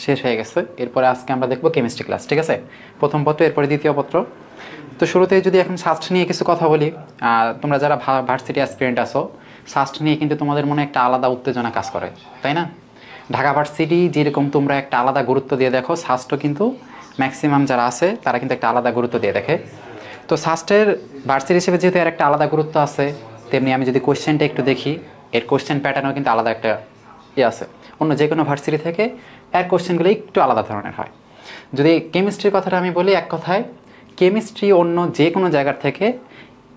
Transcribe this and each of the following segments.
শেষ হয়ে গেছে। এরপরে আজকে আমরা দেখব কেমিস্ট্রি ক্লাস, ঠিক আছে? প্রথম পত্র, এরপরে দ্বিতীয় পত্র। তো শুরুতেই যদি এখন সাস্ট নিয়ে কিছু কথা বলি, তোমরা যারা ভার্সিটি অ্যাসপিরেন্ট আছো, সাস্ট নিয়ে কিন্তু তোমাদের মনে একটা আলাদা উত্তেজনা কাজ করে, তাই না? ঢাকা ভার্সিটি যেরকম তোমরা একটা আলাদা গুরুত্ব দিয়ে দেখো, সাস্টও কিন্তু ম্যাক্সিমাম যারা আছে তারা কিন্তু একটা আলাদা গুরুত্ব দিয়ে দেখে। তো সাস্টের ভার্সিটি হিসেবে যেহেতু এর একটা আলাদা গুরুত্ব আছে, তেমনি আমি যদি কোয়েশ্চেনটা একটু দেখি, এর কোয়েশ্চেন প্যাটার্নও কিন্তু আলাদা একটা আছে। অন্য যে কোনো ভার্সিটি থেকে এর কোয়েশ্চেনগুলো একটু আলাদা ধরনের হয়। যদি কেমিস্ট্রির কথাটা আমি বলি, এক কথায় কেমিস্ট্রি অন্য যে কোনো জায়গার থেকে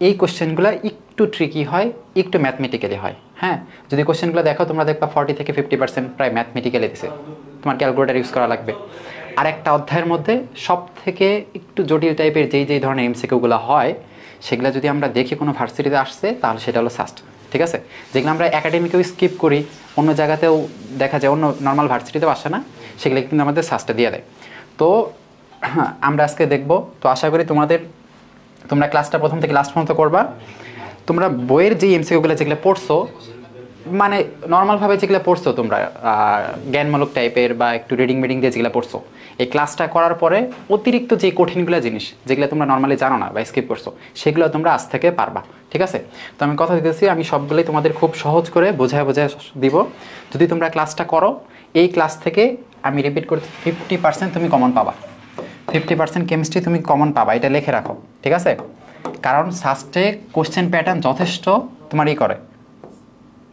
এই কোয়েশ্চেনগুলো একটু ট্রিকি হয়, একটু ম্যাথমেটিক্যালি হয়। হ্যাঁ, যদি কোয়েশ্চেনগুলো দেখো তোমরা দেখবা 40 থেকে 50% প্রায় ম্যাথমেটিক্যালি দিছে, তোমার ক্যালকুলেটার ইউজ করা লাগবে। আর একটা অধ্যায়ের মধ্যে সব থেকে একটু জটিল টাইপের যেই ধরনের এমসিকিউগুলো হয়, সেগুলো যদি আমরা দেখি কোনো ভার্সিটিতে আসছে, তাহলে সেটা হলো সাস্ট, ঠিক আছে? যেগুলো আমরা একাডেমিকেও স্কিপ করি, অন্য জায়গাতেও দেখা যায়, অন্য নর্মাল ভার্সিটিতেও আসে না, সেগুলো কিন্তু আমাদের সাস্টে দিয়ে দেয়। তো আমরা আজকে দেখব। তো আশা করি তোমরা ক্লাসটা প্রথম থেকে লাস্ট পর্যন্ত করবা। তোমরা বইয়ের যে এমসিকিউগুলো যেগুলো পড়ছো, মানে নর্মালভাবে যেগুলো পড়ছো তোমরা, জ্ঞানমূলক টাইপের বা একটু রিডিং দিয়ে যেগুলো পড়ছো, এই ক্লাসটা করার পরে অতিরিক্ত যে কঠিনগুলো জিনিস যেগুলো তোমরা নর্মালি জানো না বা স্কিপ করছো, সেগুলো তোমরা আজ থেকে পারবা, ঠিক আছে? তো আমি কথা দিতেছি, আমি সবগুলোই তোমাদের খুব সহজ করে বোঝায় দিব। যদি তোমরা ক্লাসটা করো, এই ক্লাস থেকে আমি রিপিট করতে 50% তুমি কমন পাবা। 50% কেমিস্ট্রি তুমি কমন পাবা, এটা লিখে রাখো, ঠিক আছে? কারণ সাস্টে কোশ্চেন প্যাটার্ন যথেষ্ট তোমার করে,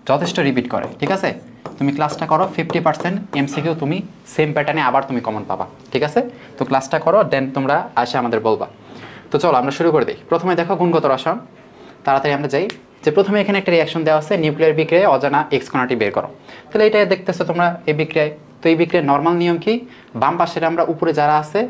যথেষ্ট রিপিট করে, ঠিক আছে? তুমি ক্লাসটা করো, 50% এমসিকিউ তুমি সেম প্যাটার্নে আবার তুমি কমন পাবা, ঠিক আছে? তো ক্লাসটা করো, দেন তোমরা আসে আমাদের বলবা। তো চলো আমরা শুরু করে দিই। প্রথমে দেখো গুণগত রসায়ন, তাড়াতাড়ি আমরা যাই। যে প্রথমে এখানে একটা রিয়াকশন দেওয়া আছে, নিউক্লিয়ার বিক্রিয়ায় অজানা এক্স কণাটি বের করো। তাহলে এটা দেখতেছো তোমরা এই বিক্রিয়ায়। তো এই বিক্রিয়ার নর্মাল নিয়ম কি? বাম পাশের আমরা উপরে যারা আছে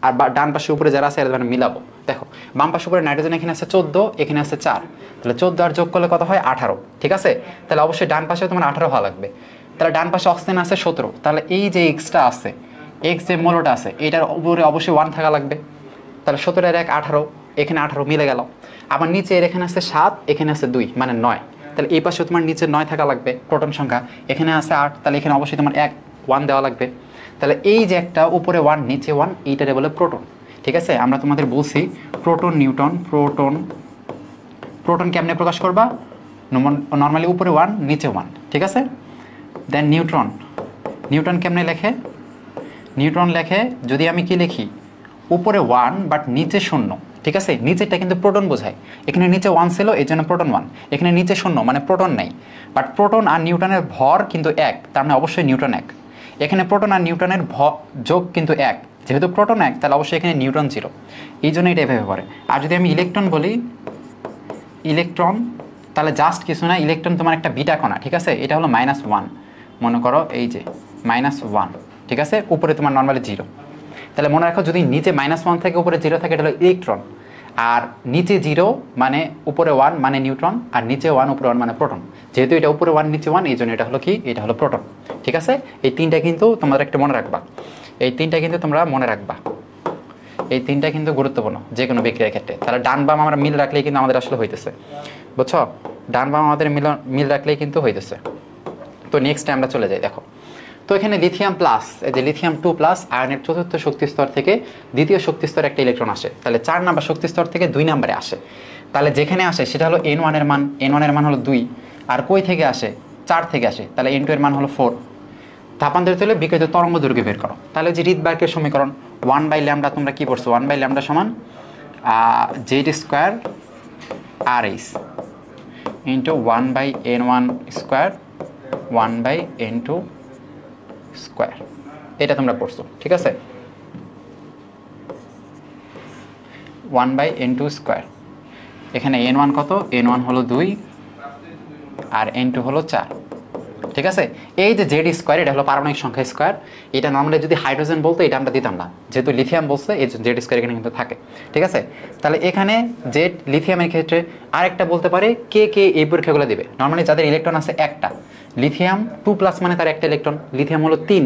আর ডান পাশে উপরে যারা আছে, এরা মানে মিলাবো। দেখো বাম পাশে উপরে নাইট্রোজেন এখানে আছে 14, এখানে আছে 4, তাহলে 14 আর যোগ করলে কত হয়? 18, ঠিক আছে? তাহলে অবশ্যই ডান পাশে তোমার 18 হওয়া লাগবে। তাহলে ডান পাশে অক্সিজেন আছে 17, তাহলে এই যে এক্সটা আছে, এক্স যে মূলটা আছে, এটার উপরে অবশ্যই 1 থাকা লাগবে। তাহলে 17 এর 1 18, এখানে 18 মিলে গেল। আবার নিচে এর এখানে আছে 7, এখানে আছে 2, মানে 9। তাহলে এই পাশে তোমার নিচে 9 থাকা লাগবে প্রোটন সংখ্যা, এখানে আছে 8, তাহলে এখানে অবশ্যই তোমার 1 দেওয়া লাগবে। তাহলে এই যে একটা উপরে 1 নিচে 1, এইটারে বলে প্রোটন, ঠিক আছে? আমরা তোমাদের বলছি প্রোটন নিউট্রন, প্রোটন কেমনে প্রকাশ করবা? নর্মালি উপরে 1 নিচে 1, ঠিক আছে? দেন নিউট্রন কেমনে লেখে? নিউট্রন লেখে যদি আমি কি লিখি, উপরে 1 বাট নিচে 0, ঠিক আছে? নিচেরটা কিন্তু প্রোটন বোঝায়, এখানে নিচে 1 ছিল এই জন্য প্রোটন 1, এখানে নিচে 0 মানে প্রোটন নাই। বাট প্রোটন আর নিউট্রনের ভর কিন্তু 1, তার মানে অবশ্যই নিউট্রন 1। এখানে প্রোটন আর নিউট্রনের যোগ কিন্তু 1, যেহেতু প্রোটন 1, তাহলে অবশ্যই এখানে নিউট্রন 0, এই জন্য এটা এভাবে পড়ে। আর যদি আমি ইলেকট্রন বলি, ইলেকট্রন তাহলে জাস্ট কিছু না, ইলেকট্রন তোমার একটা বিটা কণা, ঠিক আছে? এটা হলো -1, মনে করো এই যে -1, ঠিক আছে? উপরে তোমার নর্মালি 0। তাহলে মনে রাখো, যদি নিচে -1 থেকে উপরে 0 থাকে, এটা হলো ইলেকট্রন। আর নিচে 0 মানে উপরে 1 মানে নিউট্রন, আর নিচে 1 উপরে 1 মানে প্রোটন। যেহেতু এটা উপরে 1 নিচে 1, এই জন্য এটা হলো কি? এটা হলো প্রোটন, ঠিক আছে? এই তিনটা কিন্তু তোমরা একটা মনে রাখবা, এই তিনটা কিন্তু তোমরা মনে রাখবা, এই তিনটা কিন্তু গুরুত্বপূর্ণ যে কোনো বিক্রিয়ার ক্ষেত্রে। তাহলে ডান বাম আমরা মিল রাখলেই কিন্তু আমাদের আসলে হইতেছে, বুঝছো? ডান বাম আমাদের মিল রাখলেই কিন্তু হইতেছে। তো নেক্সটে আমরা চলে যাই। দেখো তো এখানে লিথিয়াম প্লাস, এই যে লিথিয়াম 2+ আয়নের চতুর্থ শক্তি স্তর থেকে দ্বিতীয় শক্তি স্তরে একটা ইলেকট্রন আসে, তাহলে 4 নাম্বার শক্তি স্তর থেকে 2 নম্বরে আসে। তাহলে যেখানে আসে সেটা হলো N1 এর মান, N1 এর মান হলো 2। আর কই থেকে আসে? 4 থেকে আসে, তাহলে N2 এর মান হলো 4। তাপান্তরিত হলে বিকিরিত তরঙ্গ দৈর্ঘ্য বের করো। তাহলে যে রিডবার্গের সমীকরণ 1/λ, তোমরা কি পড়ছো? 1/λ সমান Z² RH into 1/N1 square 1/N2 square, এটা তোমরা পড়ছো, ঠিক আছে? 1/N2 square. এখানে N1 কত? N1 হলো 2 আর N2 হলো 4, ঠিক আছে? এই যে Z², এটা হলো পারমাণবিক সংখ্যা স্কোয়ার। এটা নর্মালি যদি হাইড্রোজেন বলতো এটা আমরা দিতাম না, যেহেতু লিথিয়াম বলছে এই Z² এখানে কিন্তু থাকে, ঠিক আছে? তাহলে এখানে জেড লিথিয়ামের ক্ষেত্রে আরেকটা বলতে পারে কে এই পরীক্ষাগুলো দিবে। নর্মালি যাদের ইলেকট্রন আছে একটা, লিথিয়াম 2+ মানে তার একটা ইলেকট্রন, লিথিয়াম হলো 3,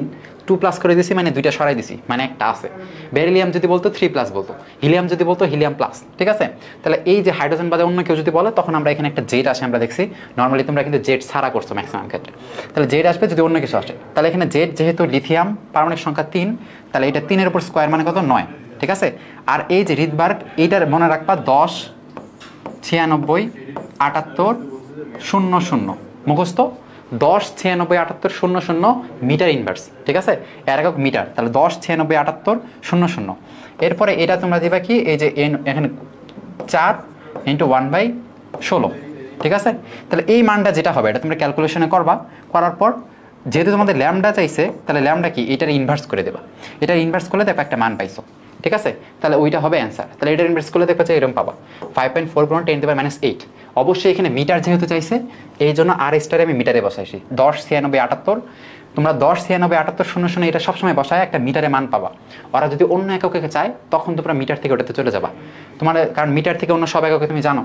2+ করে দিছি মানে 2টা সরাই দিছি মানে একটা আছে। বেরিলিয়াম যদি বলতো 3+ বলতো, হিলিয়াম যদি বলতো হিলিয়াম প্লাস, ঠিক আছে? তাহলে এই যে হাইড্রোজেন বাদে অন্য কেউ যদি বলে, তখন আমরা এখানে একটা জেড আসে আমরা দেখছি। নর্মালি তোমরা কিন্তু জেড ছাড়া করছো ম্যাক্সিমাম ক্ষেত্রে। তাহলে জেড আসবে যদি অন্য কিছু আসে। তাহলে এখানে জেড যেহেতু লিথিয়াম পারমাণবিক সংখ্যা 3, তাহলে এটা 3-এর উপর স্কোয়ার মানে কত 9, ঠিক আছে। আর এই যে রিডবার্গ এইটার মনে রাখবা 10 96 78 00 মুখস্থ, 10 96 78 00 মিটার ইনভার্স, ঠিক আছে, এর একক মিটার। তাহলে 10 96 78 00। এরপরে এটা তোমরা দিবা কি এই যে এখানে 4 × 1/16, ঠিক আছে। তাহলে এই মানটা যেটা হবে এটা তোমরা ক্যালকুলেশনে করবা, করার পর যেহেতু তোমাদের ল্যামডা চাইছে তাহলে ল্যামডা কি এটার ইনভার্স করে দেবা, এটার ইনভার্স করলে দেখো একটা মান পাইছো, ঠিক আছে। তাহলে ওইটা হবে অ্যান্সার। তাহলে এটার ইনভার্স করলে দেখো যে এরকম পাবা 5.4 × 10⁻⁸। অবশ্যই এখানে মিটার যেহেতু চাইছে এই জন্য আর স্টারে আমি মিটারে বসাইছি 10 96 78। তোমরা 10 96 78 00 এটা সবসময় বসায় একটা মিটারে মান পাবা। ওরা যদি অন্য এককে চায় তখন তোমরা মিটার থেকে ওটাতে চলে যাবা, তোমার কারণ মিটার থেকে অন্য সব এককে তুমি জানো,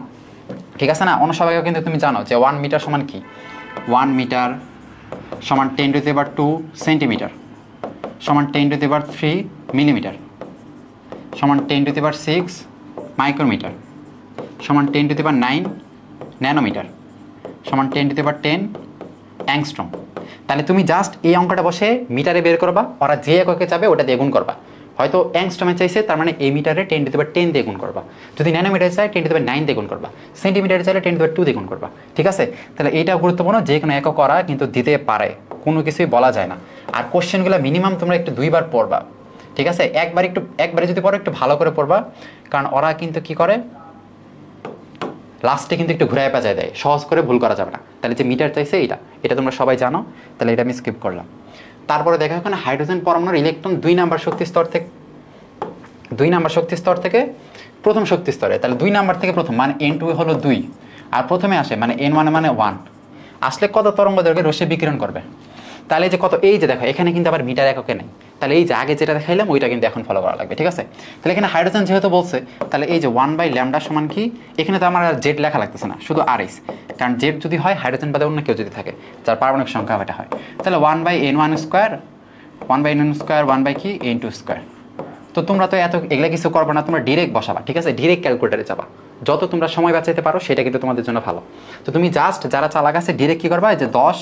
ঠিক আছে না। অন্য সব একক কিন্তু তুমি জানো যে 1 মিটার সমান কি, 1 মিটার সমান 10⁻² সেন্টিমিটার, সমান 10⁻³ মিলিমিটার, সমান 10⁻6 মাইক্রোমিটার, সমান 10⁻9 ন্যানোমিটার, সমান 10⁻10 অ্যাংস্ট্রম। তাহলে তুমি জাস্ট এই অঙ্কটা বসে মিটারে বের করবা, ওরা যে এককে চাবে ওটা দিয়ে গুণ করবা। হয়তো অ্যাংস্ট্রমে চাইছে তার মানে এই মিটারে 10⁻10 দিয়ে গুণ করবা, যদি ন্যানোমিটারে চাই 10⁻9 দিয়ে গুণ করবা, সেন্টিমিটারে চাইলে 10⁻2 দিয়ে গুণ করবা, ঠিক আছে। তাহলে এইটা গুরুত্বপূর্ণ, যে কোনো একক করা কিন্তু দিতে পারে, কোনো কিছুই বলা যায় না। আর কোশ্চেনগুলো মিনিমাম তোমরা একটু 2বার পড়বা, ঠিক আছে। একবারে যদি পড়ো একটু ভালো করে পড়বা, কারণ ওরা কিন্তু কি করে লাস্টে কিন্তু একটু ঘুরায় পেঁচায় দেয়, সহজ করে ভুল করা যাবে না। তাহলে যে মিটার চাইছে এটা তোমরা সবাই জানো, তাহলে এটা আমি স্কিপ করলাম। তারপরে দেখো এখানে হাইড্রোজেন পরমাণুর ইলেকট্রন 2 নাম্বার শক্তি স্তর থেকে প্রথম শক্তি স্তরে, তাহলে 2 নাম্বার থেকে প্রথম মানে N2 হলো 2, আর প্রথমে আসে মানে N1 মানে 1 আসলে কত তরঙ্গ দৈর্ঘ্যে রশ্মি বিকিরণ করবে। তাহলে যে কত, এই যে দেখো এখানে কিন্তু আবার মিটার এককে নেই, তাহলে এই যে আগে যেটা দেখাইলাম ওইটা কিন্তু এখন ফলো করা লাগবে, ঠিক আছে। তাহলে এখানে হাইড্রোজেন যেহেতু বলছে তাহলে এই যে 1/λ সমান কি, এখানে তো আমার আর জেড লেখা লাগতেছে না, শুধু RS, কারণ জেড যদি হয় হাইড্রোজেন বাদে অন্য কেউ যদি থাকে যার পারমাণবিক সংখ্যা এটা হয়, তাহলে 1/N1² 1/N1² 1 কি N2²। তো তোমরা তো এগুলা কিছু করবে না, তোমরা ডিরেক্ট বসাবা, ঠিক আছে, ডিরেক্ট ক্যালকুলেটারে যাবা, যত তোমরা সময় বাঁচাইতে পারো সেটা কিন্তু তোমাদের জন্য ভালো। তো তুমি জাস্ট যারা চালাক আছে ডিরেক্ট কি করবা, এই যে 10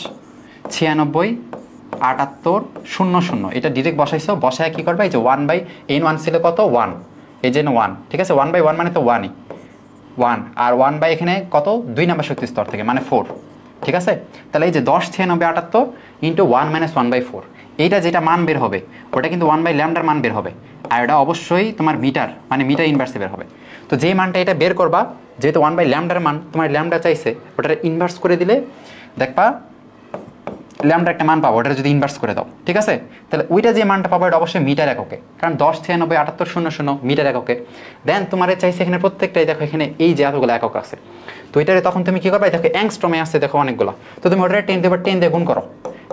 96 78 00 এটা ডিরেক্ট বসাইছো, বসায় কি করবা এই যে 1/N1 ছিল কত 1, এই যে 1, ঠিক আছে, 1/1 মানে তো 1ই 1, আর 1 এখানে কত 2 নাম্বার শক্তি স্তর থেকে মানে 4, ঠিক আছে। তাহলে এই যে 10 96 78 × 1 - 1/4 এইটা যেটা মান বের হবে ওটা কিন্তু 1/λ মান বের হবে, আর এটা অবশ্যই তোমার মিটার মানে মিটার ইনভার্সে বের হবে। তো যে মানটা এটা বের করবা, যেহেতু 1/λ মান তোমার ল্যামডা চাইছে ওটার ইনভার্স করে দিলে দেখবা ল্যামডা একটা মান পাবো, ওটা যদি ইনভার্স করে দাও, ঠিক আছে। তাহলে ওইটা যে মানটা পাবো এটা অবশ্যই মিটার এককে, কারণ 10 96 78 00 মিটার এককে। দেন তোমার চাইছে এখানে প্রত্যেকটাই দেখো এখানে এই যে এতগুলো একক আছে, তো এটারে তখন তুমি কি করবে, দেখো অ্যাংস্ট্রমে আসছে দেখো অনেকগুলো, তো তুমি ওটা 10⁻10 দিয়ে গুণ করো,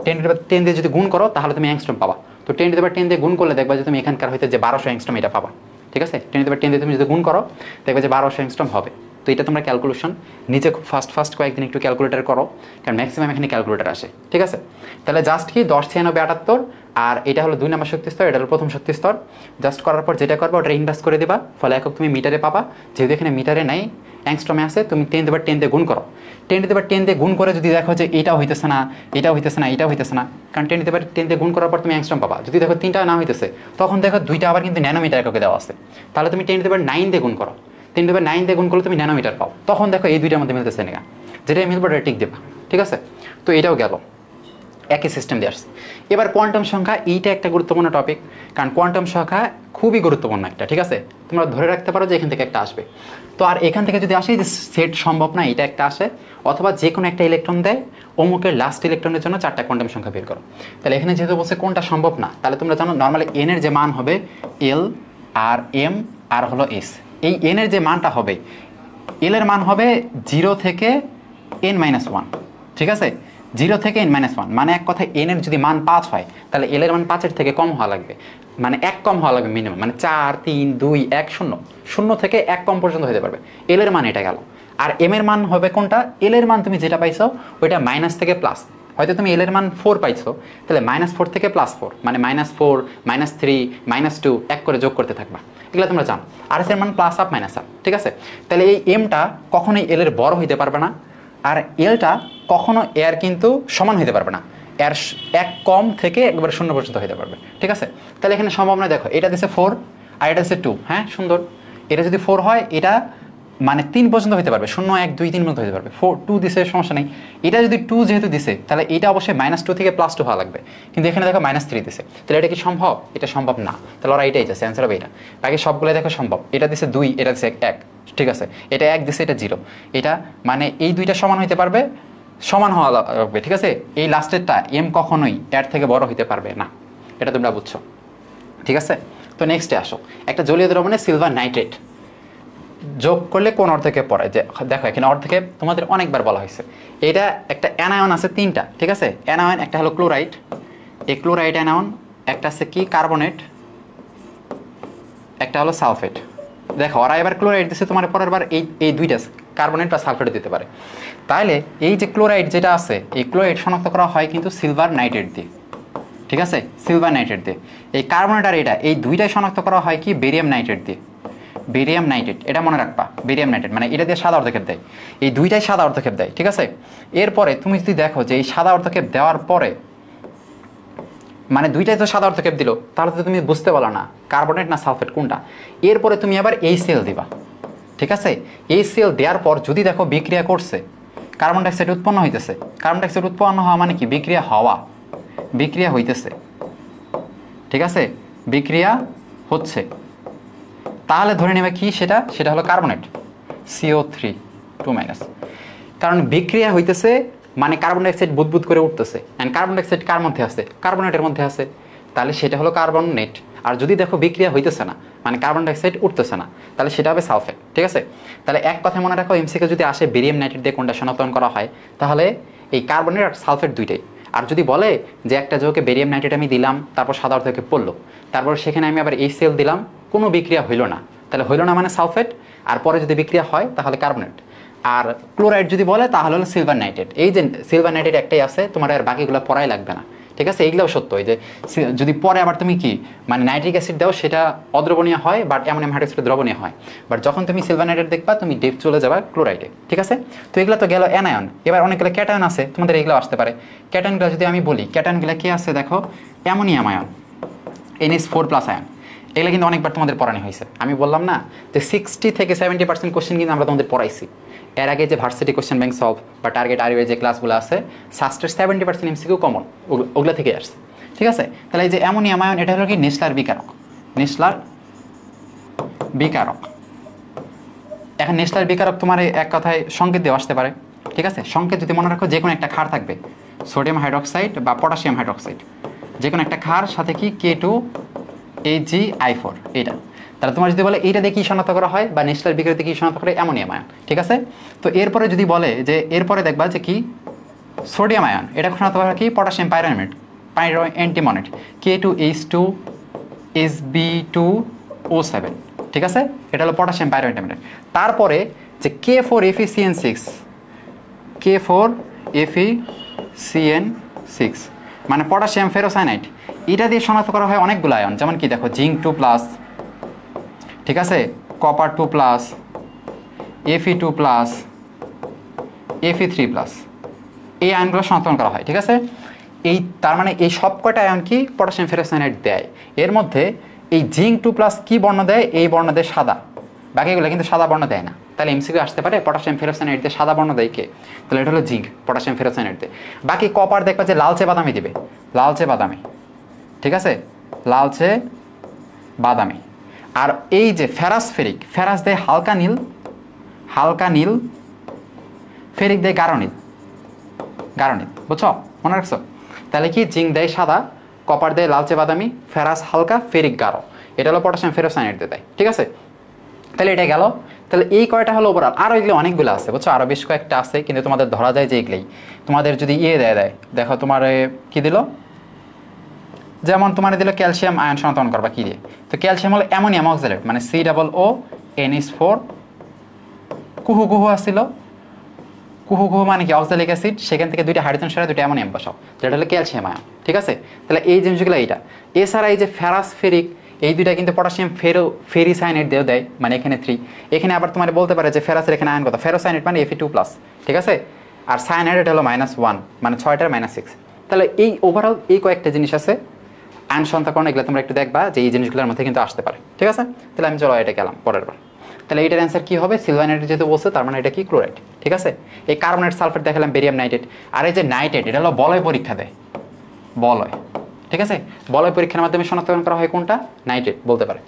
10⁻10 দিয়ে যদি গুণ করো তাহলে তুমি অ্যাংস্ট্রম পাবা। তো 10⁻10 দিয়ে গুণ করলে দেখবা যে তুমি এখানকার হইতে যে 1200 অ্যাংস্ট্রম এটা পাবা, ঠিক আছে। 10⁻10 দিয়ে তুমি যদি গুণ করো দেখবে যে 1200 অ্যাংস্ট্রম হবে। তো এটা তোমরা ক্যালকুলেশন নিজে খুব ফাস্ট কয়েকদিন একটু ক্যালকুলেটার করো, কারণ ম্যাক্সিমাম এখানে ক্যালকুলেটার আসে, ঠিক আছে। তাহলে জাস্ট কি 10 96 78 আর এটা হলো 2 নাম্বার শক্তি স্তর, এটা হলো প্রথম শক্তি স্তর। জাস্ট করার পর যেটা করবা ওটা ইনভার্স করে দেবা, ফলে একক তুমি মিটারে পাবা। যেহেতু এখানে মিটারে নাই অ্যাংস্ট্রমে আছে, তুমি 10⁻10 দিয়ে গুণ করো, 10⁻10 দিয়ে গুণ করে যদি দেখো যে এটাও হইতেছে না, এটাও হইতেছে না, এটাও হইতেছে না, কারণ 10⁻10 দিয়ে গুণ করার পর তুমি অ্যাংস্ট্রম পাবা। যদি দেখো 3টা না হইতেছে তখন দেখো 2টা আবার কিন্তু ন্যানোমিটার এককে দেওয়া আছে, তাহলে তুমি 10⁻9 দিয়ে গুণ করো, 10⁻9 দিয়ে গুণ করলে তুমি ন্যানোমিটার পাও, তখন দেখো এই দুইটার মধ্যে মিলতেছে না, যেটাই মিলবে ওটা টিক দেবা, ঠিক আছে। তো এটাও গেল, একই সিস্টেম দিয়ে আসছে। এবার কোয়ান্টাম সংখ্যা, এইটা একটা গুরুত্বপূর্ণ টপিক, কারণ কোয়ান্টাম সংখ্যা খুবই গুরুত্বপূর্ণ একটা, ঠিক আছে। তোমরা ধরে রাখতে পারো যে এখান থেকে একটা আসবে, তো আর এখান থেকে যদি আসে যে সেট সম্ভব না এটা একটা আসে, অথবা যে কোনো একটা ইলেকট্রন দেয় অমুকের লাস্ট ইলেকট্রনের জন্য 4টা কোয়ান্টাম সংখ্যা বের করো। তাহলে এখানে যেহেতু বলছে কোনটা সম্ভব না, তাহলে তোমরা জানো নর্মালি এন এর যে মান হবে L আর M আর হলো S, এই এন এর যে মানটা হবে এল এর মান হবে 0 থেকে n-1, ঠিক আছে, 0 থেকে n-1 মানে এক কথায় এন এর যদি মান 5 হয় তাহলে এল এর মান 5-এর থেকে কম হওয়া লাগবে, মানে 1 কম হওয়া লাগবে মিনিমাম, মানে 4 3 2 1 0 0 থেকে 1 কম পর্যন্ত হতে পারবে, এল এর মান এটা গেল। আর এম এর মান হবে কোনটা, এল এর মান তুমি যেটা পাইছো ওইটা মাইনাস থেকে প্লাস, হয়তো তুমি এল এর মান 4 পাইছো, তাহলে -4 থেকে +4 মানে -4 -3 -2 এক করে যোগ করতে থাকবা, এগুলো তোমরা জানো। আর এস এর মান প্লাস আপ মাইনাস আপ, ঠিক আছে। তাহলে এই এমটা কখনোই এল এর বড় হইতে পারবে না, আর এলটা কখনো এর কিন্তু সমান হইতে পারবে না, এর এক কম থেকে একবার 0 পর্যন্ত হইতে পারবে, ঠিক আছে? তাহলে এখানে সম্ভাবনা দেখো, এটা দিচ্ছে 4 আর এটা দিচ্ছে 2, হ্যাঁ সুন্দর। এটা যদি 4 হয় এটা মানে 3 পর্যন্ত হইতে পারবে, 0 1 2 3 পর্যন্ত হইতে পারবে। 4 2 দিছে সমস্যা নেই। এটা যদি 2 যেহেতু দিছে তাহলে এটা অবশ্যই -2 থেকে +2 হওয়া লাগবে, কিন্তু এখানে দেখো -3 দিছে, তাহলে এটা কি সম্ভব? এটা সম্ভব না, তাহলে ওরা এটাই চাচ্ছে, অ্যান্সার হবে এটা। বাকি সবগুলো দেখো সম্ভব। এটা দিছে 2, এটা দিছে 1, ঠিক আছে? এটা 1 দিছে, এটা 0, এটা মানে এই দুইটা সমান হইতে পারবে, সমান হওয়া লাগবে, ঠিক আছে? এই লাস্টেরটা m কখনোই এর থেকে বড় হইতে পারবে না, এটা তোমরা বুঝছো, ঠিক আছে? তো নেক্সটে আসো, একটা জলীয় দ্রবণে সিলভার নাইট্রেট যোগ করলে কোন অর্ধকে পড়ে, যে দেখো এখানে অর্ধকে তোমাদের অনেকবার বলা হয়েছে। এটা একটা অ্যানায়ন আছে 3টা, ঠিক আছে? অ্যানায়ন একটা হলো ক্লোরাইড, এই ক্লোরাইড অ্যানায়ন, একটা আছে কি কার্বনেট, একটা হলো সালফেট। দেখো ওরা এবার ক্লোরাইড দিচ্ছে, তোমার পরের বার এই দুইটা কার্বনেট বা সালফেট দিতে পারে। তাহলে এই যে ক্লোরাইড যেটা আছে, এই ক্লোরাইড শনাক্ত করা হয় কিন্তু সিলভার নাইট্রেট দিয়ে, ঠিক আছে? সিলভার নাইট্রেট দিয়ে। এই কার্বনেট আর এটা এই দুইটাই শনাক্ত করা হয় কি বেরিয়াম নাইট্রেট দিয়ে, বেরিয়াম নাইট্রেট, এটা মনে রাখবা, বেরিয়াম নাইট্রেট মানে এটা দিয়ে সাদা অর্ধক্ষেপ দেয়, এই দুইটাই সাদা অর্ধক্ষেপ দেয়, ঠিক আছে? এরপরে তুমি যদি দেখো যে এই সাদা অর্ধক্ষেপ দেওয়ার পরে মানে দুইটাই তো সাদা অর্ধক্ষেপ দিল, তাহলে তো তুমি বুঝতে পারলো না কার্বনেট না সালফেট কোনটা। এরপরে তুমি আবার এই সেল দিবা, ঠিক আছে? এই সেল দেওয়ার পর যদি দেখো বিক্রিয়া করছে, কার্বন ডাইঅক্সাইড উৎপন্ন হইতেছে। কার্বন ডাইঅক্সাইড উৎপন্ন হওয়া মানে কি? বিক্রিয়া হওয়া, বিক্রিয়া হইতেছে, ঠিক আছে? বিক্রিয়া হচ্ছে, তাহলে ধরে নেবে কি সেটা, সেটা হলো কার্বনেট CO3 2-, কারণ বিক্রিয়া হইতেছে মানে কার্বন ডাইঅক্সাইড বুদবুদ করে উঠতেছে, এন্ড কার্বন ডাইঅক্সাইড কার মধ্যে আছে? কার্বনেটের মধ্যে আছে, তাহলে সেটা হলো কার্বনেট। আর যদি দেখো বিক্রিয়া হইতেছে না মানে কার্বন ডাইঅক্সাইড উঠতেছে না, তাহলে সেটা হবে সালফেট, ঠিক আছে? তাহলে এক কথা মনে রাখো, এমসিকে যদি আসে বেরিয়াম নাইট্রেট দিয়ে কোনটা শনাক্তকরণ করা হয়, তাহলে এই কার্বনেট আর সালফেট দুইটাই। আর যদি বলে যে একটা যৌগে বেরিয়াম নাইট্রেট আমি দিলাম, তারপর সাদা অর্ধক্ষেপ পড়লো, তারপর সেখানে আমি আবার এই সেল দিলাম, কোনো বিক্রিয়া হইল না, তাহলে হইল না মানে সালফেট, আর পরে যদি বিক্রিয়া হয় তাহলে কার্বনেট। আর ক্লোরাইড যদি বলে তাহলে হলো সিলভার নাইট্রেট। এই যে সিলভার নাইট্রেট একটাই আছে, তোমার আর বাকিগুলো পড়াই লাগবে না, ঠিক আছে? এইগুলোও সত্য, এই যে যদি পরে আবার তুমি কি মানে নাইট্রিক অ্যাসিড দাও সেটা অদ্রবণীয় হয়, বাট অ্যামোনিয়াম হাইড্রোক্সাইড দ্রবণীয় হয়। বাট যখন তুমি সিলভার নাইট্রেট দেখবা তুমি ডেপ চলে যাবা ক্লোরাইডে, ঠিক আছে? তো এগুলো তো গেল অ্যানায়ন। এবার অনেকগুলো ক্যাটায়ন আছে, তোমাদের এগুলো আসতে পারে। ক্যাটায়নগুলো যদি আমি বলি, ক্যাটায়নগুলো কি আছে দেখো, অ্যামোনিয়াম আয়ন, NH4+ আয়ন, এগুলো কিন্তু অনেকবার তোমাদের পড়ানো হয়েছে। আমি বললাম না যে 60 থেকে 70% কোশ্চেন কিন্তু আমরা তোমাদের পড়াইছি। এর আগে যে ভার্সিটি কোশ্চেন ব্যাংক সলভ বা টার্গেট আরইউ যে ক্লাসগুলো আছে, সাস্টের 70% এমসিকিউ কমন ওগুলো থেকে আসছে, ঠিক আছে? তাহলে এই যে অ্যামোনিয়াম আয়ন, এটা হলো কি নেসলার বিকারক, নেসলার বিকারক। এখন নেসলার বিকারক তোমার এক কথায় সংকেত দেওয়া আসতে পারে, ঠিক আছে? সংকেত যদি মনে রাখো, যে কোনো একটা ক্ষার থাকবে, সোডিয়াম হাইড্রোক্সাইড বা পটাশিয়াম হাইড্রোক্সাইড, যে কোনো একটা ক্ষার সাথে কি K2HgI4, এটা। তাহলে তোমার যদি বলে এইটা দিয়ে কি শনাক্ত করা হয় বা নেসলার বিকারক দিয়ে কি শনাক্ত করে, অ্যামোনিয়াম আয়ন, ঠিক আছে? তো এরপরে যদি বলে যে এরপরে দেখবা যে কি সোডিয়াম আয়ন, এটা শনাক্ত করা কি পটাশিয়াম পাইরোনেট, অ্যান্টিমনেট, K2H2SB2O7, ঠিক আছে? এটা হলো পটাশিয়াম পাইরোঅ্যান্টিমনেট। তারপরে যে K4FeCN6, K4FeCN6 মানে পটাশিয়াম ফেরোসাইনাইড, এটা দিয়ে শনাক্ত করা হয় অনেকগুলো আয়ন, যেমন কি দেখো জিঙ্ক 2+, ঠিক আছে? কপার 2+, Fe2+, Fe3+, এই আয়নগুলো শনাক্তকরণ করা হয়, ঠিক আছে? এই তার মানে এই সব কয়টা আয়ন কি পটাশিয়াম ফেরোসাইনাইড দেয়। এর মধ্যে এই জিঙ্ক 2+ কি বর্ণ দেয়? এই বর্ণ দেয় সাদা, বাকিগুলো কিন্তু সাদা বর্ণ দেয় না। তাহলে এমসিকিউ আসতে পারে পটাশিয়াম ফেরোসাইনাইড দিয়ে সাদা বর্ণ দেয় কে? তাহলে এটা হলো জিঙ্ক, পটাশিয়াম ফেরোসাইনাইড দিয়ে। বাকি কপার দেখবা যে লালচে বাদামি দিবে, লালচে বাদামি, ঠিক আছে? লালচে বাদামি। আর এই যে ফেরাস ফেরিক, ফেরাস দেয় হালকা নীল, হালকা নীল, ফেরিক দেয় গাঢ় নীল, গাঢ় নীল, বুঝছো? মনে রাখছো? তাহলে কি জিঙ্ক দেয় সাদা, কপার দেয় লালচে বাদামি, ফেরাস হালকা, ফেরিক গাঢ়, এটা হলো পটাশিয়াম ফেরোসাইনাইড দিয়ে দেয়, ঠিক আছে? তাহলে এটা গেল। তাহলে এই কয়টা হলো ওভারঅল, আরও এগুলো অনেকগুলো আছে, বুঝছো? আরও বেশ কয়েকটা আছে, কিন্তু তোমাদের ধরা যায় যে এগুলোই। তোমাদের যদি দেয় দেখো তোমার কি দিল, যেমন তোমার দিল ক্যালসিয়াম আয়ন শনাক্তকরণ করবা কি দিয়ে? তো ক্যালসিয়াম হলো অ্যামোনিয়াম অক্সালেট মানে COONH4, কুহু কুহু আসছিল, কুহু কুহু মানে কি অক্সালিক অ্যাসিড, সেখান থেকে দুইটা হাইড্রোজেন সরাই দুইটা অ্যামোনিয়াম বসাও, যেটা হলো ক্যালসিয়াম আয়ন, ঠিক আছে? তাহলে এই জিনিসগুলো এইটা। এছাড়া এই যে ফেরাস ফেরিক, এই দুইটা কিন্তু পটাশিয়াম ফেরিসাইনাইড দিয়েও দেয়, মানে এখানে 3। এখানে আবার তোমার বলতে পারে যে ফেরাসের এখানে আয়ন কত, ফেরোসাইনাইড মানে Fe2+, ঠিক আছে? আর সায়ানাইড এটা হলো -1 মানে 6টার -6, তাহলে এই ওভারঅল এই কয়েকটা জিনিস আছে আয়ন সন্তাকরণ, এগুলো তোমরা একটু দেখবা যে এই জিনিসগুলোর মধ্যে কিন্তু আসতে পারে। ঠিক আছে, তাহলে আমি চলো এটা গেলাম পরের বার। তাহলে এটার অ্যান্সার কী হবে? সিলভার নাইট্রেট যেহেতু বলছে তার মানে এটা কি ক্লোরাইড। ঠিক আছে, এই কার্বনেট সালফেট দেখালাম বেরিয়াম নাইট্রেট। আর এই যে নাইট্রেট এটা হলো বলয় পরীক্ষা দেয়, বলয়। ঠিক আছে, বলয় পরীক্ষার মাধ্যমে শনাক্তকরণ করা হয় কোনটা? নাইট্রেট বলতে পারে।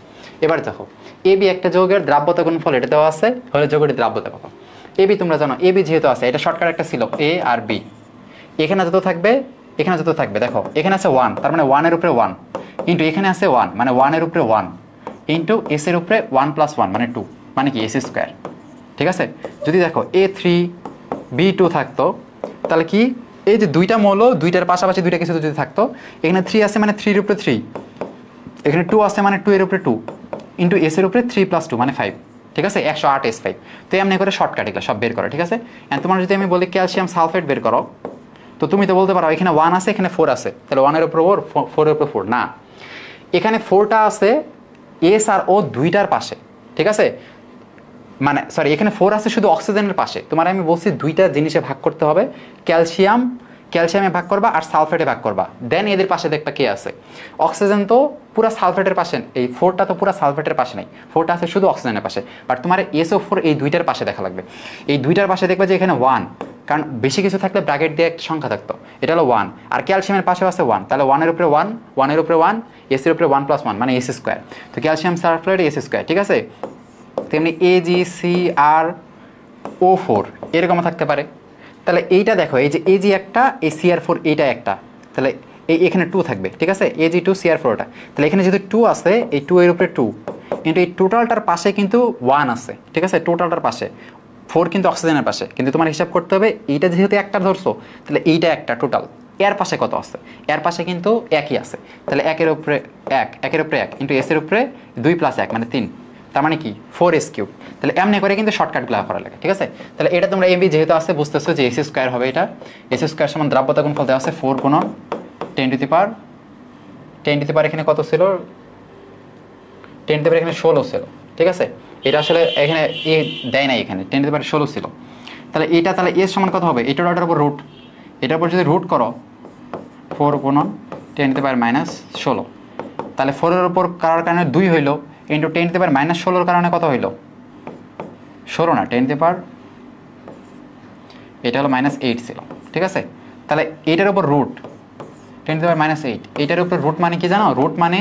এবার দেখো এবি একটা যৌগের দ্রাব্যতা গুণফল, এটা দেওয়া আছে, হলে যৌগটির দ্রাব্যতা কত। এবি তোমরা জানো, এবি যেহেতু আছে এটা শর্টকাট একটা ছিল এ আর বি, এখানে যত থাকবে এখানে যত থাকবে, দেখো এখানে আছে 1 তার মানে 1 এর উপরে 1 ইন্টু এখানে আছে 1 মানে 1 এর উপরে 1 ইন্টু এস এর উপরে 1 + 1 মানে 2 মানে কি এস স্কোয়ার। ঠিক আছে, যদি দেখো A3 B2 থাকতো তাহলে কি এই যে দুইটা মৌল দুইটার পাশাপাশি দুইটা কিছু যদি থাকতো, এখানে 3 আছে মানে 3 এর উপরে 3, এখানে 2 আছে মানে 2 এর উপরে 2 ইন্টু এস এর উপরে 3 + 2 মানে 5। ঠিক আছে, 108 S5। তো এমনি করে শর্টকাট এগুলো সব বের করো। ঠিক আছে, এন্ড তোমার যদি আমি বলি ক্যালসিয়াম সালফেট বের করো, তো তুমি তো বলতে পারো এখানে 1 আছে এখানে 4 আছে, তাহলে 1 এর উপর 4 এর উপর 4 না, এখানে 4টা আছে এস আর ও দুইটার পাশে। ঠিক আছে, মানে সরি এখানে 4 আছে শুধু অক্সিজেনের পাশে। তোমার আমি বলছি দুইটা জিনিসে ভাগ করতে হবে, ক্যালসিয়ামে ভাগ করবা আর সালফেটে ভাগ করবা, দেন এদের পাশে দেখবা কে আছে। অক্সিজেন তো পুরো সালফেটের পাশে, এই 4টা তো পুরো সালফেটের পাশে নেই, 4টা আছে শুধু অক্সিজেনের পাশে। বাট তোমার SO4 এই দুইটার পাশে দেখা লাগবে, এই দুইটার পাশে দেখবা যে এখানে 1, কারণ বেশি কিছু থাকলে ব্র্যাকেট দিয়ে একটা সংখ্যা থাকতো, এটা হলো 1, আর ক্যালসিয়ামের পাশেও আছে 1, তাহলে 1 এর উপরে 1, 1 এর উপরে 1, এস এর উপরে 1 + 1 মানে এস স্কোয়ার। তো ক্যালসিয়াম সালফেট এস স্কোয়ার। ঠিক আছে, তেমনি AgCrO4 এরকমও থাকতে পারে। তাহলে এইটা দেখো এই যে Ag একটা, এই Cr4 এইটা একটা, তাহলে এখানে 2 থাকবে। ঠিক আছে, Ag2Cr4টা, তাহলে এখানে যেহেতু 2 আছে এই 2 এর উপরে 2 কিন্তু এই টোটালটার পাশে কিন্তু 1 আছে। ঠিক আছে, টোটালটার পাশে 4 কিন্তু অক্সিজেনের পাশে, কিন্তু তোমার হিসাব করতে হবে এইটা যেহেতু একটা ধরছো তাহলে এইটা একটা টোটাল, এর পাশে কত আছে, এর পাশে কিন্তু একই আছে, তাহলে 1 এর উপরে 1 ইন্টু এস এর উপরে 2 + 1 মানে 3, তার মানে কি 4s3। তাহলে এমনি করে কিন্তু শর্টকাটগুলো করা লাগে। ঠিক আছে, তাহলে এটা তোমরা এবি যেহেতু আছে বুঝতেছো যে এস স্কোয়ার হবে, এটা এস স্কোয়ার সমান দ্রাব্যতা গুণফল দেওয়া আছে 4 গুণন 10 এখানে কত ছিল, 10 এখানে 16 ছিল। ঠিক আছে, এটা আসলে এখানে এ দেয় নাই, এখানে 10 16 ছিল। তাহলে এটা তাহলে এস সমান কত হবে, এটা ওটার উপর রুট, এটার উপর যদি রুট করো 4 গুণন 10⁻⁻16, তাহলে 4 এর উপর করার কারণে 2 হইলো ইন্টু 10⁻⁻16 কারণে কত হইল 16 না 10 এটা হলো -8 ছিল। ঠিক আছে, তাহলে এটার উপর রুট 10⁻⁸, এটার উপর রুট মানে কি জানো, রুট মানে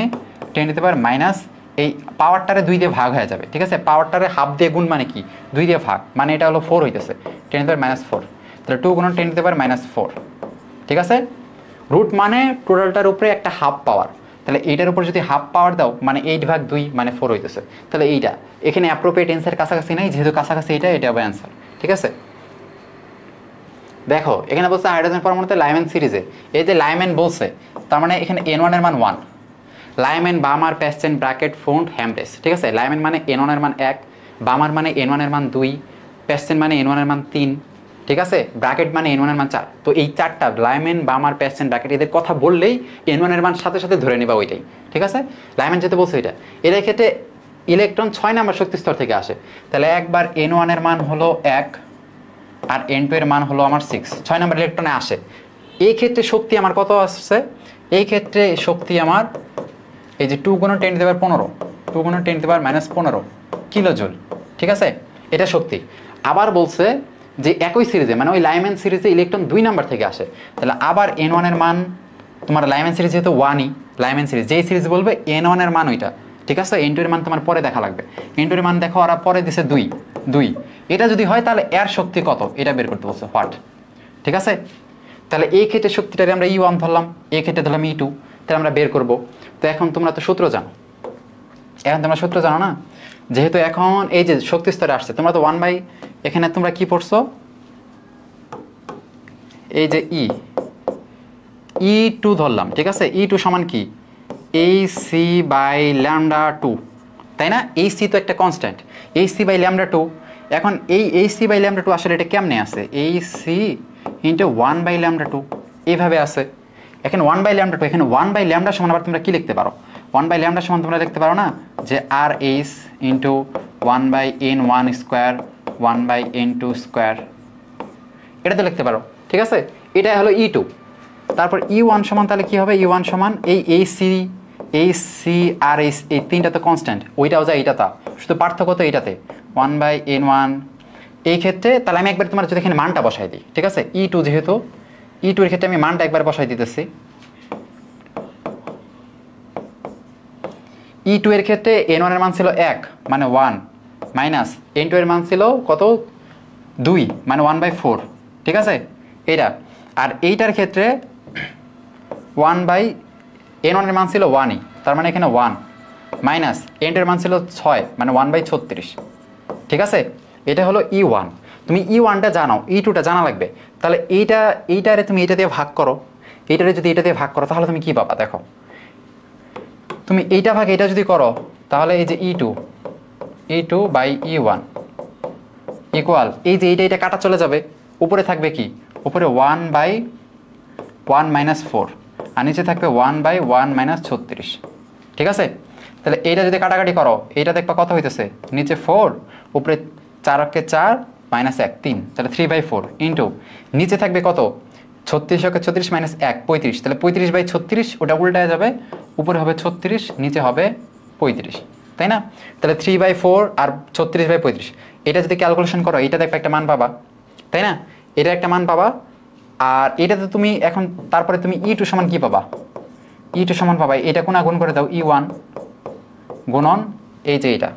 10⁻⁻, এই পাওয়ারটারে 2 দিয়ে ভাগ হয়ে যাবে। ঠিক আছে, পাওয়ারটারে হাফ দিয়ে গুণ মানে কি 2 দিয়ে ভাগ, মানে এটা হলো 4 হইতেছে 10⁻⁻4, তাহলে 2 গুণন 10⁻⁻4। ঠিক আছে, রুট মানে টোটালটার উপরে একটা হাফ পাওয়ার, তাহলে এইটার উপর যদি হাফ পাওয়ার দাও মানে 8/2 মানে 4 হইতেছে। তাহলে এইটা এখানে অ্যাপ্রোপ্রিয়েট অ্যান্সার কাছাকাছি নাই, যেহেতু কাছাকাছি এটা হবে অ্যান্সার। ঠিক আছে, দেখো এখানে বলছে হাইড্রোজেন পরমাণুতে লাইম্যান সিরিজে, এই যে লাইম্যান বলছে তার মানে এখানে N1 এর মান 1, লাইম্যান বামার প্যাসচেন ব্র্যাকেট ফোন্ড হ্যামব্রেস। ঠিক আছে, লাইম্যান মানে N1 এর মান 1, বামার মানে N1 এর মান 2, প্যাসচেন মানে N1 এর মান 3, ঠিক আছে, ব্র্যাকেট মানে N1 এর মান 4। তো এই চারটা লাইম্যান বামার প্যাসচেন ব্র্যাকেট এদের কথা বললেই N1 এর মান সাথে সাথে ধরে নেবা ওইটাই। ঠিক আছে, লাইম্যান যেতে বলছে এটা, এদের ক্ষেত্রে ইলেকট্রন 6 নম্বর শক্তি স্তর থেকে আসে, তাহলে একবার N1 এর মান হলো 1 আর N2 এর মান হলো আমার 6, 6 নম্বর ইলেকট্রনে আসে। এই ক্ষেত্রে শক্তি আমার কত আসছে, এই ক্ষেত্রে শক্তি আমার এই যে 2 গুণন 10⁻15, 2 গুণন 10⁻⁻15 কিলো জুল। ঠিক আছে, এটা শক্তি। আবার বলছে যে একই সিরিজে মানে ওই লাইম্যান সিরিজে ইলেকট্রন 2 নাম্বার থেকে আসে, তাহলে আবার N1 এর মান তোমার লাইম্যান সিরিজ যেহেতু 1ই, লাইম্যান সিরিজ যেই সিরিজ বলবে N1 এর মান ওইটা। ঠিক আছে, N2 এর মান তোমার পরে দেখা লাগবে, N2 এর মান দেখো ওরা পরে দিছে 2, এটা যদি হয় তাহলে এর শক্তি কত এটা বের করতে বলছে হোয়াট। ঠিক আছে, তাহলে এই ক্ষেত্রে শক্তিটারে আমরা E1 ধরলাম, এই ক্ষেত্রে ধরলাম E2, তাহলে আমরা বের করব। তো এখন তোমরা তো সূত্র জানো, না, যেহেতু এখন এই যে শক্তি স্তরে আসছে তোমরা তো 1/, এখানে তোমরা কি পড়ছো, এই যে E2 ধরলাম। ঠিক আছে, E2 সমান কি AC/λ2, তাই না, AC তো একটা কনস্ট্যান্ট, AC/λ2। এখন এই AC/λ2 আসলে এটা কেমনে আছে, AC × 1/λ2 এইভাবে আছে। এখানে 1/λ2, এখানে 1/λ সমান আবার তোমরা কি লিখতে পারো, 1/λ সমান তোমরা লিখতে পারো না যে RH × 1/n1² 1/n2², এটা তো লিখতে পারো। ঠিক আছে, এটা হলো E2, তারপর E1 সমান তাহলে কি হবে, E1 সমান এই সি আর এই তিনটা তো কনস্ট্যান্ট, ওইটাও যায় এইটা তা, শুধু পার্থক্য তো এইটাতে 1/n1। এই ক্ষেত্রে তাহলে আমি একবার তোমার যদি এখানে মানটা বসাই দিই, ঠিক আছে, E2 যেহেতু E2 এর ক্ষেত্রে আমি মানটা একবার বসাই দিতেছি। E2 এর ক্ষেত্রে n1 এর মান ছিল 1 মানে 1 মাইনাস n2 এর মান ছিল কত 2 মানে 1/4, ঠিক আছে এইটা। আর এইটার ক্ষেত্রে 1/n1 এর মান ছিল 1ই, তার মানে এখানে 1 মাইনাস n2 এর মান ছিল 6 মানে 1/36, ঠিক আছে। এটা হলো E1। তুমি E1টা জানো, E2টা জানা লাগবে। তাহলে এইটারে তুমি এইটা দিয়ে ভাগ করো, এইটারে যদি এটা দিয়ে ভাগ করো তাহলে তুমি কি পাবা দেখো, তুমি এইটা ভাগ এটা যদি করো তাহলে এই যে E2/E1 ইকুয়াল এই যে এইটা কাটা চলে যাবে, উপরে থাকবে কি, উপরে 1/1 - 4 আর নিচে থাকবে 1/1 - 36, ঠিক আছে। তাহলে এইটা যদি কাটাকাটি করো এইটা দেখবা কত হইতেছে, নিচে 4 উপরে 4 কে 4 -1 3, তাহলে 3/4 ইন্টু নিচে থাকবে কত 36 কে 36 - 1 35, তাহলে 35/36 ওটা উল্টায় যাবে, উপরে হবে 36 নিচে হবে 35, তাই না। তাহলে 3/4 আর 36/35 এটা যদি ক্যালকুলেশন করো এটা দেখবে একটা মান পাবা, তাই না, এটা একটা মান পাবা। আর এটাতে তুমি এখন তারপরে তুমি E2 সমান কি পাবা, E2 সমান পাবা এটা কোনা গুণ করে দাও E1 গুণন এই যে এটা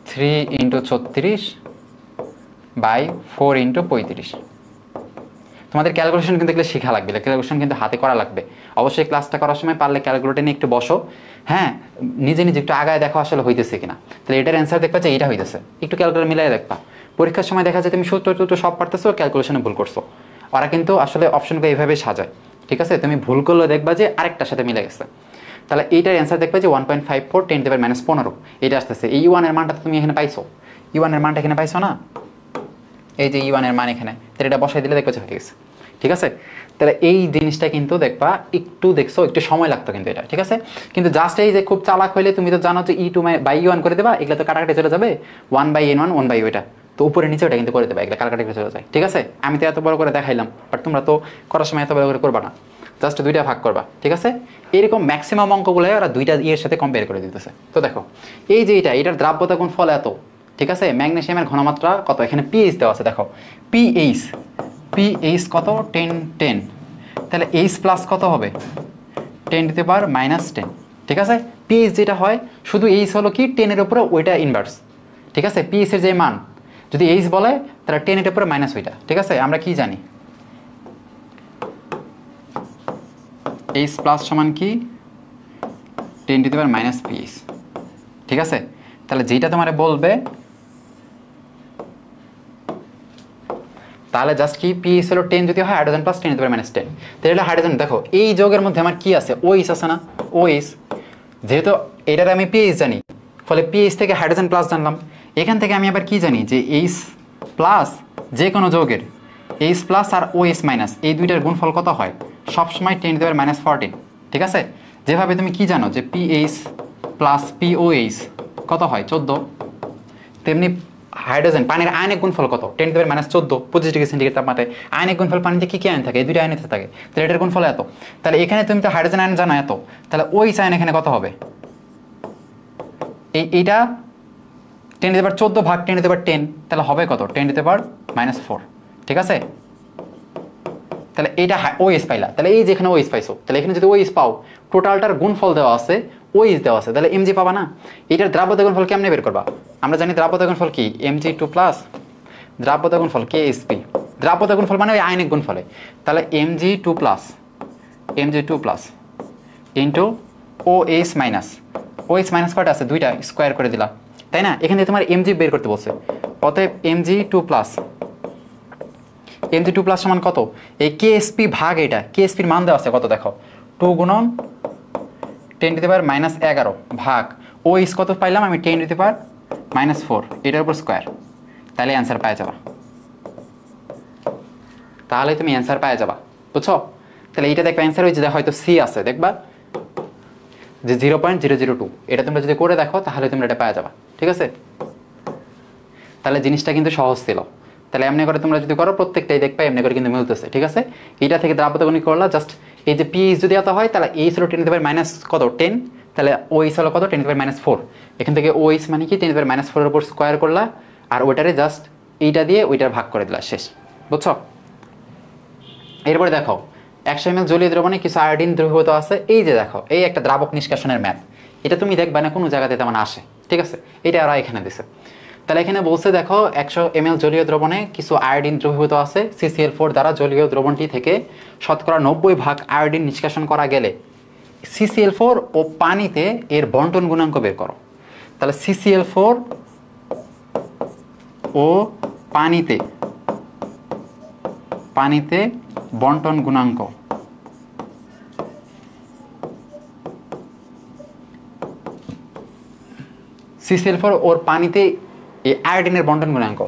3 × 36/4 × 35। তোমাদের ক্যালকুলেশন কিন্তু এগুলো শেখা লাগবে, ক্যালকুলেশন কিন্তু হাতে করা লাগবে। অবশ্যই ক্লাসটা করার সময় পারলে ক্যালকুলেটর নিয়ে একটু বসো, হ্যাঁ, নিজে নিজে একটু আগায় দেখো আসলে হইতেছে কিনা। তাহলে এটার অ্যান্সার দেখবা যে এইটা হইতেছে, একটু ক্যালকুলেটর মিলাই দেখবা। পরীক্ষার সময় দেখা যায় তুমি সূত্র সব পারতেছো, ক্যালকুলেশনে ভুল করছো। ওরা কিন্তু আসলে অপশনগুলো এইভাবে সাজায়, ঠিক আছে। তুমি ভুল করলে দেখবা যে আরেকটার সাথে মিলে গেছে। তাহলে এইটার অ্যান্সার দেখবা যে 1.54 × 10⁻15 এটা আসতেছে। এই E1 এর মানটা তুমি এখানে পাইছো, E1 এর মানটা এখানে পাইছো না, এই যে E1 এর মান এখানে, তাহলে এটা বসাই দিলে দেখবা যে হয়ে গেছে, ঠিক আছে। তাহলে এই জিনিসটা কিন্তু দেখবা একটু দেখছো, একটু সময় লাগতো কিন্তু এটা, ঠিক আছে। কিন্তু জাস্ট এই যে খুব চালাক হইলে তুমি তো জানো যে E2/E1 করে দেবা, এগুলো তো কাটাকাটি চলে যাবে, 1/n1 1/, ওইটা তো উপরে নিচে ওটা কিন্তু করে দেবা, এগুলো কাটাকাটি চলে যায়, ঠিক আছে। আমি তো এত বড় করে দেখাইলাম, বাট তোমরা তো করার সময় এত বড় করে করবা না, জাস্ট দুইটা ভাগ করবা, ঠিক আছে। এরকম ম্যাক্সিমাম অঙ্কগুলো ওরা দুইটা ইয়ের সাথে কম্পেয়ার করে দিতেছে। তো দেখো এই যে এটার দ্রাব্যতা গুণ ফল এত, ঠিক আছে। ম্যাগনেসিয়ামের ঘনমাত্রা কত, এখানে পিএইচ দেওয়া আছে, দেখো পিএইচ কত 10 তাহলে এইচ প্লাস কত হবে 10⁻⁻10, ঠিক আছে। পিএইচ যেটা হয় শুধু এইচ হলো কি 10 এর উপরে ওইটা ইনভার্স, ঠিক আছে। পিএইচ এর যে মান যদি এইচ বলে তাহলে 10 এর উপরে মাইনাস ওইটা, ঠিক আছে। আমরা কি জানি এইচ প্লাস সমান কি 10⁻⁻, পিএইচ, ঠিক আছে। তাহলে যেটা তোমারে বলবে তাহলে জাস্ট কি পিএইচ হলো 10 যদি হয় হাইড্রোজেন প্লাস 10⁻⁻10, তাহলে হাইড্রোজেন দেখো এই যৌগের মধ্যে আমার কি আছে, ওএইচ আছে না, ওএইচ। যেহেতু এটার আমি পিএইচ জানি, ফলে পিএইচ থেকে হাইড্রোজেন প্লাস জানলাম। এখান থেকে আমি আবার কি জানি যে এইচ প্লাস যে কোনো যৌগের এইচ প্লাস আর ওএইচ মাইনাস এই দুইটার গুণফল কত হয় সবসময় 10⁻⁻14, ঠিক আছে। যেভাবে তুমি কি জানো যে পিএইচ প্লাস পিওএইচ কত হয় 14, তেমনি হাইড্রোজেন পানির আয়নিক গুণফল কত 10⁻⁻14 25°C তাপমাত্রায়। আয়নিক গুণফল পানিতে কি কি আয়ন থাকে, এই দুইটা আয়নিতে থাকে, তাহলে এটার গুণফল এত। তাহলে এখানে তুমি তো হাইড্রোজেন আয়ন জানো এত, তাহলে ওই আয়ন এখানে কত হবে, এইটা 10⁻14 ভাগ 10⁻10 তাহলে হবে কত 10⁻⁻4, ঠিক আছে। তাহলে এইটা ওএইচ পাইলা, তাহলে এই যেখানে ওএইচ পাইছো, তাহলে এখানে যদি ওএইচ পাও টোটালটার গুণফল দেওয়া আছে, ওএইচ দেওয়া আছে, তাহলে এমজি পাবা না। এটার দ্রাব্যতা গুণফল কেমনে বের করবা, আমরা জানি দ্রাব্যতা গুণফল কি Mg2+, দ্রাব্যতা গুণফল KSP, দ্রাব্যতা গুণফল মানে ওই আয়নিক গুণফলে। তাহলে Mg2+ into OH minus, OH minus কয়টা আছে দুইটা, স্কোয়ার করে দিলা, তাই না। এখানে তোমার Mg বের করতে বলছে, অতএব Mg2+ সমান কত, এই KSP ভাগ এটা, KSP এর মান দেওয়া আছে কত দেখো 2 গুণন 10⁻⁻11 ভাগ OH কত পাইলাম আমি 10⁻⁻4 এটার উপর স্কোয়ার, তাহলে অ্যান্সার পাওয়া যাবা, তাহলে তুমি অ্যান্সার পাওয়া যাবা, বুঝছো। তাহলে এইটা দেখবা অ্যান্সার হয়েছে, হয়তো সি আছে দেখবা যে 0.002, এটা তোমরা যদি করে দেখো তাহলে তোমরা এটা পাওয়া যাবা, ঠিক আছে। তাহলে জিনিসটা কিন্তু সহজ ছিল, তাহলে এমনি করে তোমরা যদি করো প্রত্যেকটাই দেখবে এমনি করে কিন্তু মিলতেছে, ঠিক আছে। এইটা থেকে দ্রাব্যতা করলা জাস্ট এই যে পিএইচ যদি এত হয় তাহলে এইচ হলো 10 মাইনাস কত 10, তাহলে ওএইচ হলো কত 10 মাইনাস 4। এখান থেকে ওএইচ মানে কি 10 মাইনাস 4 এর উপর স্কোয়ার করলা আর ওইটারে জাস্ট এইটা দিয়ে ওইটার ভাগ করে দিলা, শেষ। বুঝছো? এরপরে দেখো 100 ml জলীয় দ্রবণে কিছু আয়োডিন দ্রবীভূত আছে। এই যে দেখো এই একটা দ্রাবক নিষ্কাশনের ম্যাথ, এটা তুমি দেখবা না কোনো জায়গাতে তেমন আসে, ঠিক আছে। এটা ওরা এখানে দিছে। তাহলে এখানে বলছে দেখো 100 ml জলীয় দ্রবণে কিছু আয়োডিন দ্রবীভূত আছে। CCl4 দ্বারা জলীয় দ্রবণটি থেকে শতকরা 90% আয়োডিন নিষ্কাশন করা গেলে CCl4 ও পানিতে এর বন্টন গুণাঙ্ক বের করো। তাহলে CCl4 ও পানিতে বন্টন গুণাঙ্ক, CCl4 ওর পানিতে এই আয়োডিনের বন্টন গুণাঙ্ক।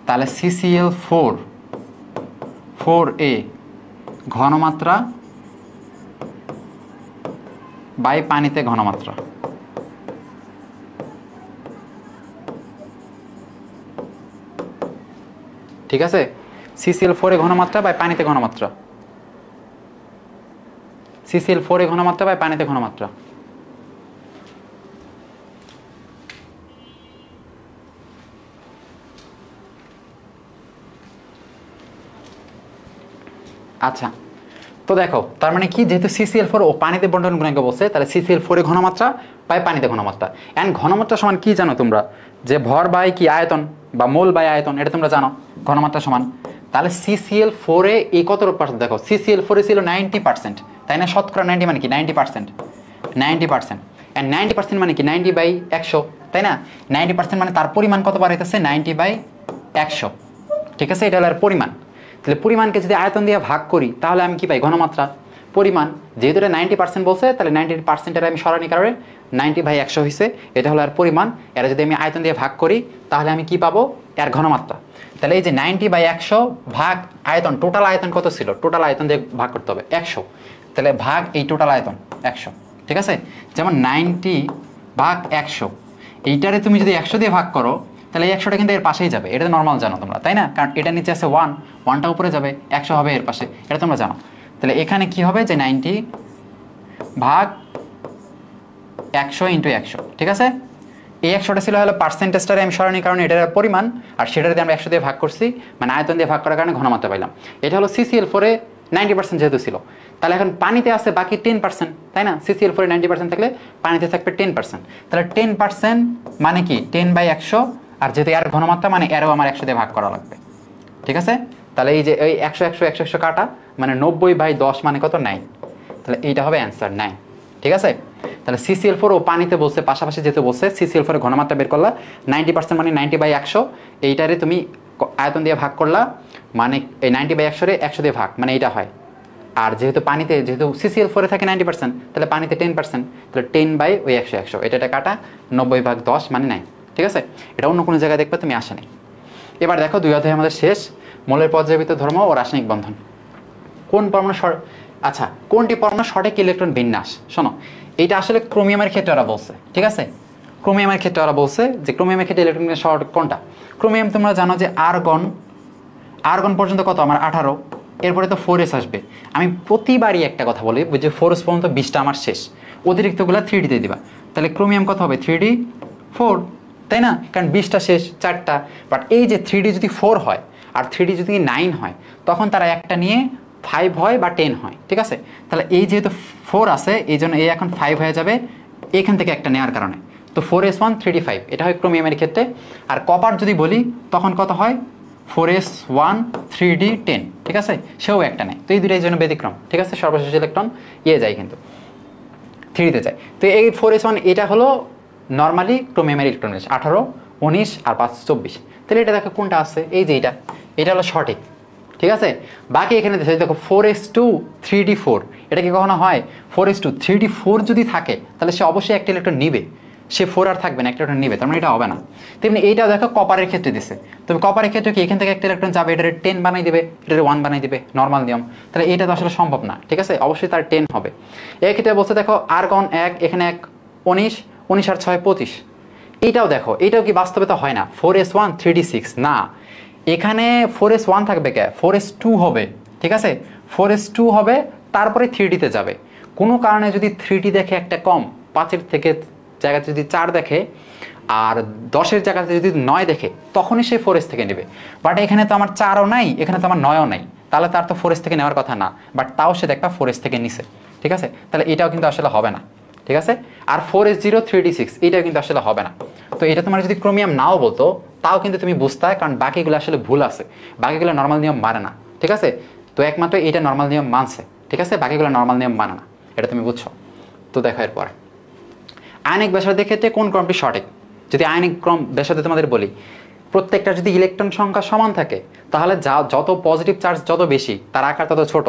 তাহলে CCl4 4a ঘনমাত্রা বাই পানিতে ঘনমাত্রা, ঠিক আছে। CCl4 এ ঘনমাত্রা বাই পানিতে ঘনমাত্রা, CCl4 এ ঘনমাত্রা বাই পানিতে ঘনমাত্রা। আচ্ছা, তো দেখো তার মানে কি, যেহেতু CCl4 ও পানিতে বন্টন গুণাঙ্ক বলছে, তাহলে CCl4 এ ঘনমাত্রা বাই পানিতে ঘনমাত্রা। এন্ড ঘনমাত্রা সমান কি জানো তোমরা, যে ভর বাই কি আয়তন বা মোল বাই আয়তন, এটা তোমরা জানো ঘনমাত্রা সমান। তাহলে CCl4 এ এই কত পার্সেন্ট, দেখো CCl4 এ ছিল 90%, তাই না। শতকরা 90 মানে কি 90%, 90%। এন্ড 90% মানে কি 90/100, তাই না। 90% মানে তার পরিমাণ কত বার হইতেছে 90/100, ঠিক আছে। এটা হলো এর পরিমাণ। তাহলে পরিমাণকে যদি আয়তন দিয়ে ভাগ করি তাহলে আমি কি পাই, ঘনমাত্রা। পরিমাণ যেহেতু এটা 90% বলছে, তাহলে 90%-এর আমি সরানি কারণে 90/100 হয়েছে, এটা হলো এর পরিমাণ। এটা যদি আমি আয়তন দিয়ে ভাগ করি তাহলে আমি কি পাবো, এর ঘনমাত্রা। তাহলে এই যে 90/100 ভাগ আয়তন, টোটাল আয়তন কত ছিল, টোটাল আয়তন দিয়ে ভাগ করতে হবে 100, তাহলে ভাগ এই টোটাল আয়তন 100, ঠিক আছে। যেমন 90/100, এইটারে তুমি যদি 100 দিয়ে ভাগ করো তাহলে এই 100টা কিন্তু এর পাশেই যাবে, এটা তো নর্মাল জানো তোমরা, তাই না। কারণ এটা নিচে আছে 1, 1টা উপরে যাবে, 100 হবে এর পাশে, এটা তোমরা জানো। তাহলে এখানে কি হবে যে 90/100 × 100, ঠিক আছে। এই 100টা ছিল হলো পার্সেন্টেজটারে আমি সরানি কারণে এটার পরিমাণ, আর সেটার দিয়ে আমরা 100 দিয়ে ভাগ করছি, মানে আয়তন দিয়ে ভাগ করার কারণে ঘনমাত্রা পাইলাম। এটা হলো CCl4 এ 90% যেহেতু ছিল। তাহলে এখন পানিতে আছে বাকি 10%, তাই না। CCl4 এ 90% থাকলে পানিতে থাকবে 10%। তাহলে 10% মানে কি 10/100, আর যেহেতু এর ঘনমাত্রা মানে এরও আমার 100 দিয়ে ভাগ করা লাগবে, ঠিক আছে। তাহলে এই যে এই 100 100 100 100 কাটা মানে 90/10 মানে কত 9, তাহলে এইটা হবে অ্যান্সার 9, ঠিক আছে। তাহলে CCl4 ও পানিতে বলছে, পাশাপাশি যেহেতু বলছে CCl4 এর ঘনমাত্রা বের করলা 90% মানে 90/100, এইটারে তুমি আয়তন দিয়ে ভাগ করলা, মানে এই 90/100 রে 100 দিয়ে ভাগ, মানে এইটা হয়। আর যেহেতু পানিতে, যেহেতু CCl4 এ থাকে 90%, তাহলে পানিতে 10%, তাহলে 10/100 এটা কাটা 90/10 মানে 9, ঠিক আছে। এটা অন্য কোনো জায়গায় দেখবে তুমি আসে নাই। এবার দেখো 2 অধ্যায় আমাদের শেষ, মৌলের পর্যায়বৃত্ত ধর্ম ও রাসায়নিক বন্ধন। কোন পরমাণু আচ্ছা, কোনটি পরমাণু সঠিক ইলেকট্রন বিন্যাস। শোনো, এইটা আসলে ক্রোমিয়ামের ক্ষেত্রে ওরা বলছে, ঠিক আছে। ক্রোমিয়ামের ক্ষেত্রে ওরা বলছে যে ক্রোমিয়ামের ক্ষেত্রে ইলেকট্রন বিন্যাস সঠিক কোনটা। ক্রোমিয়াম তোমরা জানো যে আর্গন পর্যন্ত কত আমার 18, এরপরে তো 4s আসবে। আমি প্রতিবারই একটা কথা বলি যে 4s পর্যন্ত 20টা আমার শেষ, অতিরিক্তগুলো 3d দিয়ে দিবা। তাহলে ক্রোমিয়াম কত হবে 3d 4, তাই না, কারণ 20টা শেষ 4টা। বাট এই যে 3d যদি 4 হয় আর 3d যদি 9 হয়, তখন তারা একটা নিয়ে 5 হয় বা 10 হয়, ঠিক আছে। তাহলে এই যেহেতু 4 আছে, এই জন্য এই এখন 5 হয়ে যাবে এখান থেকে একটা নেওয়ার কারণে। তো 4s1 3d 5, এটা হয় ক্রোমিয়ামের ক্ষেত্রে। আর কপার যদি বলি তখন কত হয় 4s1 3d 10, ঠিক আছে, সেও একটা নেয়। তো এই দুটোর জন্য ব্যতিক্রম, ঠিক আছে। সর্বশেষ ইলেকট্রন যায় কিন্তু 3d-তে যায়। তো এই 4s1 এটা হলো নর্মালি ক্রোমিয়ামের ইলেকট্রন, 18 19 আর 5 24। তাহলে এটা দেখো কোনটা আছে, এই যে এটা হলো সঠিক, ঠিক আছে। বাকি এখানে দেখো 4s2 3d 4, এটা কি কখনো হয় 4s2 3d 4 যদি থাকে তাহলে সে অবশ্যই একটা ইলেকট্রন নিবে, সে 4 আর থাকবে না, একটা ইলেকট্রন নিবে, তার মানে এটা হবে না। তেমনি এইটাও দেখো কপারের ক্ষেত্রে দিছে, তবে কপারের ক্ষেত্রে কি এখান থেকে একটা ইলেকট্রন যাবে, এটারে 10 বানাই দিবে, এটারে 1 বানাই দিবে, নর্মাল নিয়ম। তাহলে এটা তো আসলে সম্ভব না, ঠিক আছে, অবশ্যই তার 10 হবে। এই ক্ষেত্রে বলছে দেখো আর্গন 1, এখানে 1 19 19 আর 6 25। এইটাও দেখো, এইটাও কি বাস্তবে তো হয় না 4s1 3d 6, না, এখানে 4s1 থাকবে কে, 4s2 হবে, ঠিক আছে, 4s2 হবে, তারপরে 3D-তে যাবে। কোনো কারণে যদি 3D দেখে একটা কম, 5-এর থেকে জায়গাতে যদি 4 দেখে আর 10-এর জায়গাতে যদি 9 দেখে, তখনই সে 4s থেকে নেবে। বাট এখানে তো আমার 4ও নাই, এখানে তো আমার 9ও নাই, তাহলে তার তো 4s থেকে নেওয়ার কথা না, বাট তাও সে দেখবা 4s থেকে নিছে, ঠিক আছে। তাহলে এটাও কিন্তু আসলে হবে না, ঠিক আছে। আর 4s0 3d6 এটাও কিন্তু আসলে হবে না। তো এটা তোমার যদি ক্রোমিয়াম নাও বলতো তাও কিন্তু তুমি বুঝতে, কারণ বাকিগুলো আসলে ভুল আছে, বাকিগুলো নর্মাল নিয়ম মানে না, ঠিক আছে। তো একমাত্র এটা নর্মাল নিয়ম মানছে, ঠিক আছে, বাকিগুলো নর্মাল নিয়ম মানে না, এটা তুমি বুঝছো। তো দেখো এরপরে আয়নিক ব্যাসার্ধের ক্ষেত্রে কোন ক্রমটি সঠিক। যদি আয়নিক ক্রম ব্যাসার্ধে তোমাদের বলি, প্রত্যেকটা যদি ইলেকট্রন সংখ্যা সমান থাকে তাহলে যত পজিটিভ চার্জ যত বেশি তার আকার তত ছোট,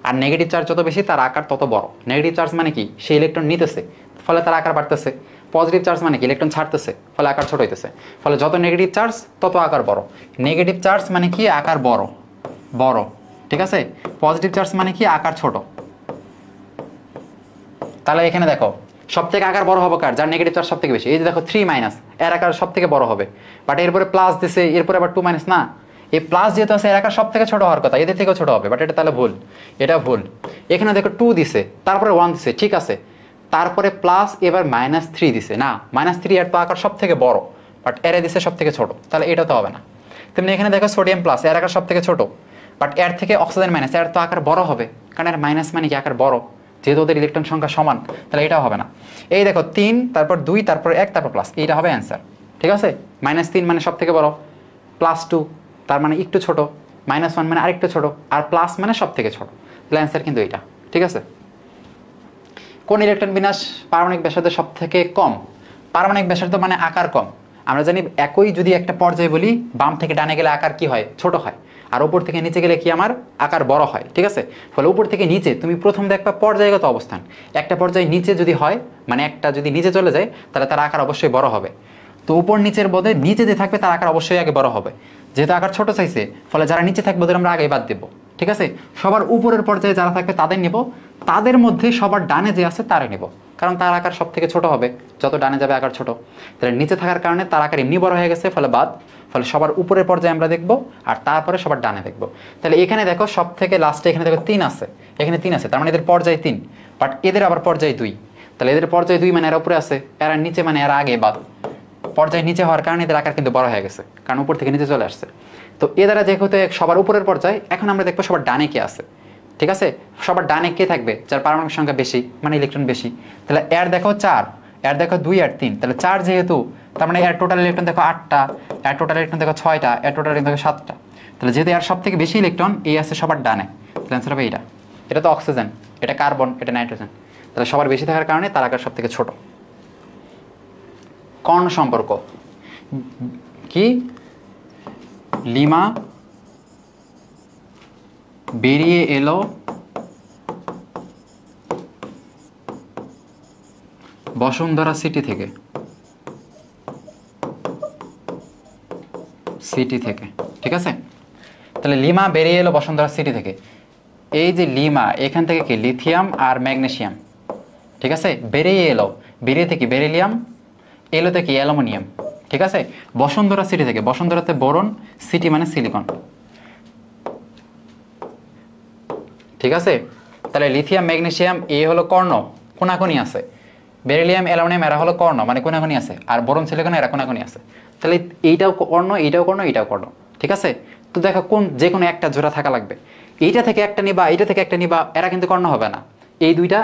আর নেগেটিভ চার্জ যত বেশি তার আকার তত বড়। নেগেটিভ চার্জ মানে কি, সে ইলেকট্রন নিতেছে ফলে তার আকার বাড়তেছে। পজিটিভ চার্জ মানে কি, ইলেকট্রন ছাড়তেছে ফলে আকার ছোট হইতেছে। ফলে যত নেগেটিভ চার্জ তত আকার বড়। নেগেটিভ চার্জ মানে কি, আকার বড় বড়, ঠিক আছে। পজিটিভ চার্জ মানে কি, আকার ছোট। তাহলে এখানে দেখো সব থেকে আকার বড় হবে কার, যার নেগেটিভ চার্জ সব থেকে বেশি। এই যে দেখো 3- এর আকার সব থেকে বড় হবে, বাট এরপরে প্লাস দিছে, এরপরে আবার 2- না, এই প্লাস যেহেতু আছে এর আকার সব থেকে ছোট হওয়ার কথা, এদের থেকেও ছোট হবে, বাট এটা তাহলে ভুল, এটা ভুল। এখানে দেখো 2 দিছে, তারপরে 1 দিছে, ঠিক আছে, তারপরে প্লাস, এবার -3 দিছে, না -3 এর তো আকার সব থেকে বড়, বাট এর দিছে সব থেকে ছোট, তাহলে এটা তো হবে না। তেমনি এখানে দেখো সোডিয়াম প্লাস, এর আকার সব থেকে ছোট, বাট এর থেকে অক্সিজেন মাইনাস, এর তো আকার বড় হবে, কারণ এর মাইনাস মানে কি, আকার বড়, যেহেতু ওদের ইলেকট্রন সংখ্যা সমান, তাহলে এটাও হবে না। এই দেখো 3, তারপর 2, তারপর 1, তারপর প্লাস, এইটা হবে অ্যান্সার, ঠিক আছে। -3 মানে সব থেকে বড়, +2 তার মানে একটু ছোট, -1 মানে আরেকটু ছোট, আর প্লাস মানে সব থেকে ছোট, তাহলে অ্যান্সার কিন্তু এইটা, ঠিক আছে। কোন ইলেকট্রন বিন্যাস পারমাণবিক ব্যাসার্ধের সব থেকে কম। পারমাণবিক ব্যাসার্ধ মানে আকার কম। আমরা জানি একই যদি একটা পর্যায়ে বলি, বাম থেকে ডানে গেলে আকার কি হয়, ছোট হয়, আর উপর থেকে নিচে গেলে কি আমার আকার বড় হয়, ঠিক আছে। ফলে উপর থেকে নিচে তুমি প্রথম দেখবা পর্যায়গত অবস্থান, একটা পর্যায়ে নিচে যদি হয়, মানে একটা যদি নিচে চলে যায় তাহলে তার আকার অবশ্যই বড় হবে। তো উপর নিচের বদলে নিচে যে থাকবে তার আকার অবশ্যই আগে বড় হবে, যেহেতু আকার ছোট চাইছে, ফলে যারা নিচে থাকবে ওদের আমরা আগেই বাদ দেবো, ঠিক আছে। সবার উপরের পর্যায়ে যারা থাকবে তাদের নেব, তাদের মধ্যে সবার ডানে যে আছে তারে নেব, কারণ তার আকার সব থেকে ছোট হবে, যত ডানে যাবে আকার ছোট। তাহলে নিচে থাকার কারণে তার আকার এমনি বড় হয়ে গেছে, ফলে বাদ। ফলে সবার উপরের পর্যায়ে আমরা দেখব, আর তারপরে সবার ডানে দেখব। তাহলে এখানে দেখো সব থেকে লাস্টে এখানে দেখো 3 আছে, এখানে 3 আছে, তার মানে এদের পর্যায়ে 3, বাট এদের আবার পর্যায়ে 2। তাহলে এদের পর্যায়ে 2 মানে এর উপরে আছে, এর নিচে মানে এর আগে, বাদ। পর্যায়ে নিচে হওয়ার কারণে এদের আকার কিন্তু বড় হয়ে গেছে, কারণ উপর থেকে নিচে চলে আসছে। তো এ দ্বারা যেহেতু সবার উপরের পর্যায়ে, এখন আমরা দেখবো সবার ডানে কে আছে, ঠিক আছে। সবার ডানে কে থাকবে, যার পারমাণবিক সংখ্যা বেশি, মানে ইলেকট্রন বেশি। তাহলে এর দেখো 4, এর দেখো 2 আর 3, তাহলে 4 যেহেতু, তার মানে এর টোটাল ইলেকট্রন দেখো 8টা, এর টোটাল ইলেকট্রন দেখো 6টা, এর টোটাল ইলেকট্রন দেখো 7টা। তাহলে যেহেতু এর সব থেকে বেশি ইলেকট্রন এই আছে সবার ডানে, তাহলে অ্যান্সার হবে এইটা। এটা তো অক্সিজেন, এটা কার্বন, এটা নাইট্রোজেন, তাহলে সবার বেশি থাকার কারণে তার আকার সব থেকে ছোট। কর্ণ সম্পর্ক কি, লিমা বেরিয়ে এলো বসুন্ধরা সিটি থেকে, ঠিক আছে। তাহলে লিমা বেরিয়ে এলো বসুন্ধরা সিটি থেকে, এই যে লিমা এখান থেকে কি লিথিয়াম আর ম্যাগনেসিয়াম, ঠিক আছে, বেরিয়ে এলো, বেরিয়ে থেকে বেরিলিয়াম, এলোতে কি অ্যালুমিনিয়াম, ঠিক আছে। বসুন্ধরা সিটি থেকে, বসুন্ধরাতে বোরন, সিটি মানে সিলিকন, ঠিক আছে। তাহলে লিথিয়াম ম্যাগনেসিয়াম এ হলো কর্ণ, কোনাকুনি আছে, বেরিলিয়াম অ্যালুমিনিয়াম এরা হলো কর্ণ মানে কোনাকুনি আছে, আর বোরন সিলিকন এরা কোনাকুনি আছে। তাহলে এইটাও কর্ণ, এইটাও কর্ণ, এইটাও কর্ণ, ঠিক আছে। তো দেখো কোন যে কোনো একটা জোড়া থাকা লাগবে, এইটা থেকে একটা নিবা, এইটা থেকে একটা নিবা, এরা কিন্তু কর্ণ হবে না, এই দুইটা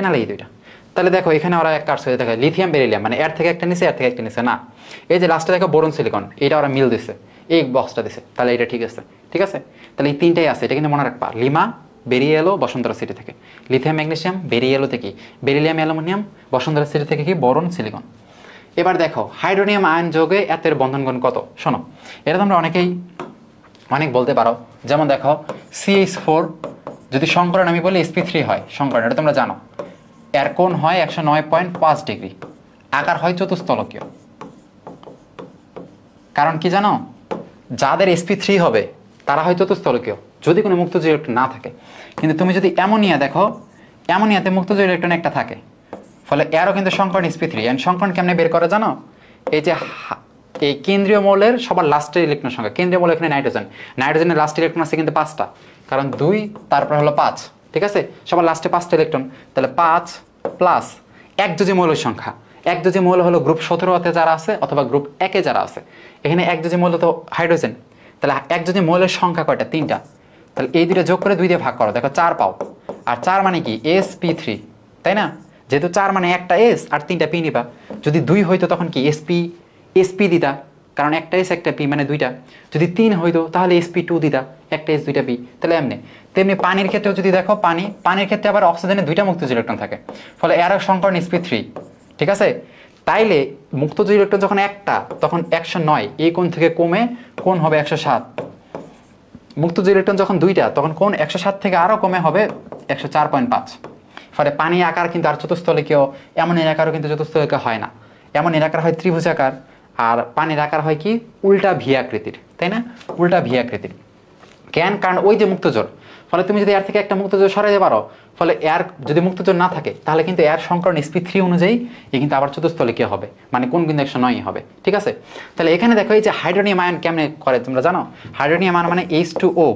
নাহলে এই দুইটা। তাহলে দেখো এখানে ওরা এক কাজ করে, দেখো লিথিয়াম বেরিলিয়াম মানে এর থেকে একটা নিছে, এর থেকে একটা নিছে না, এই যে লাস্টে দেখো বোরন সিলিকন, এইটা ওরা মিল দিছে, এই বক্সটা দিছে, তাহলে এটা ঠিক আছে, ঠিক আছে। তাহলে এই তিনটাই আছে, এটা কিন্তু মনে রাখবা। লিমা বেরিয়ে এলো বসুন্ধরা সিটি থেকে, লিথিয়াম ম্যাগনেসিয়াম বেরিয়ে এলো থেকে বেরিলিয়াম অ্যালুমিনিয়াম, বসুন্ধরা সিটি থেকে কি বোরন সিলিকন। এবার দেখো হাইড্রোনিয়াম আয়ন যৌগে এতের বন্ধন গুণ কত। শোনো, এটা তোমরা অনেকেই অনেক বলতে পারো, যেমন দেখো CH4 যদি সংকরণ আমি বলি sp3 হয় সংকরণ, এটা তোমরা জানো। এর কোণ হয় 109.5 ডিগ্রি, আকার হয় চতুস্তলকীয়। কারণ কি জানো, যাদের sp3 হবে তারা হয় চতুস্তলকীয় যদি কোনো মুক্ত জড় ইলেকট্রন না থাকে। কিন্তু তুমি যদি অ্যামোনিয়া দেখো, অ্যামোনিয়াতে মুক্ত জড় ইলেকট্রন একটা থাকে, ফলে এরও কিন্তু সংকরণ sp3। এন্ড সংকরণ কেমনে বের করে জানো, এই যে এই কেন্দ্রীয় মৌলের সবার লাস্টের ইলেকট্রন সংখ্যা। কেন্দ্রীয় মৌল এখানে নাইট্রোজেন, নাইট্রোজেনের লাস্ট ইলেকট্রন আছে কিন্তু 5টা, কারণ 2 তারপর হলো 5, ঠিক আছে, সবার লাস্টে 5টা ইলেকট্রন। তাহলে 5 প্লাস একযোজী মৌলের সংখ্যা। একযোজী মৌল হলো গ্রুপ 17তে যারা আছে অথবা গ্রুপ 1-এ যারা আছে। এখানে একযোজী মৌল তো হাইড্রোজেন, তাহলে একযোজী মৌলের সংখ্যা কয়টা? 3টা। তাহলে এই দুইটা যোগ করে 2 দিয়ে ভাগ করো, দেখো 4 পাও। আর 4 মানে কি? sp3, তাই না? যেহেতু 4 মানে একটা s আর 3টা p নিবা। যদি 2 হইতো তখন কি sp দিতা, কারণ একটা s একটা p মানে 2টা। যদি 3 হইতো তাহলে sp2 দিতা, একটা s 2টা p। তাহলে এমনি। তেমনি পানির ক্ষেত্রেও যদি দেখো, পানির ক্ষেত্রে আবার অক্সিজেনে 2টা মুক্তজ ইলেকট্রন থাকে, ফলে এর সংকরণ sp3, ঠিক আছে। তাইলে মুক্তজ ইলেকট্রন যখন একটা, তখন 109 এই কোণ থেকে কমে কোণ হবে 107। মুক্তজ ইলেকট্রন যখন 2টা, তখন কোণ 107 থেকে আরো কমে হবে 104.5। ফলে পানি আকার কিন্তু আর চতুস্থলিকীয়, অ্যামোনিয়ার আকারও কিন্তু চতুস্থলিকীয় হয় না। অ্যামোনিয়ার আকার হয় ত্রিভুজাকার, আর পানির আকার হয় কি? উল্টা ভি আকৃতির, তাই না? উল্টা ভি আকৃতির। কেন? কারণ ওই যে মুক্তজোর, ফলে তুমি যদি এর থেকে একটা মুক্তজোর সরাইতে পারো, ফলে এর যদি মুক্তজোর না থাকে তাহলে কিন্তু এর সংকরণ sp3 অনুযায়ী এ কিন্তু আবার চতুস্থলিকীয় হবে, মানে কোন কিন্তু 109 হবে, ঠিক আছে। তাহলে এখানে দেখো এই যে হাইড্রোনিয়াম আয়ন কেমনে করে তোমরা জানো? হাইড্রোনিয়াম আয়ন মানে H2O,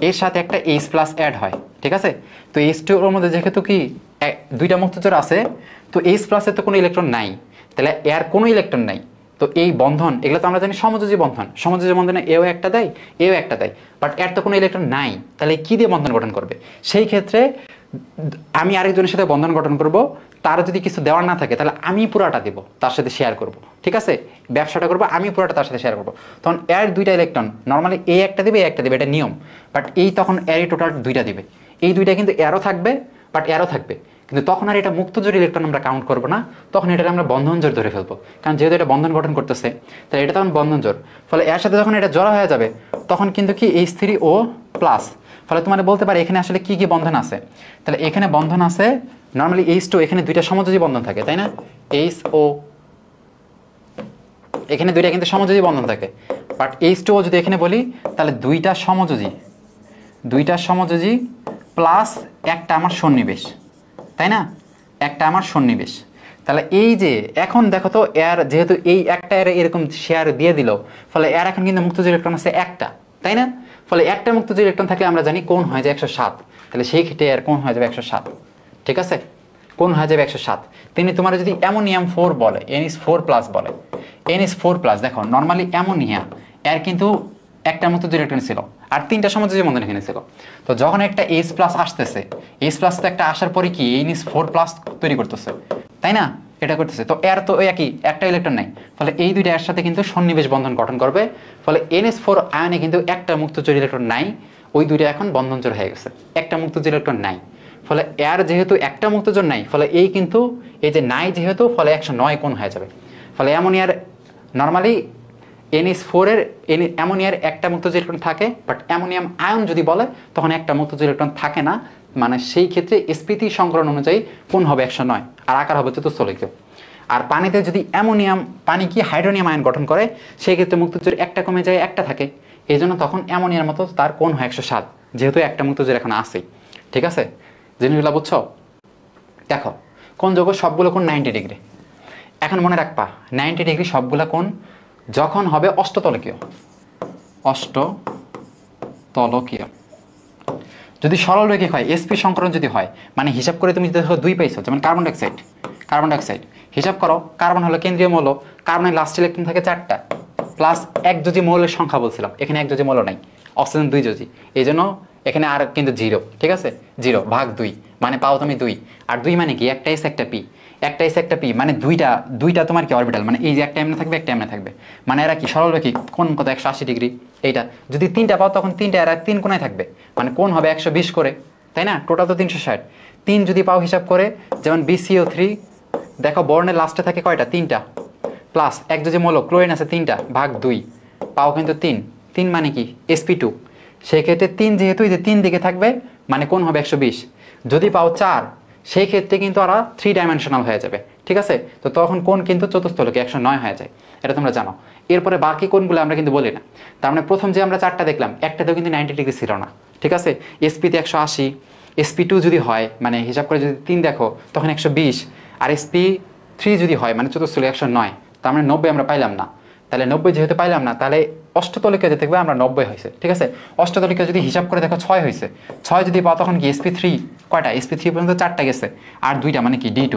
এর সাথে একটা H+ অ্যাড হয়, ঠিক আছে। তো H2O এর মধ্যে যেহেতু কি 2টা মুক্তজোর আছে, তো H+ এর তো কোনো ইলেকট্রন নাই, তাহলে এর কোনো ইলেকট্রন নাই। তো এই বন্ধন, এগুলো তো আমরা জানি সমযোজী বন্ধন, সমযোজী বন্ধনে এও একটা দেয় এও একটা দেয়, বাট এর তো কোনো ইলেকট্রন নাই, তাহলে কি দিয়ে বন্ধন গঠন করবে? সেই ক্ষেত্রে আমি আরেকজনের সাথে বন্ধন গঠন করব, তার যদি কিছু দেওয়ার না থাকে তাহলে আমি পুরাটা দেব, তার সাথে শেয়ার করব, ঠিক আছে। ব্যবসাটা করবো আমি পুরাটা তার সাথে শেয়ার করবো। তখন এর 2টা ইলেকট্রন নর্মালি এ একটা দিবে, একটা দিবে, এটা নিয়ম। বাট এই তখন এর টোটাল 2টা দিবে, এই 2টা কিন্তু এরও থাকবে, বাট এরও থাকবে, কিন্তু তখন আর এটা মুক্তজোড় ইলেকট্রন আমরা কাউন্ট করবো না, তখন এটা আমরা বন্ধন জোড় ধরে ফেলবো, কারণ যেহেতু এটা বন্ধন গঠন করতেছে, তাহলে এটা তখন বন্ধন জোড়। ফলে এর সাথে যখন এটা জড়া হয়ে যাবে, তখন কিন্তু কি H3O+। ফলে তোমার বলতে পারে এখানে আসলে কি কি বন্ধন আছে। তাহলে এখানে বন্ধন আছে নর্মালি H2, এখানে 2টা সমযোজী বন্ধন থাকে, তাই না? HO, এখানে 2টা কিন্তু সমযোজী বন্ধন থাকে, বাট H2O যদি এখানে বলি তাহলে 2টা সমযোজী প্লাস একটা আমার সন্নিবেশ, তাই না? একটা আমার সন্নিবেশ। তাহলে এই যে এখন দেখো তো এর যেহেতু এই একটা এর এরকম শেয়ার দিয়ে দিল, ফলে এর এখন কিন্তু মুক্তজ ইলেকট্রন আছে একটা, তাই না? ফলে একটা মুক্তজ ইলেকট্রন থাকলে আমরা জানি কোণ হয়ে যায় 107, তাহলে সেই ক্ষেত্রে এর কোণ হয়ে যাবে 107, ঠিক আছে। কোণ হয়ে যাবে 107। তিনি তোমার যদি অ্যামোনিয়াম 4 বলে, NH4+ বলে, NH4+, দেখো নর্মালি অ্যামোনিয়া এর কিন্তু একটা মুক্তজ ইলেকট্রন ছিল আর 3টা সমযোজী বন্ধন এখানে ছিল। তো যখন একটা H+ আসতেছে, H+ তো একটা আসার পরে কি NH4+ তৈরি করতেছে, তাই না? এটা করতেছে, তো এর তো একই একটা ইলেকট্রন নাই, ফলে এই 2টা এর সাথে কিন্তু সন্নিবেশ বন্ধন গঠন করবে। ফলে NH4 আয়নে কিন্তু একটা মুক্তজোড় ইলেকট্রন নাই, ওই 2টা এখন বন্ধন জোড় হয়ে গেছে, একটা মুক্তজোড় ইলেকট্রন নাই। ফলে এর যেহেতু একটা মুক্তজোড় নাই, ফলে এই কিন্তু এই যে নাই যেহেতু, ফলে 109 কোণ হয়ে যাবে। ফলে অ্যামোনিয়ার নর্মালি NH4 এর অ্যামোনিয়ার একটা মুক্তজ ইলেকট্রন থাকে, বাট অ্যামোনিয়াম আয়ন যদি বলে তখন একটা মুক্তজ ইলেকট্রন থাকে না, মানে সেই ক্ষেত্রে sp3 সংকরণ অনুযায়ী কোণ হবে 109 আর আকার হবে চতুস্থলিকীয়। আর পানিতে যদি পানি কি হাইড্রোনিয়াম আয়ন গঠন করে, সেই ক্ষেত্রে মুক্তজোর একটা কমে যায় একটা থাকে, এই জন্য তখন অ্যামোনিয়ার মতো তার কোণ হয় 107, যেহেতু একটা মুক্তজোর এখন আসেই, ঠিক আছে। জিনিসগুলো বুঝছো? দেখো কোন যৌগ সবগুলো কোণ 90 ডিগ্রি। এখন মনে রাখবা 90 ডিগ্রি সবগুলো কোণ যখন হবে অষ্টতলকীয়। যদি সরল রৈখিক হয়, sp সংকরণ যদি হয়, মানে হিসাব করে তুমি দেখো 2 পাইছো, যেমন কার্বন ডাইঅক্সাইড হিসাব করো, কার্বন হলো কেন্দ্রীয় মৌল, কার্বনের লাস্ট ইলেকট্রন থাকে 4টা, প্লাস একযোজী মৌলের সংখ্যা বলছিলাম, এখানে একযোজী মৌল নাই, অক্সিজেন 2 যোজী, এই জন্য এখানে আর কিন্তু 0, ঠিক আছে। 0 ভাগ 2 মানে পাও তুমি 2, আর 2 মানে কি? একটা s একটা p, একটা s একটা p মানে দুইটা তোমার কি অরবিটাল, মানে এই যে একটা এমনে থাকবে একটা এমনে থাকবে, মানে এরা কি সরল রৈখিক, কোণ কত 180 ডিগ্রি। এইটা যদি 3টা পাও তখন 3টা এরা 3 কোণায় থাকবে, মানে কোণ হবে 120 করে, তাই না? টোটাল তো 360। 3 যদি পাও হিসাব করে, যেমন BCO3 দেখো বর্ণের লাস্টে থাকে কয়টা? 3টা, প্লাস একযোজী মৌল ক্লোরিন আছে 3টা, ভাগ 2 পাও কিন্তু 3 মানে কি? sp2। সেই ক্ষেত্রে 3 যেহেতু এই যে 3 দিকে থাকবে, মানে কোণ হবে 120। যদি পাও 4, সেই ক্ষেত্রে কিন্তু ওরা 3 ডাইমেনশনাল হয়ে যাবে, ঠিক আছে। তো তখন কোণ কিন্তু চতুস্থলকে 109 হয়ে যায়, এটা তোমরা জানো। এরপরে বাকি কোণগুলো আমরা কিন্তু বলি না। তার মানে প্রথম যে আমরা 4টা দেখলাম, একটাতেও কিন্তু 90 ডিগ্রি ছিল না, ঠিক আছে। sp তে 180, sp2 যদি হয় মানে হিসাব করে যদি 3 দেখো তখন 120, আর sp3 যদি হয় মানে চতুস্থলে 109, তার মানে 90 আমরা পাইলাম না। তাহলে 90 যেহেতু পাইলাম না, তাহলে অষ্টতলিকা যেতে হবে আমরা 90 হয়েছে, ঠিক আছে। অষ্টতলিকা যদি হিসাব করে দেখো 6 হয়েছে, 6 যদি পাও তখন কি sp3 কয়টা, sp3 পর্যন্ত 4টা গেছে, আর 2টা মানে কি d2,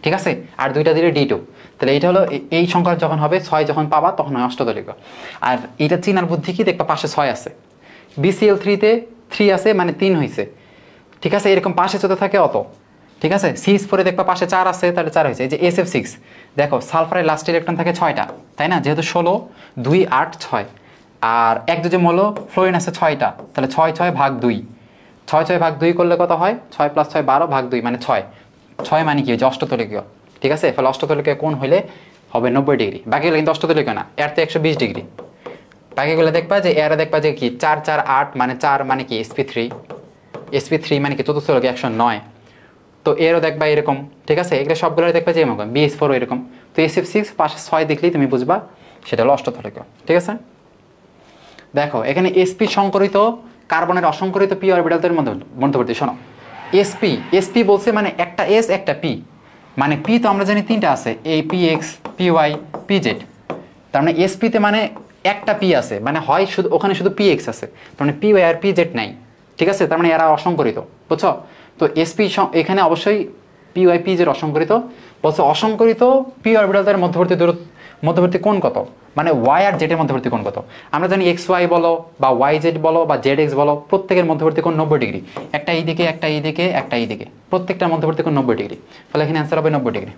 ঠিক আছে, আর 2টা দিলে d2। তাহলে এইটা হলো এই সংখ্যা যখন হবে 6 যখন পাবা তখন হয় অষ্টতলিকা। আর এটা চিনার বুদ্ধি কি, দেখবা পাশে 6 আছে, BCl3-তে 3 আছে মানে 3 হয়েছে, ঠিক আছে, এরকম পাশে যত থাকে অত, ঠিক আছে। CH4-এ দেখবা পাশে 4 আছে, তাহলে 4 হয়েছে। এই যে SF6 দেখো সালফারের লাস্ট ইলেকট্রন থাকে 6টা, তাই না, যেহেতু 16 2 8 6, আর 1 2 মূল ফ্লোরিন আছে 6টা, তাহলে 6 6 ভাগ 2, 6 6 ভাগ 2 করলে কত হয়, 6 + 6 12 ভাগ 2 মানে 6, 6 মানে কি, যে অষ্টতলিকীয়, ঠিক আছে। ফলে অষ্টতলিকীয় কোণ হইলে হবে 90 ডিগ্রি, বাকিগুলো কিন্তু অষ্টতলিকীয় না, এর তো 120 ডিগ্রি। বাকিগুলো দেখবা যে এরা দেখবা যে কি 4 4 8 মানে 4 মানে কি sp3, sp3 মানে কি চতুর্থলিকীয় 109, তো এরও দেখবা এরকম, ঠিক আছে। এগুলো সবগুলো দেখবা যে এরকম, BH4 এরকম। তো SF6 পাশে 6 দেখলেই তুমি বুঝবা সেটা হলো অষ্টতলিকীয়, ঠিক আছে। দেখো এখানে sp সংকরিত কার্বনের অসংকরিত p অরবিটালদের মধ্যবর্তী, শোনো sp বলছে মানে একটা s একটা p, মানে p তো আমরা জানি 3টা আছে, এই px py pz, তার মানে sp তে মানে একটা p আছে, মানে হয় শুধু ওখানে শুধু px আছে, তার মানে py আর pz নাই, ঠিক আছে, তার মানে এরা অসংকরিত, বুঝছো। তো sp এখানে অবশ্যই py pz অসংকরিত বলছে। অসংকরিত p অরবিটালদের মধ্যবর্তী কোণ কত, মানে y আর z এর মধ্যবর্তী কোণ কত। আমরা জানি xy বলো বা yz বলো বা zx বলো, প্রত্যেকের মধ্যবর্তী কোণ 90 ডিগ্রি, একটা এই দিকে একটা এই দিকে একটা এই দিকে, প্রত্যেকটার মধ্যবর্তী কোণ 90 ডিগ্রি, ফলে এখানে অ্যান্সার হবে 90 ডিগ্রি,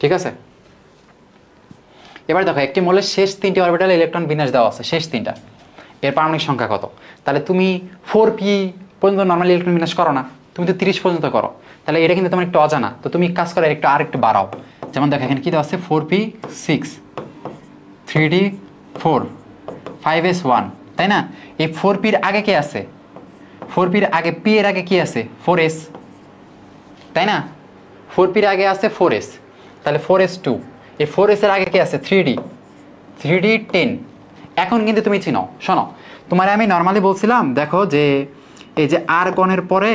ঠিক আছে। এবার দেখো একটি মৌলের শেষ 3টি অরবিটালে ইলেকট্রন বিন্যাস দেওয়া আছে, শেষ 3টা, এর পারমাণবিক সংখ্যা কত। তাহলে তুমি 4p পর্যন্ত নর্মালি ইলেকট্রন বিন্যাস করো না, তুমি তো 30 পর্যন্ত করো, তাহলে এটা কিন্তু তোমার একটু অজানা, তো তুমি কাজ করো আরেকটু বাড়াও। যেমন দেখো এখানে কি দেওয়া আছে, 4p 6 3d 4 5s1, তাই না। এই 4pর আগে কে আছে, 4pর আগে p এর আগে কি আছে 4s, তাই না, 4pর আগে আছে 4s, তাহলে 4s2, এই 4s এর আগে কে আছে 3d 10। এখন কিন্তু তুমি চিনো, শোনো তোমার আমি নর্মালি বলছিলাম, দেখো যে এই যে আর্গনের পরে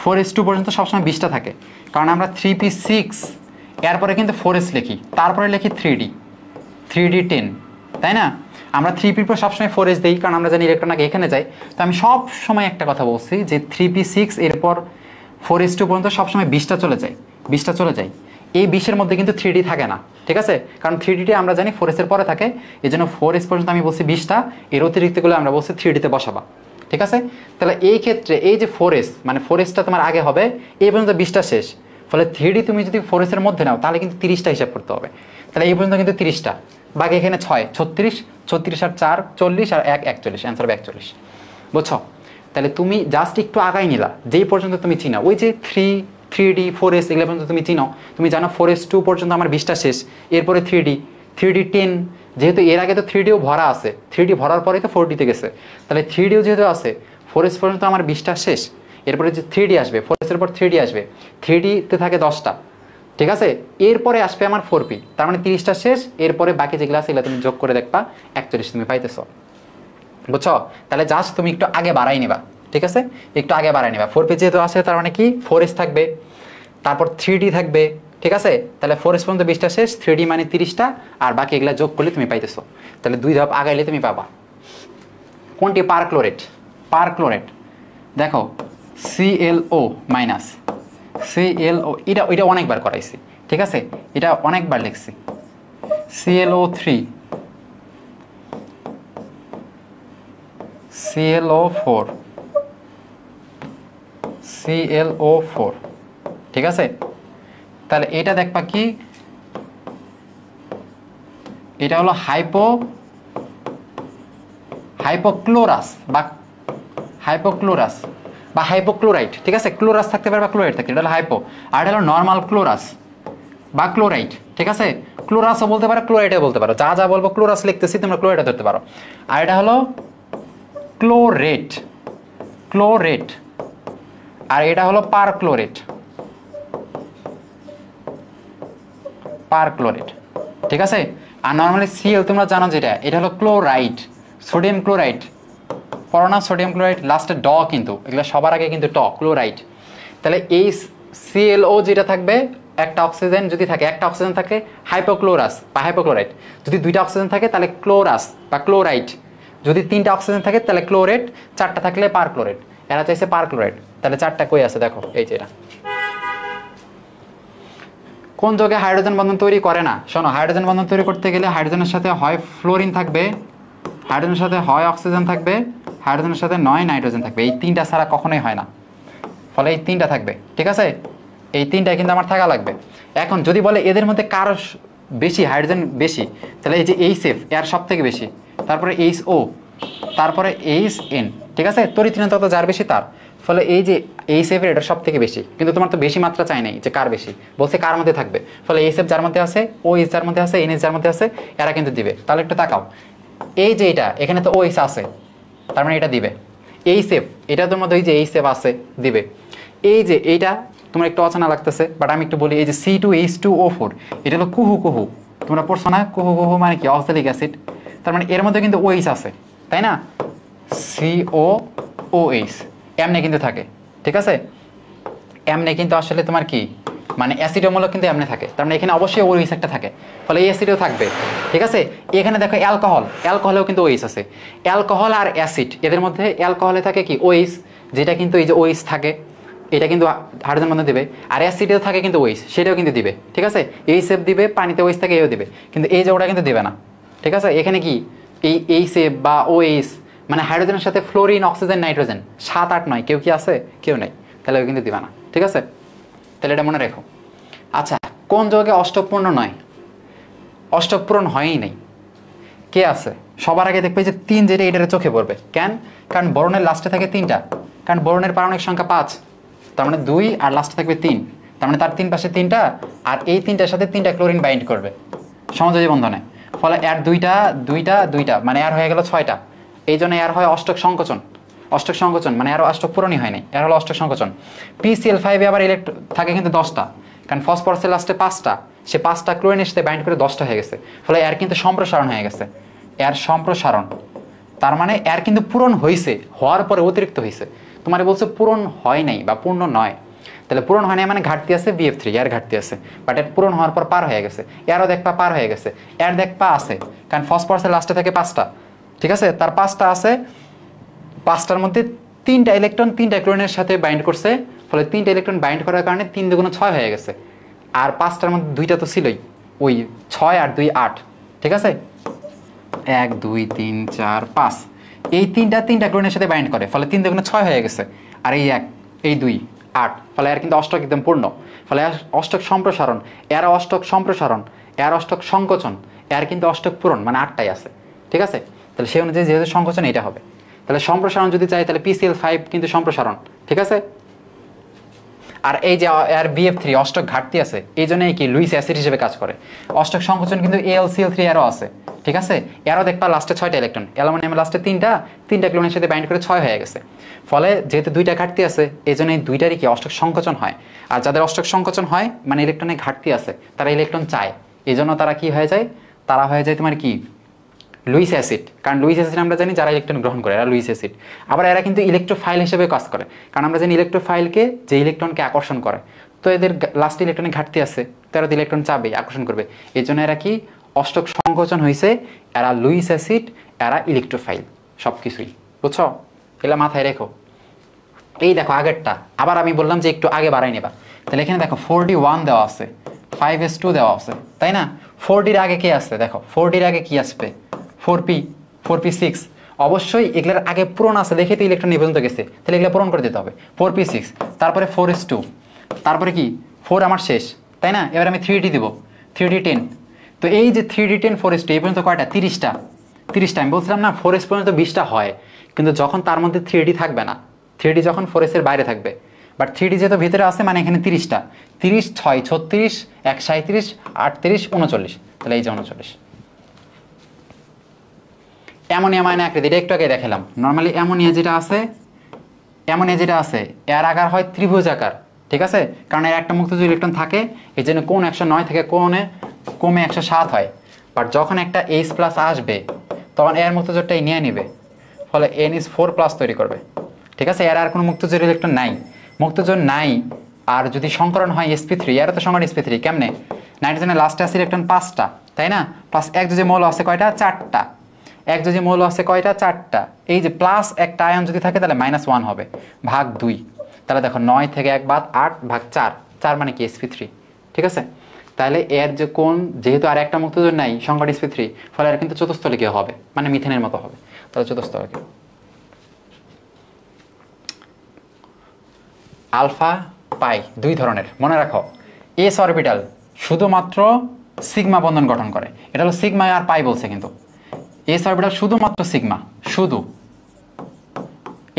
4s2 পর্যন্ত সবসময় 20টা থাকে, কারণ আমরা 3p6 এরপরে কিন্তু 4s লিখি, তারপরে লিখি 3d 10, তাই না। আমরা 3p পর সবসময় 4s দিই, কারণ আমরা জানি ইলেকট্রন আগে এখানে যায়। তো আমি সব সময় একটা কথা বলছি যে 3p6 এরপর 4s2 পর্যন্ত সবসময় 20টা চলে যায়, এই 20-এর মধ্যে কিন্তু 3d থাকে না, ঠিক আছে, কারণ 3d আমরা জানি 4s এর পরে থাকে, এই জন্য 4s পর্যন্ত আমি বলছি 20টা, এর অতিরিক্তগুলো আমরা বলছি 3d-তে বসাবা, ঠিক আছে। তাহলে এই ক্ষেত্রে এই যে 4s মানে 4sটা তোমার আগে হবে, এই পর্যন্ত 20টা শেষ, ফলে 3d তুমি যদি 4s এর মধ্যে নাও তাহলে কিন্তু 30টা হিসাব করতে হবে, তাহলে এই পর্যন্ত কিন্তু 30টা, বাকি এখানে 6 36 36 আর 4 40 আর 1 41, অ্যান্সার হবে 41, বুঝছো। তাহলে তুমি জাস্ট একটু আগাই নিলা, যেই পর্যন্ত তুমি চিনো, ওই যে 3d 4s এগুলো পর্যন্ত তুমি চিনো, তুমি জানো 4s2 পর্যন্ত আমার 20টা শেষ, এরপরে 3d 10, যেহেতু এর আগে তো 3dও ভরা আছে, 3d ভরার পরেই তো 4d-তে গেছে, তাহলে 3dও যেহেতু আছে 4s পর্যন্ত আমার 20টা শেষ, এরপরে যে 3d আসবে 4s এর পর 3d আসবে, 3d-তে থাকে 10টা, ঠিক আছে, এরপরে আসবে আমার 4p, তার মানে 30টা শেষ, এরপরে বাকি যেগুলো আছে এগুলো তুমি যোগ করে দেখবা 41 তুমি পাইতেছো, বুঝছো। তাহলে জাস্ট তুমি একটু আগে বাড়াই নিবা, ঠিক আছে, একটু আগে বাড়াই নিবা। 4p যেহেতু আছে তার মানে কি 4s থাকবে, তারপর 3d থাকবে, ঠিক আছে, তাহলে 4s পর্যন্ত 20টা শেষ, 3d মানে 30টা, আর বাকি এগুলা যোগ করলে তুমি পাইতেছো, তাহলে 2 ধাপ আগাইলে তুমি পাবা। কোনটি পারক্লোরেট, দেখো ClO মাইনাস ClO, এটা অনেকবার করাইছি, ঠিক আছে, এটা অনেকবার লিখছি, ClO3 ClO4 ঠিক আছে। তাহলে এটা দেখবা কি, এটা হলো হাইপোক্লোরাস বা হাইপোক্লোরাইট, ঠিক আছে, ক্লোরাস থাকতে পারে বা ক্লোরাইড থাকতে, এটা হলো হাইপো, আর এটা হলো নর্মাল ক্লোরাস বা ক্লোরাইড, ঠিক আছে, ক্লোরাসও বলতে পারো ক্লোরাইডও বলতে পারো, যা বলবো ক্লোরাস লিখতেছি তোমরা ক্লোরাইডও ধরতে পারো। আর এটা হলো ক্লোরেট, আর এটা হলো পারক্লোরেট, ঠিক আছে। আর নর্মালি Cl তোমরা জানো যেটা, এটা হলো ক্লোরাইড, সোডিয়াম ক্লোরাইড, পড়ো সোডিয়াম ক্লোরাইড, লাস্টে কিন্তু এগুলো সবার আগে কিন্তু ক্লোরাইড। তাহলে এই ClO যেটা থাকবে একটা অক্সিজেন যদি থাকে, একটা অক্সিজেন থাকে হাইপোক্লোরাস বা হাইপোক্লোরাইট, যদি দুইটা অক্সিজেন থাকে তাহলে ক্লোরাস বা ক্লোরাইট, যদি তিনটা অক্সিজেন থাকে তাহলে ক্লোরেট, চারটা থাকলে পারক্লোরেট। এরা চাইছে পারক্লোরেট, তাহলে চারটা কই আছে দেখো, এই যে এটা। কোন যৌগে হাইড্রোজেন বন্ধন তৈরি করে না? শোনো, হাইড্রোজেন বন্ধন তৈরি করতে গেলে হাইড্রোজেনের সাথে হয় ফ্লোরিন থাকবে, হাইড্রোজেনের সাথে হয় অক্সিজেন থাকবে, হাইড্রোজেনের সাথে নয় নাইট্রোজেন থাকবে। এই তিনটা ছাড়া কখনোই হয় না, ফলে এই তিনটা থাকবে, ঠিক আছে? এই তিনটাই কিন্তু আমার থাকা লাগবে। এখন যদি বলে এদের মধ্যে কার বেশি হাইড্রোজেন বেশি, তাহলে এই যে এইচএফ এর সব থেকে বেশি, তারপরে এইচও, তারপরে এইচএন, ঠিক আছে? তড়িৎ-ঋণাত্মকতা যার বেশি তার, ফলে এই যে এইচএফ এর এটা সব থেকে বেশি, কিন্তু তোমার তো বেশি মাত্রা চাই নাই যে কার বেশি, বলছে কার মধ্যে থাকবে, ফলে এইচএফ যার মধ্যে আছে, ওএইচ যার মধ্যে আছে, এনএইচ যার মধ্যে আছে, এরা কিন্তু দিবে। তাহলে একটু তাকাও, এই যে এটা এখানে তো ওএইচ আছে, তার মানে এটা দিবে। এইচএফ এটা তোমার মধ্যে, এই যে এইচএফ আছে, দিবে। এই যে এইটা তোমার একটু অচেনা লাগতেছে, বাট আমি একটু বলি, এই যে C2H2O4 এটা হলো কুহু কুহু, তোমরা পড়ছো না? কুহু কুহু মানে কি? Oxalic acid. তার মানে এর মধ্যে কিন্তু ওএইচ আছে, তাই না? COOH এমনি কিন্তু থাকে, ঠিক আছে? এমনি কিন্তু আসলে তোমার কি মানে অ্যাসিডমূলক কিন্তু এমনি থাকে, তার মানে এখানে অবশ্যই ওএইচ একটা থাকে, ফলে এই অ্যাসিডও থাকবে, ঠিক আছে? এখানে দেখো অ্যালকোহল, অ্যালকোহলেও কিন্তু ওএইচ আছে। অ্যালকোহল আর অ্যাসিড এদের মধ্যে অ্যালকোহলে থাকে কি ওএইচ, যেটা কিন্তু এই যে ওএইচ থাকে, এটা কিন্তু হাইড্রোজেন বন্ধন দিবে। আর অ্যাসিডেও থাকে কিন্তু ওএইচ, সেটাও কিন্তু দিবে, ঠিক আছে? এইচএফ দিবে, পানিতে ওএইচ থাকে, এও দিবে, কিন্তু এই যে ওটা কিন্তু দিবে না, ঠিক আছে? এখানে কি এই এইচএফ বা ওএইচ মানে হাইড্রোজেনের সাথে ফ্লোরিন, অক্সিজেন, নাইট্রোজেন 7, 8, 9, কেউ কি আছে? কেউ নেই, তাহলে ও কিন্তু দিবে না, ঠিক আছে? তাহলে এটা মনে রেখো। আচ্ছা, কোন যৌগে অষ্টক পূর্ণ নয়? অষ্টক পূরণ হয়ই নাই। কে আছে? সবার আগে দেখবে যে 3, যেটা এটার চোখে পড়বে। কেন? কারণ বরণের লাস্টে থাকে 3টা, কারণ বরণের পারমাণবিক সংখ্যা 5, তার মানে 2 আর লাস্টে থাকবে 3, তার মানে তার 3 পাশে 3টা, আর এই 3টার সাথে 3টা ক্লোরিন বাইন্ড করবে সমযোজী বন্ধনে, ফলে এর দুইটা মানে এর হয়ে গেল 6টা। এই জন্য এর হয় অষ্টক সংকোচন। অষ্টক সংকোচন মানে আরও অষ্টক পূরণই হয় নাই, এর হলো অষ্টক সংকোচন। PCl5 এ আবার থাকে কিন্তু 10টা, কারণ ফসফরাসের লাস্টে 5টা, সে 5টা ক্লোরিনের সাথে বাইন্ড করে 10টা হয়ে গেছে, ফলে এর কিন্তু সম্প্রসারণ হয়ে গেছে। এর সম্প্রসারণ, তার মানে এর কিন্তু পূরণ হয়েছে, হওয়ার পরে অতিরিক্ত হয়েছে। তোমার বলছে পূরণ হয় নাই বা পূর্ণ নয়, তাহলে পূরণ হয় নাই মানে ঘাটতি আছে BF3, এর ঘাটতি আছে, বাট এর পূরণ হওয়ার পর পার হয়ে গেছে। এরও দেখবা পার হয়ে গেছে, এর দেখবা আছে, কারণ ফসফরাসের লাস্টে থাকে 5টা, ঠিক আছে? তার 5টা আছে, 5টার মধ্যে 3টা ইলেকট্রন 3টা ক্লোরিনের সাথে বাইন্ড করছে, ফলে 3টা ইলেকট্রন বাইন্ড করার কারণে 3 × 6 হয়ে গেছে। আর 5টার মধ্যে 2টা তো ছিলই, ওই 6 আর 2 8, ঠিক আছে? 1 2 3 4 5, এই 3টা ক্লোরিনের সাথে বাইন্ড করে, ফলে 3 × 6 হয়ে গেছে। আর এই 1 এই 2 8, ফলে এর কিন্তু অষ্টক একদম পূর্ণ, ফলে অষ্টক সম্প্রসারণ, এর অষ্টক সম্প্রসারণ, এর অষ্টক সংকোচন, এর কিন্তু অষ্টক পূরণ মানে 8টাই আছে, ঠিক আছে? তাহলে সেই অনুযায়ী যেহেতু সংকোচন এটা হবে, তাহলে সম্প্রসারণ যদি চাই তাহলে PCl5 কিন্তু সম্প্রসারণ, ঠিক আছে? আর এই যে এর BF3 অষ্টক ঘাটতি আছে, এই জন্যই কি লুইস অ্যাসিড হিসেবে কাজ করে। অষ্টক সংকোচন কিন্তু AlCl3 এরও আছে, ঠিক আছে? এরও দেখবা লাস্টে 6টা ইলেকট্রন, অ্যালুমিনিয়ামের লাস্টে 3টা ক্লোরিনের সাথে বাইন্ড করে 6 হয়ে গেছে, ফলে যেহেতু 2টা ঘাটতি আছে, এই জন্য এই 2টারই কি অষ্টক সংকোচন হয়। আর যাদের অষ্টক সংকোচন হয় মানে ইলেকট্রনের ঘাটতি আছে, তারা ইলেকট্রন চায়, এই জন্য তারা কি হয়ে যায়? তারা হয়ে যায় তোমার কি লুইস অ্যাসিড, কারণ লুইস অ্যাসিড আমরা জানি যারা ইলেকট্রন গ্রহণ করে এরা লুইস অ্যাসিড। আবার এরা কিন্তু ইলেকট্রোফাইল হিসেবে কাজ করে, কারণ আমরা জানি ইলেকট্রোফাইলকে যে ইলেকট্রনকে আকর্ষণ করে, তো এদের লাস্ট ইলেকট্রনের ঘাটতি আছে, তো এরা ইলেকট্রন চাবে, আকর্ষণ করবে, এই জন্য এরা কি অষ্টক সংকোচন হয়েছে, এরা লুইস অ্যাসিড, এরা ইলেকট্রোফাইল, সব কিছুই, বুঝছো? এগুলো মাথায় রেখো। এই দেখো আগেরটা, আবার আমি বললাম যে একটু আগে বাড়াই নেবা, তাহলে এখানে দেখো 4D1 দেওয়া আছে, 5s2 দেওয়া আছে, তাই না? 4Dর আগে কি আসছে দেখো, 4Dর আগে কি আসবে? 4p6, অবশ্যই এগুলোর আগে পূরণ আছে দেখে তো ইলেকট্রন এই পর্যন্ত গেছে, তাহলে এগুলো পূরণ করে দিতে হবে। 4p6, তারপরে 4s2, তারপরে কি 4 আমার শেষ, তাই না? এবার আমি 3d দিব, 3d10, তো এই যে 3d10 4s2 এই পর্যন্ত কয়টা? 30টা। আমি বলছিলাম না 4s পর্যন্ত 20টা হয়, কিন্তু যখন তার মধ্যে 3d থাকবে না, 3d যখন 4s এর বাইরে থাকবে, বাট 3d যেহেতু ভিতরে আছে মানে এখানে 30টা, 30 6 36 1 37 38 39, তাহলে এই যে 39। অ্যামোনিয়া মানে আকৃতি, এটা একটু আগে দেখালাম। নর্মালি অ্যামোনিয়া যেটা আছে এর আকার হয় ত্রিভুজ আকার, ঠিক আছে? কারণ এর একটা মুক্তজ ইলেকট্রন থাকে, এই জন্য কোণ 109 থেকে কোণে কমে 107 হয়, বাট যখন একটা H+ আসবে তখন এর মুক্তজোরটাই নিয়ে নিবে, ফলে NH4+ তৈরি করবে, ঠিক আছে? এর আর কোনো মুক্তজোর ইলেকট্রন নাই, মুক্তজোর নাই, আর যদি সংকরণ হয় sp3, এর তো সংকরণ sp3 কেমনে? নাইট্রোজেনের লাস্টে আছে ইলেকট্রন 5টা, তাই না? প্লাস একযোজী মৌল আছে কয়টা? 4টা। একযোজী মৌল আছে কয়টা? 4টা। এই যে প্লাস একটা আয়ন যদি থাকে তাহলে -1 হবে, ভাগ 2। তাহলে দেখো 9 থেকে 1 বাদ 8 ভাগ 4, 4 মানে কি sp3, ঠিক আছে? তাহলে এর যে কোন, যেহেতু আর একটা মুক্তজোড় নাই সংকট sp3, ফলে এর কিন্তু চতুস্থলিকীয় হবে, মানে মিথেনের মতো হবে। তাহলে চতুস্থলিকীয়। আলফা পাই দুই ধরনের, মনে রাখো। এস অরবিটাল শুধুমাত্র সিগমা বন্ধন গঠন করে, এটা হলো সিগমা আর পাই বলছে, কিন্তু এস অরবিটাল শুধুমাত্র সিগমা, শুধু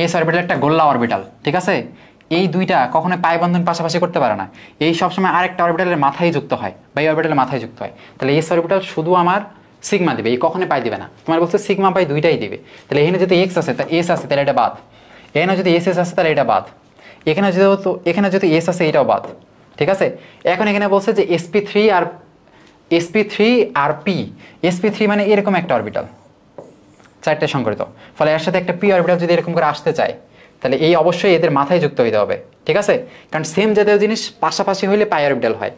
এস অরবিটাল একটা গোল্লা অরবিটাল, ঠিক আছে? এই দুইটা কখনো পাই বন্ধন পাশাপাশি করতে পারে না, এই সবসময় আরেকটা অরবিটালের মাথায় যুক্ত হয় বা এই অরবিটালের মাথায় যুক্ত হয়। তাহলে এস অরবিটাল শুধু আমার সিগমা দিবে, এই কখনো পাই দিবে না। তোমার বলছে সিগমা পাই দুইটাই দিবে, তাহলে এখানে যদি এক্স আছে তা এস আছে, তাহলে এটা বাদ। এখানে যদি এস এস আছে তাহলে এটা বাদ। এখানে যদি এস আছে এটাও বাদ, ঠিক আছে? এখন এখানে বলছে যে sp3 আর পি। sp3 মানে এরকম একটা অরবিটাল, 4টে সংকরিত, ফলে এর সাথে একটা পি অরবিটাল যদি এরকম করে আসতে চায় তাহলে এই অবশ্যই এদের মাথায় যুক্ত হইতে হবে, ঠিক আছে? কারণ সেম জাতীয় জিনিস পাশাপাশি হইলে পাই অরবিটাল হয়।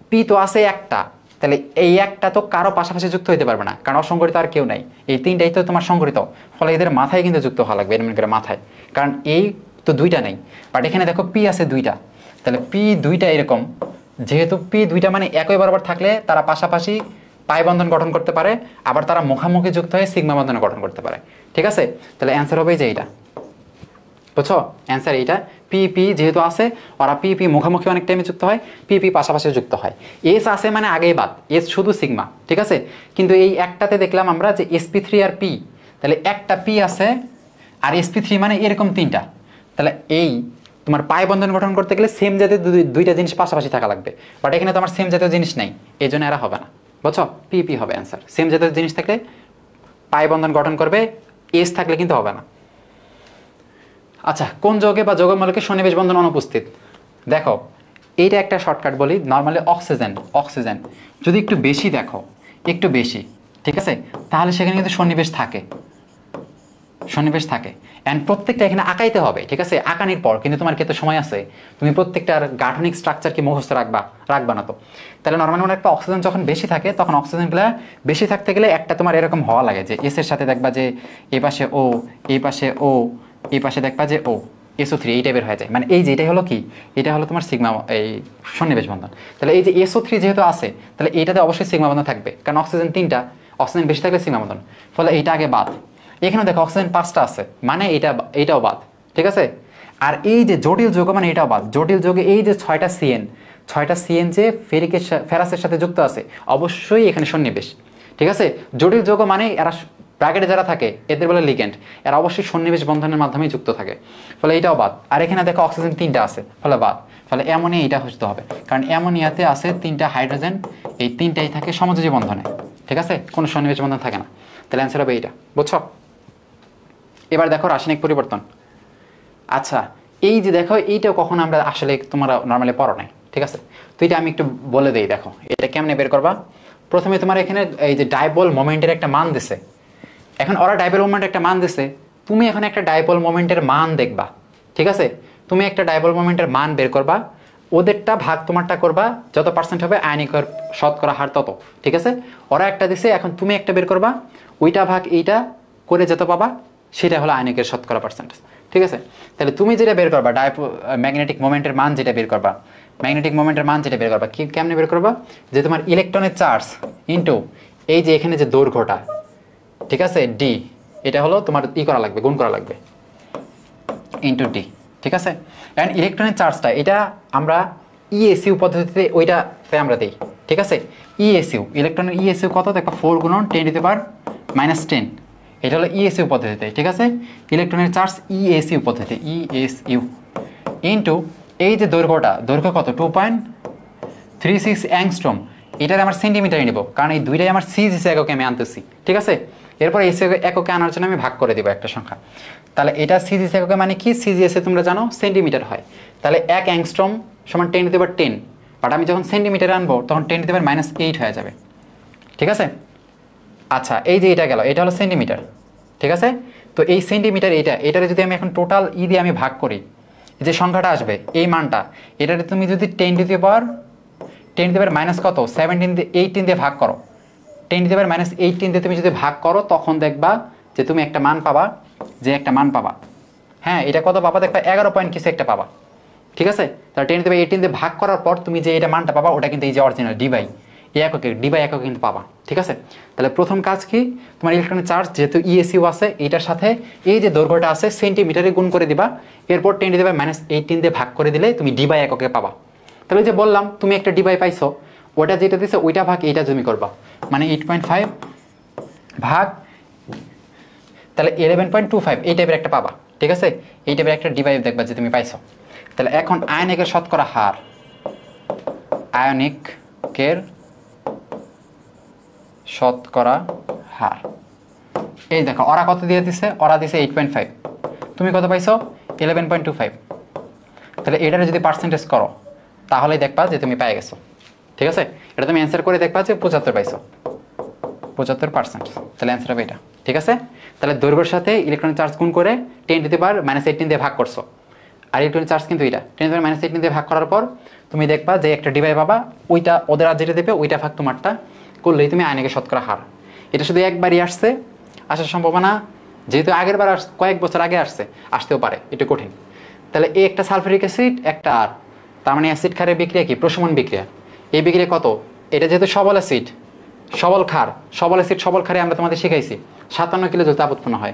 পি তো আছে একটা, তাহলে এই একটা তো কারো পাশাপাশি যুক্ত হইতে পারবে না, কারণ অসংকরিত আর কেউ নাই, এই তিনটাই তো তোমার সংকরিত, ফলে এদের মাথায় কিন্তু যুক্ত হওয়া লাগবে, এমন করে মাথায়, কারণ এই তো দুইটা নেই। বাট এখানে দেখো পি আছে দুইটা, তাহলে পি দুইটা এরকম, যেহেতু পি দুইটা মানে একই বরাবর থাকলে তারা পাশাপাশি পাই বন্ধন গঠন করতে পারে, আবার তারা মুখামুখি যুক্ত হয়ে সিগমা বন্ধন গঠন করতে পারে, ঠিক আছে? তাহলে অ্যান্সার হবে যে এইটা, বুঝছো? অ্যান্সার এইটা। পি পি যেহেতু আছে, ওরা পি পি মুখামুখি অনেক টাইমে যুক্ত হয়, পি পি পাশাপাশি যুক্ত হয়। এস আছে মানে আগেই বাদ, এস শুধু সিগমা, ঠিক আছে? কিন্তু এই একটাতে দেখলাম আমরা যে sp3 আর পি, তাহলে একটা পি আছে আর sp3 মানে এরকম তিনটা, তাহলে এই তোমার পাই বন্ধন গঠন করতে গেলে সেম জাতীয় দুইটা জিনিস পাশাপাশি থাকা লাগবে, বাট এখানে তোমার সেম জাতীয় জিনিস নেই, এই জন্য এরা হবে না, বুঝছো? পি পি হবে অ্যান্সার। সেম জাতীয় জিনিস থাকলে পাই বন্ধন গঠন করবে, এস থাকলে কিন্তু হবে না। আচ্ছা, কোন যৌগে বা যৌগমূলকে সন্নিবেশ বন্ধন অনুপস্থিত? দেখো এইটা একটা শর্টকাট বলি, নর্মালি অক্সিজেন যদি একটু বেশি দেখো, একটু বেশি, ঠিক আছে, তাহলে সেখানে কিন্তু সন্নিবেশ থাকে। অ্যান্ড প্রত্যেকটা এখানে আঁকাইতে হবে, ঠিক আছে? আঁকানির পর কিন্তু তোমার ক্ষেত্রে সময় আছে, তুমি প্রত্যেকটার গাঠনিক স্ট্রাকচার কি মুখস্থ রাখবা না তো। তাহলে নর্মালি মনে একটা অক্সিজেন যখন বেশি থাকে, তখন অক্সিজেনগুলো বেশি থাকতে গেলে একটা তোমার এরকম হওয়া লাগে যে এস এর সাথে দেখবা যে এই পাশে ও, এই পাশে ও, এই পাশে দেখবা যে ও, SO3 এই টাইপের হয়ে যায়, মানে এই যে এটাই হলো কি, এটা হলো তোমার সিগমা এই সন্নিবেশ বন্ধন। তাহলে এই যে SO3 যেহেতু আছে, তাহলে এইটাতে অবশ্যই সিগমা বন্ধন থাকবে, কারণ অক্সিজেন তিনটা, অক্সিজেন বেশি থাকলে সিগমা বন্ধন, ফলে এইটা আগে বাদ। এখানে দেখো অক্সিজেন 5টা আছে, মানে এইটাও বাদ, ঠিক আছে? আর এই যে জটিল যৌগ মানে এটাও বাদ। জটিল যৌগে এই যে 6টা CN যে ফেরাসের সাথে যুক্ত আছে, অবশ্যই এখানে সন্নিবেশ, ঠিক আছে? জটিল যৌগ মানে এরা ব্র্যাকেটে যারা থাকে এদের বলে লিগ্যান্ড, এরা অবশ্যই সন্নিবেশ বন্ধনের মাধ্যমেই যুক্ত থাকে, ফলে এটাও বাদ। আর এখানে দেখো অক্সিজেন 3টা আছে, ফলে বাদ। ফলে অ্যামোনিয়া এটা হতে হবে, কারণ অ্যামোনিয়াতে আছে 3টা হাইড্রোজেন, এই 3টাই থাকে সমযোজী বন্ধনে, ঠিক আছে? কোনো সন্নিবেশ বন্ধন থাকে না। তাহলে অ্যান্সার হবে এইটা, বুঝছো? এবার দেখো রাসায়নিক পরিবর্তন। আচ্ছা, এই যে দেখো এইটাও কখন আমরা আসলে তোমরা নর্মালি পড়ো নাই, ঠিক আছে? তো এটা আমি একটু বলে দিই, দেখো এটা কেমনে বের করবা। প্রথমে তোমার এখানে এই যে ডাইপোল মোমেন্টের একটা মান দিছে, এখন ওরা ডাইপোল মোমেন্টের একটা মান দিছে, তুমি এখন একটা ডাইপোল মোমেন্টের মান দেখবা, ঠিক আছে? তুমি একটা ডাইপোল মোমেন্টের মান বের করবা, ওদেরটা ভাগ তোমারটা করবা, যত পার্সেন্ট হবে আয়নিক শতকরা হার তত, ঠিক আছে? ওরা একটা দিছে, এখন তুমি একটা বের করবা, ওইটা ভাগ এইটা করে যত পাবা সেটা হলো আয়নিকের শতকরা পার্সেন্টেজ, ঠিক আছে? তাহলে তুমি যেটা বের করবা ম্যাগনেটিক মোমেন্টের মান যেটা বের করবা, কেমনে বের করবা? যে তোমার ইলেকট্রনের চার্জ ইনটু এই যে এখানে যে দৈর্ঘ্যটা, ঠিক আছে, ডি, এটা হলো তোমার করা লাগবে, গুণ করা লাগবে ইনটু ডি, ঠিক আছে? এন্ড ইলেকট্রনের চার্জটা এটা আমরা ইএসইউ পদ্ধতিতে ওইটাতে আমরা দেই, ঠিক আছে? ইএসইউ ইলেকট্রনের ইএসইউ কত দেখো, 4 গুণন 10⁻⁻10, এটা হলো ইএসইউ পদ্ধতিতে, ঠিক আছে? ইলেকট্রনের চার্জ ইএসইউ পদ্ধতি, ইএসইউ ইনটু এই যে দৈর্ঘ্য কত, 2.36 অ্যাংস্ট্রম, এটার আমার সেন্টিমিটারে নিব, কারণ এই দুইটাই আমার সিজিএস এককে আমি আনতেছি, ঠিক আছে? এরপর এস এককে আনার জন্য আমি ভাগ করে দিব একটা সংখ্যা, তাহলে এটা সিজিএস এককে মানে কি, সিজিএস এ তোমরা জানো সেন্টিমিটার হয়, তাহলে 1 অ্যাংস্ট্রম সমান 10⁻10, বাট আমি যখন সেন্টিমিটারে আনবো তখন 10⁻⁻8 হয়ে যাবে, ঠিক আছে? আচ্ছা, এই যে এটা গেল, এটা হলো সেন্টিমিটার, ঠিক আছে? তো এই সেন্টিমিটার এটারে যদি আমি এখন টোটাল দিয়ে আমি ভাগ করি, যে সংখ্যাটা আসবে এই মানটা, এটাতে তুমি যদি 10 মাইনাস কত 18 দিয়ে ভাগ করো, 10 দিয়ে তুমি যদি ভাগ করো তখন দেখবা যে তুমি একটা মান পাবা, হ্যাঁ এটা কত পাবা দেখবা 11 পয়েন্ট কিছু একটা পাবা। ঠিক আছে, তাহলে 10 দিয়ে ভাগ করার পর তুমি যে এটা মানটা পাবা ওটা কিন্তু এই যে অরিজিনাল ডি বাই একক কিন্তু পাবা। ঠিক আছে, তাহলে প্রথম কাজ কি, তোমার ইলেকট্রনিক চার্জ যেহেতু ইএসইউ আছে এটার সাথে এই যে দৈর্ঘ্যটা আছে সেন্টিমিটারে গুণ করে দিবা, এরপর 10⁻⁻18 দিয়ে ভাগ করে দিলে তুমি ডি বাই এককে পাবা। তাহলে যে বললাম তুমি একটা ডি বাই পাইছো, ওটা যেটা দিছে ওইটা ভাগ এইটা তুমি করবা, মানে 8.5 ভাগ তাহলে 11.25 এই টাইপের একটা পাবা। ঠিক আছে, এই টাইপের একটা ডি বাই দেখবা যে তুমি পাইছো। তাহলে এখন আয়নিকের শতকরা হার, আয়নিকের শতকরা হার এই দেখো ওরা কত দিয়ে দিছে, ওরা দিছে 8.5, তুমি কত পাইছো 11.25। তাহলে এটারে যদি পার্সেন্টেজ করো তাহলেই দেখবা যে তুমি পেয়ে গেছো। ঠিক আছে, এটা তুমি অ্যান্সার করে দেখবা যে 75 পাইছো, 75%। তাহলে অ্যান্সার হবে এটা। ঠিক আছে, তাহলে দৈর্ঘ্যের সাথে ইলেকট্রনিক চার্জ গুণ করে 10⁻⁻18 দিয়ে ভাগ করছো, আর ইলেকট্রনিক চার্জ কিন্তু এটা 10⁻⁻18 দিয়ে ভাগ করার পর তুমি দেখবা যে একটা ডিভাই পাবা, ওইটা ওদের আর যেটা দেবে ওইটা ভাগ তোমারটা করলেই তুমি আয়নিকের শতকরা হার। এটা শুধু একবারই আসছে, আসার সম্ভাবনা যেহেতু আগের বার কয়েক বছর আগে আসতেও পারে, এটা কঠিন। তাহলে এই একটা সালফারিক অ্যাসিড একটা আর, তার মানে অ্যাসিড ক্ষারের বিক্রিয়া কি প্রশমন বিক্রিয়া। এই বিক্রিয়া কত, এটা যেহেতু সবল অ্যাসিড সবল অ্যাসিড সবল ক্ষারে আমরা তোমাদের শিখাইছি 57 কিলো জল তাপ উৎপন্ন হয়,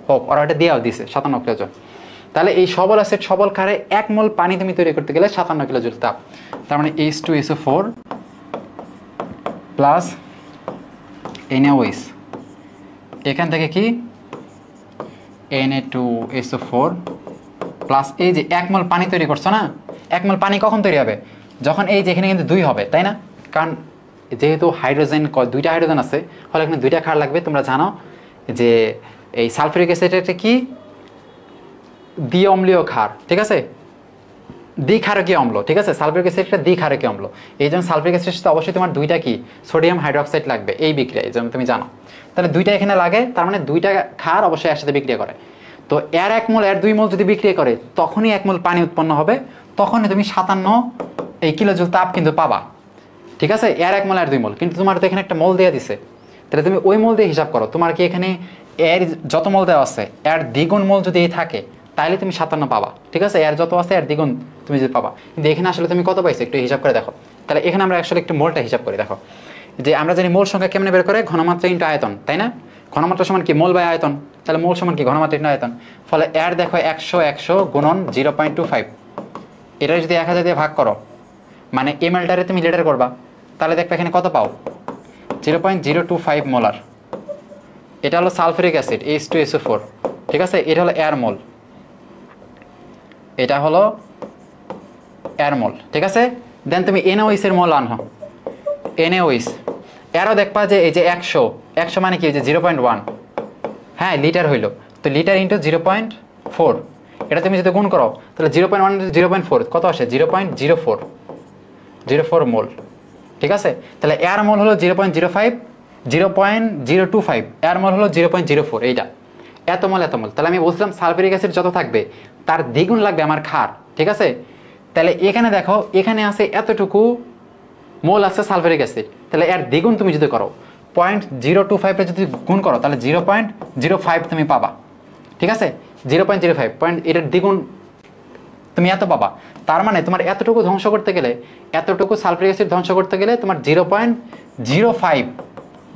হোক ওরা এটা দেওয়াও দিছে 57 কিলো জল। তাহলে এই সবল অ্যাসিড সবল ক্ষারে 1 মোল পানি তুমি তৈরি করতে গেলে 57 কিলো জল তাপ, তার মানে H2SO4 প্লাস NaOH, এখান থেকে কি Na2SO4 প্লাস এই যে 1 মোল পানি তৈরি করছো না, 1 মোল পানি কখন তৈরি হবে, যখন এই যে এখানে কিন্তু 2 হবে, তাই না, কারণ যেহেতু হাইড্রোজেন দুইটা হাইড্রোজেন আছে ফলে এখানে দুইটা ক্ষার লাগবে। তোমরা জানো যে এই সালফিউরিক অ্যাসিড এটা কি দ্বিঅম্লীয় ক্ষার, ঠিক আছে, দ্বিক্ষারকীয় অম্ল। ঠিক আছে, সালফিউরিক অ্যাসিড একটা দ্বিক্ষারকীয় অম্ল, এই জন্য সালফিউরিক অ্যাসিডের সাথে অবশ্যই তোমার দুইটা কি সোডিয়াম হাইড্রোক্সাইড লাগবে এই বিক্রিয়া, এই জন্য তুমি জানো। তাহলে দুইটা এখানে লাগে, তার মানে দুইটা ক্ষার অবশ্যই একসাথে বিক্রিয়া করে। তো এর 1 মোল এর 2 মোল যদি বিক্রিয়া করে তখনই 1 মোল পানি উৎপন্ন হবে, তখনই তুমি 57 এই কিলোজুল তাপ কিন্তু পাবা। ঠিক আছে, এর 1 মোল আর 2 মোল, কিন্তু তোমার তো এখানে একটা মোল দেওয়া দিছে, তাহলে তুমি ওই মোল দিয়ে হিসাব করো, তোমার কি এখানে এর যত মোল দেওয়া আছে এর দ্বিগুণ মোল যদি থাকে তাহলে তুমি 57 পাবা। ঠিক আছে, এর যত আছে এর দ্বিগুণ তুমি যদি পাবা, কিন্তু এখানে আসলে তুমি কত পাইছো একটু হিসাব করে দেখো। তাহলে এখানে আমরা আসলে একটু মোলটা হিসাব করি, দেখো যে আমরা জানি মোল সংখ্যা কেমনে বের করে, ঘনমাত্রা ইন্টু আয়তন, তাই না, ঘনমাত্রা সমান কি মোল বাই আয়তন, তাহলে মোল সমান কি ঘনমাত্রা ইন্টু আয়তন, ফলে এর দেখো 100 গুণন 0.25, এটা যদি 1000 দিয়ে ভাগ করো মানে ml তুমি লিটার করবা, তাহলে দেখবে এখানে কত পাও 0.025 মোলার। এটা হলো সালফিউরিক অ্যাসিড H2SO4, ঠিক আছে, এটা হলো এয়ার মোল, এটা হলো এয়ার মোল। ঠিক আছে, দেন তুমি NaOH এর মোল আনো, NaOH এরও দেখবা যে এই যে 100 মানে কি যে 0.1, হ্যাঁ লিটার হইলো, তো লিটার ইন্টু 0.4, এটা তুমি যদি গুণ করো তাহলে 0.1 ইন্টু 0.4 কত আসে 0.04 মোল। ঠিক আছে, তাহলে এয়ার মোল হলো 0.25 এয়ার মোল হলো 0.04, এইটা এত মোল। তাহলে আমি বলছিলাম সালফিউরিক অ্যাসিড যত থাকবে তার দ্বিগুণ লাগবে আমার ক্ষার। ঠিক আছে, তাহলে এখানে দেখো এখানে আছে এতটুকু মোল আছে সালফিউরিক অ্যাসিড, তাহলে এর দ্বিগুণ তুমি যদি করো 0.025 এ যদি গুণ করো তাহলে 0.05 তুমি পাবা। ঠিক আছে, 0.05 এটার দ্বিগুণ তুমি এত পাবা, তার মানে তোমার এতটুকু ধ্বংস করতে গেলে, এতটুকু সালফিউরিক অ্যাসিড ধ্বংস করতে গেলে তোমার 0.05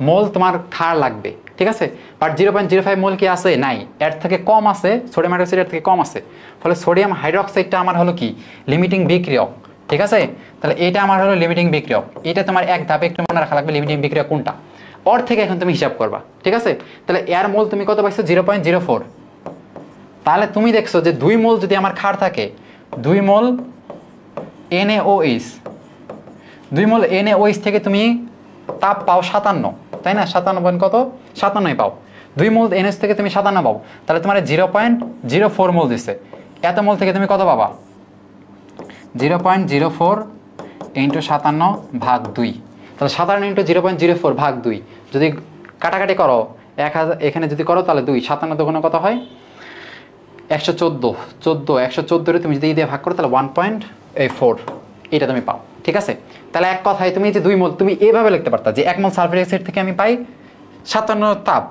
মোল তোমার ক্ষার লাগবে। ঠিক আছে, বাট 0.05 মোল কি আছে, নাই, এর থেকে কম আছে, সোডিয়াম হাইড্রোক্সাইড এর থেকে কম আছে, ফলে সোডিয়াম হাইড্রোক্সাইডটা আমার হলো কি লিমিটিং বিক্রিয়ক। ঠিক আছে, তাহলে এটা আমার হলো লিমিটিং বিক্রিয়ক, এটা তোমার এক ধাপে একটু মনে রাখা লাগবে লিমিটিং বিক্রিয়ক কোনটা, ওর থেকে এখন তুমি হিসাব করবা। ঠিক আছে, তাহলে এর মোল তুমি কত পাইছো 0.04, তাহলে তুমি দেখছো যে 2 মোল যদি আমার ক্ষার থাকে, 2 মোল NaOH, 2 মোল NaOH থেকে তুমি তাপ পাও 57, তাই না, 57 কত 57 পাও, 2 মোল NaOH থেকে তুমি 57 পাও, তাহলে তোমার 0.04 মোল দিচ্ছে, এত মোল থেকে তুমি কত পাবা 0.04 ইন্টু 57 ভাগ 2, তাহলে 57 ইন্টু 0.04 ভাগ 2 যদি কাটাকাটি করো 1000 এখানে যদি করো তাহলে 2 57 দুগুণে কত হয় 114 তুমি যদি দিয়ে ভাগ করো তাহলে 1.4 এটা তুমি পাও। ঠিক আছে, তাহলে এক কথায় তুমি যে 2 মোল তুমি এইভাবে লিখতে পারতা যে 1 মোল সালফিউরিক অ্যাসিড থেকে আমি পাই 57 তাপ,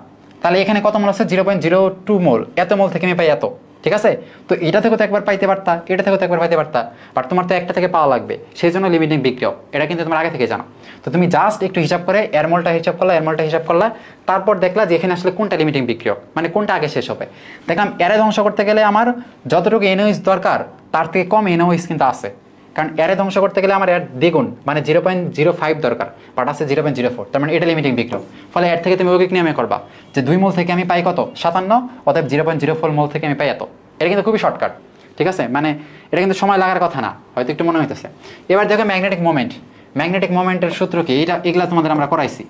তাহলে এখানে কত মোল আছে 0.02 মোল, এত মোল থেকে আমি পাই এত। ঠিক আছে, তো এটা থেকে তো একবার পাইতে পারতা, এটা থেকে তো একবার পাইতে পারতা, বাট তোমার তো একটা থেকে পাওয়া লাগবে, সেই জন্য লিমিটিং বিক্রিয়ক, এটা কিন্তু তোমার আগে থেকে জানো। তো তুমি জাস্ট একটু হিসাব করে এর মোলটা হিসাব করলা, তারপর দেখলা যে এখানে আসলে কোনটা লিমিটিং বিক্রিয়ক, মানে কোনটা আগে শেষ হবে। দেখলাম এরে ধ্বংস করতে গেলে আমার যতটুকু এনওএইচ দরকার তার থেকে কম এনওএইচ কিন্তু আছে, কারণ এরে ধ্বংস করতে গেলে আমার এর দ্বিগুণ মানে 0.05 দরকার, বাট আছে 0.04, তার মানে এটা লিমিটিং বিক্রিয়ক। ফলে এর থেকে তুমি যৌগিক নিয়মে করবা যে 2 মোল থেকে আমি পাই কত 57, অতএব 0.04 মোল থেকে আমি পাই এত। এটা কিন্তু খুবই শর্টকাট। ঠিক আছে, মানে এটা কিন্তু সময় লাগার কথা না, হয়তো একটু মনে হইতেছে। এবার দেখো ম্যাগনেটিক মোমেন্টের সূত্র কি, এগুলা তোমাদের আমরা করাইছি।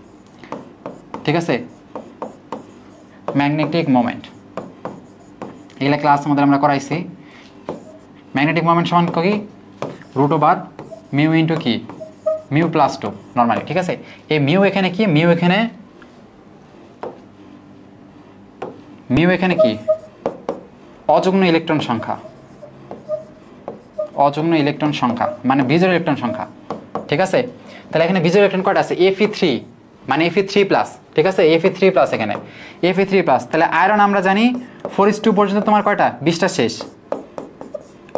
ঠিক আছে, ম্যাগনেটিক মোমেন্ট এগুলা ক্লাস আমাদের আমরা করাইছি। ম্যাগনেটিক মোমেন্ট সমান কি √/μ ইন্টু কি μ + 2 নর্মালি। ঠিক আছে, এই মিউ এখানে কি, মিউ এখানে কি অযুগ্ম ইলেকট্রন সংখ্যা, মানে বিজোড় ইলেকট্রন সংখ্যা। ঠিক আছে, তাহলে এখানে বিজোড় ইলেকট্রন কয়টা আছে Fe3, মানে Fe3+। ঠিক আছে, Fe3+, এখানে Fe3+। তাহলে আয়রন আমরা জানি 4:2 পর্যন্ত তোমার কয়টা 20টা শেষ,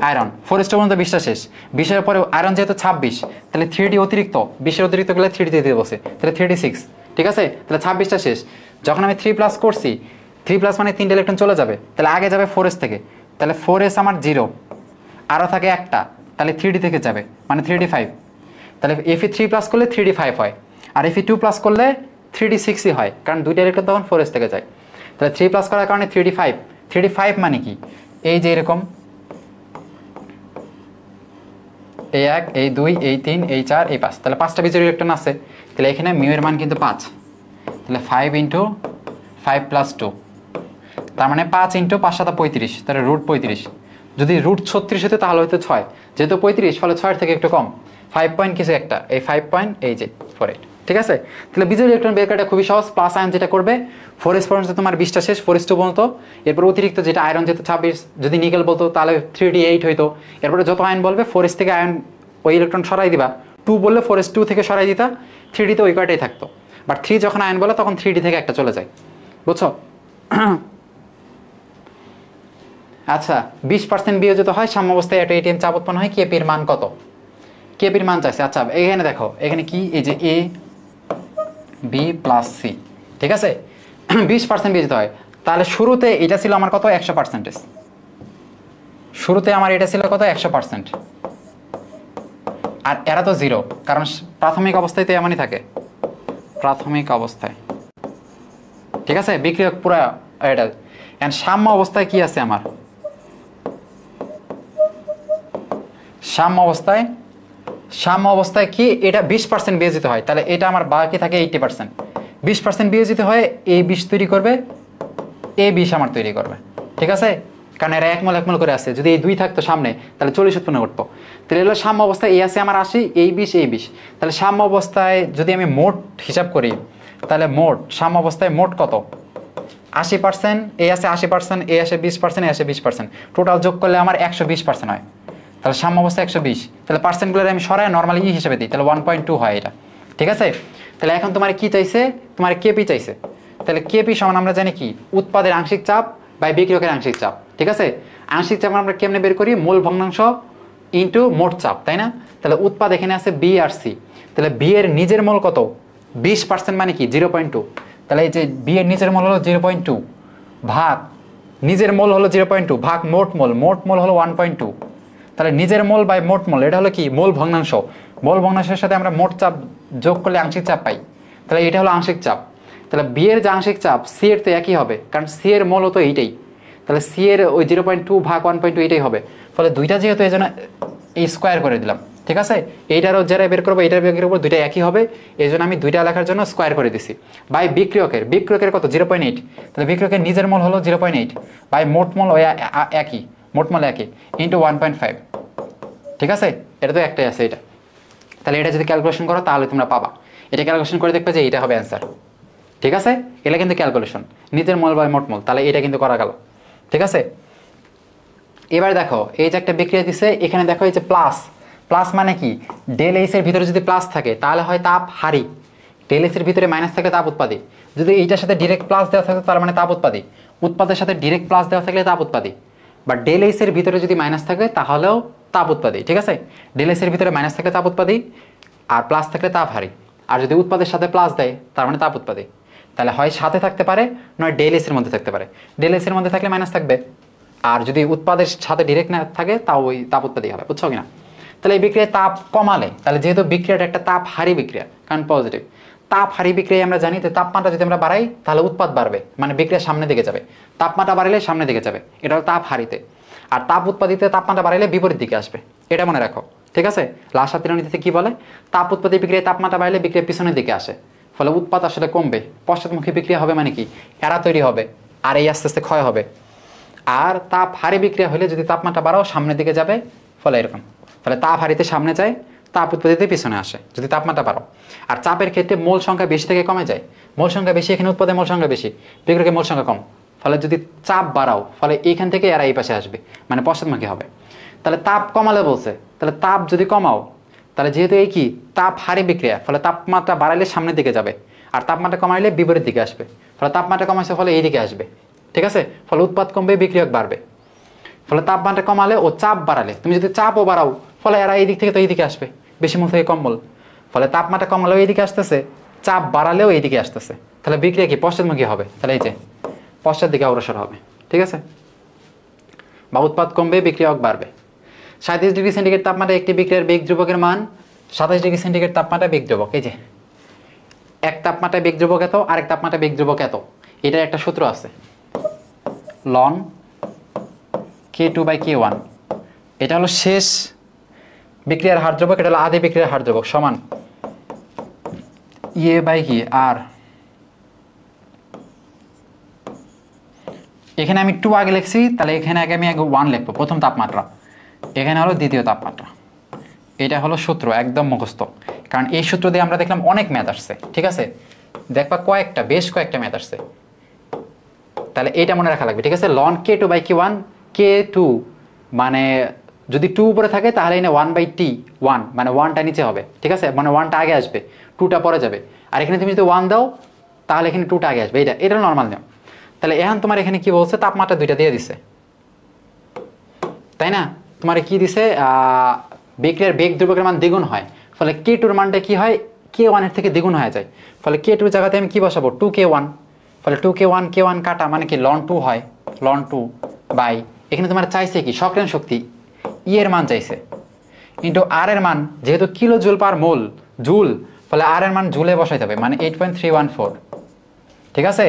আয়রন 4:2 পর্যন্ত 20টা শেষ, 20-এর পরে আয়রন যেহেতু 26, তাহলে 3D অতিরিক্ত, 20-এর অতিরিক্ত গেলে 3D দিতে বসে, তাহলে 3D6। ঠিক আছে, তাহলে 26টা শেষ। যখন আমি 3+ করছি, 3+ মানে 3টে ইলেকট্রন চলে যাবে, তাহলে আগে যাবে 4s থেকে, তাহলে 4s আমার 0, আরও থাকে একটা, তাহলে 3D থেকে যাবে মানে 3D5। তাহলে Fe3+ করলে 3D5 হয়, আর Fe2+ করলে 3D6ই হয়, কারণ 2টা ইলেকট্রন তখন 4s থেকে যায়। তাহলে 3+ করার কারণে 3D5 মানে কি এই যে এরকম এই 1 এই 2 এই 3 এই 4 এই 5, তাহলে 5টা বিজোড় ইলেকট্রন আছে। তাহলে এখানে মিউ এর মান কিন্তু 5, তাহলে 5 × 5 + 2, তার মানে 5 × 5 = 35, তাহলে √35। যদি √36 হতো তাহলে হয়তো 6, যেহেতু 35 ফলে 6-এর থেকে একটু কম, 5 পয়েন্ট কিছু একটা, এই 5 পয়েন্ট এই যে 48। ঠিক আছে, তাহলে বিজোড় ইলেকট্রন বের করাটা খুবই সহজ। প্লাস আয়ন যেটা করবে 4s পর্যন্ত তোমার 20টা শেষ 4:2 পর্যন্ত, এরপর অতিরিক্ত যেটা আয়রন যেহেতু 26, যদি নিকেল বলতো তাহলে 3D8 হইতো, এরপরে যত আয়ন বলবে 4s থেকে আয়ন ওই ইলেকট্রন সরাই দিবা, 2 বললে 4s2 থেকে সরাই দিতা, 3D তে ওই কয়টাই থাকতো, বাট 3 যখন আয়ন বলে তখন 3D থেকে একটা চলে যায়, বুঝছো? আচ্ছা, 20% বিয়োজিত হয় সাম্যাবস্থায় একটা এটিএম চাপ উৎপন্ন হয়, কেপির মান কত? কেপির মান চাইছে। আচ্ছা, এখানে দেখো, এখানে কি এই যে A B + C। ঠিক আছে, 20% বিয়োজিত হয়, তাহলে শুরুতে এটা ছিল আমার কত 100%, শুরুতে আমার এটা ছিল কত 100%, আর এরা তো 0, কারণ প্রাথমিক অবস্থায় তো এমনই থাকে, প্রাথমিক অবস্থায়। ঠিক আছে, বিক্রিয়ক পুরা এটা। এন্ড সাম্য অবস্থায় কি আছে আমার, সাম্য অবস্থায় কি এটা 20% বিয়োজিত হয়, তাহলে এটা আমার বাকি থাকে 80%। 20% বিয়োজিত হয়ে এই 20 তৈরি করবে, এই 20 আমার তৈরি করবে। ঠিক আছে, কারণ এরা 1 মোল করে আছে, যদি এই 2 থাকতো সামনে তাহলে 40 উৎপন্ন করতো। তাহলে এগুলো সাম্য অবস্থায় এই আছে আমার 80, এই 20, তাহলে সাম্য অবস্থায় যদি আমি মোট হিসাব করি, তাহলে মোট সাম্য অবস্থায় মোট কত 80%, এই আছে 80%, এই আসে 20%, এই আসে 20%, টোটাল যোগ করলে আমার 120% হয়। তাহলে সাম্য অবস্থা 120, তাহলে পার্সেন্টগুলো আমি সরাই নর্মালি হিসেবে দিই, তাহলে 1.2 হয় এটা। ঠিক আছে, তাহলে এখন তোমার কি চাইছে, তোমার কেপি চাইছে। তাহলে কেপি সমান আমরা জানি কি উৎপাদের আংশিক চাপ বাই বিক্রিয়কের আংশিক চাপ। ঠিক আছে, আংশিক চাপ আমরা কেমনে বের করি, মোল ভগ্নাংশ ইন্টু মোট চাপ, তাই না? তাহলে উৎপাদ এখানে আছে বি আর সি, তাহলে বি এর নিজের মোল কত 20% মানে কি 0.2, তাহলে এই যে বি এর নিজের মোল হলো 0.2 ভাগ নিজের মোল হলো 0.2 ভাগ মোট মোল হলো 1.2, তাহলে নিজের মোল বাই মোট মোল এটা হলো কি মোল ভগ্নাংশ। মোল ভগ্নাংশের সাথে আমরা মোট চাপ যোগ করলে আংশিক চাপ পাই, তাহলে এটা হলো আংশিক চাপ। তাহলে বি এর যে আংশিক চাপ সি এর তো একই হবে, কারণ সি এর মোল তো এইটাই, তাহলে সি এর ওই 0.2 ভাগ 1.2 এটাই হবে। ফলে দুইটা যেহেতু এই জন্য এই স্কোয়ার করে দিলাম। ঠিক আছে, এইটারও যারা বের করবো এটার বের করবো, দুইটা একই হবে, এই জন্য আমি দুইটা লেখার জন্য স্কোয়ার করে দিছি। বাই বিক্রিয়কের কত 0.8, তাহলে বিক্রিয়কের নিজের মোল হলো 0.8 বাই মোট মোল একই, মোট মোল একই ইন্টু 1.5। ঠিক আছে, এটা তো একটাই আছে এটা, তাহলে এটা যদি ক্যালকুলেশন করো তাহলে তোমরা পাবা, এটা ক্যালকুলেশন করে দেখবে যে এটা হবে অ্যান্সার। ঠিক আছে, এটা কিন্তু ক্যালকুলেশন নিজের মোল বাই মোট মোল, তাহলে এটা কিন্তু করা গেল। ঠিক আছে, এবার দেখো এই যে একটা বিক্রিয়া দিছে, এখানে দেখো এই যে প্লাস, প্লাস মানে কি ডেল এইচ এর ভিতরে যদি প্লাস থাকে তাহলে হয় তাপ হারি, ডেল এইচ এর ভিতরে মাইনাস থাকলে তাপ উৎপাদী, যদি এইটার সাথে ডিরেক্ট প্লাস দেওয়া থাকে তার মানে তাপ উৎপাদী, উৎপাদের সাথে ডিরেক্ট প্লাস দেওয়া থাকলে তাপ উৎপাদী, বা ডেল এইচ এর ভিতরে যদি মাইনাস থাকে তাহলেও তাপ উৎপাদী। ঠিক আছে, ডেল এইচ এর ভিতরে মাইনাস থাকলে তাপ উৎপাদী, আর প্লাস থাকলে তাপ হারি, আর যদি উৎপাদের সাথে প্লাস দেয় তার মানে তাপ উৎপাদী। তাহলে হয় সাথে থাকতে পারে, নয় ডেল এইচ এর মধ্যে থাকতে পারে। ডেল এইচ এর মধ্যে থাকলে মাইনাস থাকবে, আর যদি উৎপাদের সাথে ডিরেক্ট না থাকে তাও ওই তাপ উৎপাদী হবে, বুঝছো কিনা? তাহলে এই বিক্রিয়ায় তাপ কমালে, তাহলে যেহেতু বিক্রিয়াটা একটা তাপ হারি বিক্রিয়া, কারণ পজিটিভ তাপ হারি বিক্রিয়া আমরা জানি যে তাপমাত্রা যদি আমরা বাড়াই তাহলে উৎপাদ বাড়বে, মানে বিক্রিয়া সামনের দিকে যাবে, তাপমাত্রা বাড়ালে সামনের দিকে যাবে, এটা হলো তাপ হারিতে। আর তাপ উৎপাদিতে তাপমাত্রা বাড়ালে বিপরীত দিকে আসবে, এটা মনে রাখো। ঠিক আছে, লাসা ত্রিনীতিতে কি বলে, তাপ উৎপাদী বিক্রিয়ায় তাপমাত্রা বাড়লে বিক্রিয়া পিছনের দিকে আসে, ফলে উৎপাদ আসলে কমবে, পশ্চাৎমুখী বিক্রিয়া হবে, মানে কি এরা তৈরি হবে আর এই আস্তে আস্তে ক্ষয় হবে। আর তাপ হারি বিক্রিয়া হলে যদি তাপমাত্রা বাড়াও সামনের দিকে যাবে, ফলে এরকম, তাহলে তাপ হারিতে সামনে যায়, তাপ উৎপাদিতে পিছনে আসে যদি তাপমাত্রা বাড়াও। আর চাপের ক্ষেত্রে মোল সংখ্যা বেশি থেকে কমে যায়, মোল সংখ্যা বেশি এখানে উৎপাদে মোল সংখ্যা বেশি, বিক্রিয়াকে মোল সংখ্যা কম, ফলে যদি চাপ বাড়াও ফলে এইখান থেকে এরা এই পাশে আসবে, মানে পশ্চাৎমুখী হবে। তাহলে তাপ কমালে বলছে, তাহলে তাপ যদি কমাও, তাহলে যেহেতু এই কি তাপ হারি বিক্রিয়া, ফলে তাপমাত্রা বাড়াইলে সামনের দিকে যাবে, আর তাপমাত্রা কমাইলে বিপরীত দিকে আসবে, ফলে তাপমাত্রা কমাইছে ফলে এই দিকে আসবে। ঠিক আছে, ফলে উৎপাদ কমবে, বিক্রিয়ক বাড়বে। ফলে তাপমাত্রা কমালে ও চাপ বাড়ালে, তুমি যদি চাপও বাড়াও ফলে এরা এই দিক থেকে তো এই দিকে আসবে, বেশি মূল থেকে কম মূল, ফলে তাপমাত্রা কমালেও এই দিকে আসতেছে, চাপ বাড়ালেও এই দিকে আসতেছে, তাহলে বিক্রিয়া কি পশ্চাৎমুখী হবে, তাহলে এই যে পশ্চাৎ দিকে অগ্রসর হবে। ঠিক আছে, বা উৎপাদ কমবে, বিক্রিয়ক বাড়বে। 37 ডিগ্রি সেন্টিগ্রেড তাপমাত্রা একটি বিক্রিয়ার বেগ ধ্রুবকের মান 27 ডিগ্রি সেন্টিগ্রেড তাপমাত্রা বেগ ধ্রুবক, এই যে এক তাপমাত্রায় বেগ ধ্রুবক এত, আরেক তাপমাত্রায় বেগ ধ্রুবক এত, এটার একটা সূত্র আছে, লন K2/K1, এটা হলো শেষ বিক্রিয়ার হার ধ্রুবক, এটা হলো আদি বিক্রিয়ার হার ধ্রুবক, সমান E/কি আর, এখানে আমি 2 আগে লিখছি, তাহলে এখানে আগে আমি 1 লিখবো, প্রথম তাপমাত্রা, এখানে হলো দ্বিতীয় তাপমাত্রা। এটা হলো সূত্র, একদম মুখস্থ, কারণ এই সূত্র দিয়ে আমরা দেখলাম অনেক ম্যাথ আসছে। ঠিক আছে, দেখবা কয়েকটা, বেশ কয়েকটা ম্যাথ আসছে, তাহলে এটা মনে রাখা লাগবে। ঠিক আছে, লন K2/K1, K2 মানে যদি 2 উপরে থাকে তাহলে এখানে 1/T1, মানে 1টা নিচে হবে। ঠিক আছে, মানে 1টা আগে আসবে, 2টা পরে যাবে, আর এখানে তুমি যদি 1 দাও তাহলে এখানে 2টা আগে আসবে, এটা নর্মাল নিয়ম। তাহলে এখন তোমার এখানে কি বলছে, তাপমাত্রা 2টা দিয়ে দিছে, তাই না? তোমার কি দিছে, বিক্রিয়ার বেগ ধ্রুবকের মান দ্বিগুণ হয়, ফলে K2 এর মানটা কি হয়, K1 এর থেকে দ্বিগুণ হয়ে যায়, ফলে K2 এর জায়গাতে আমি কি বসাবো, 2K1, ফলে 2K1 K1 কাটা মানে কি লন 2 হয়, লন 2 বাই, এখানে তোমার চাইছে কি সক্রিয় শক্তি ই এর মান চাইছে, ইন্টু আর এর মান, যেহেতু কিলো জুল পার মোল জুল, ফলে আর এর মান জুলে বসাইতে হবে, মানে 8.314। ঠিক আছে,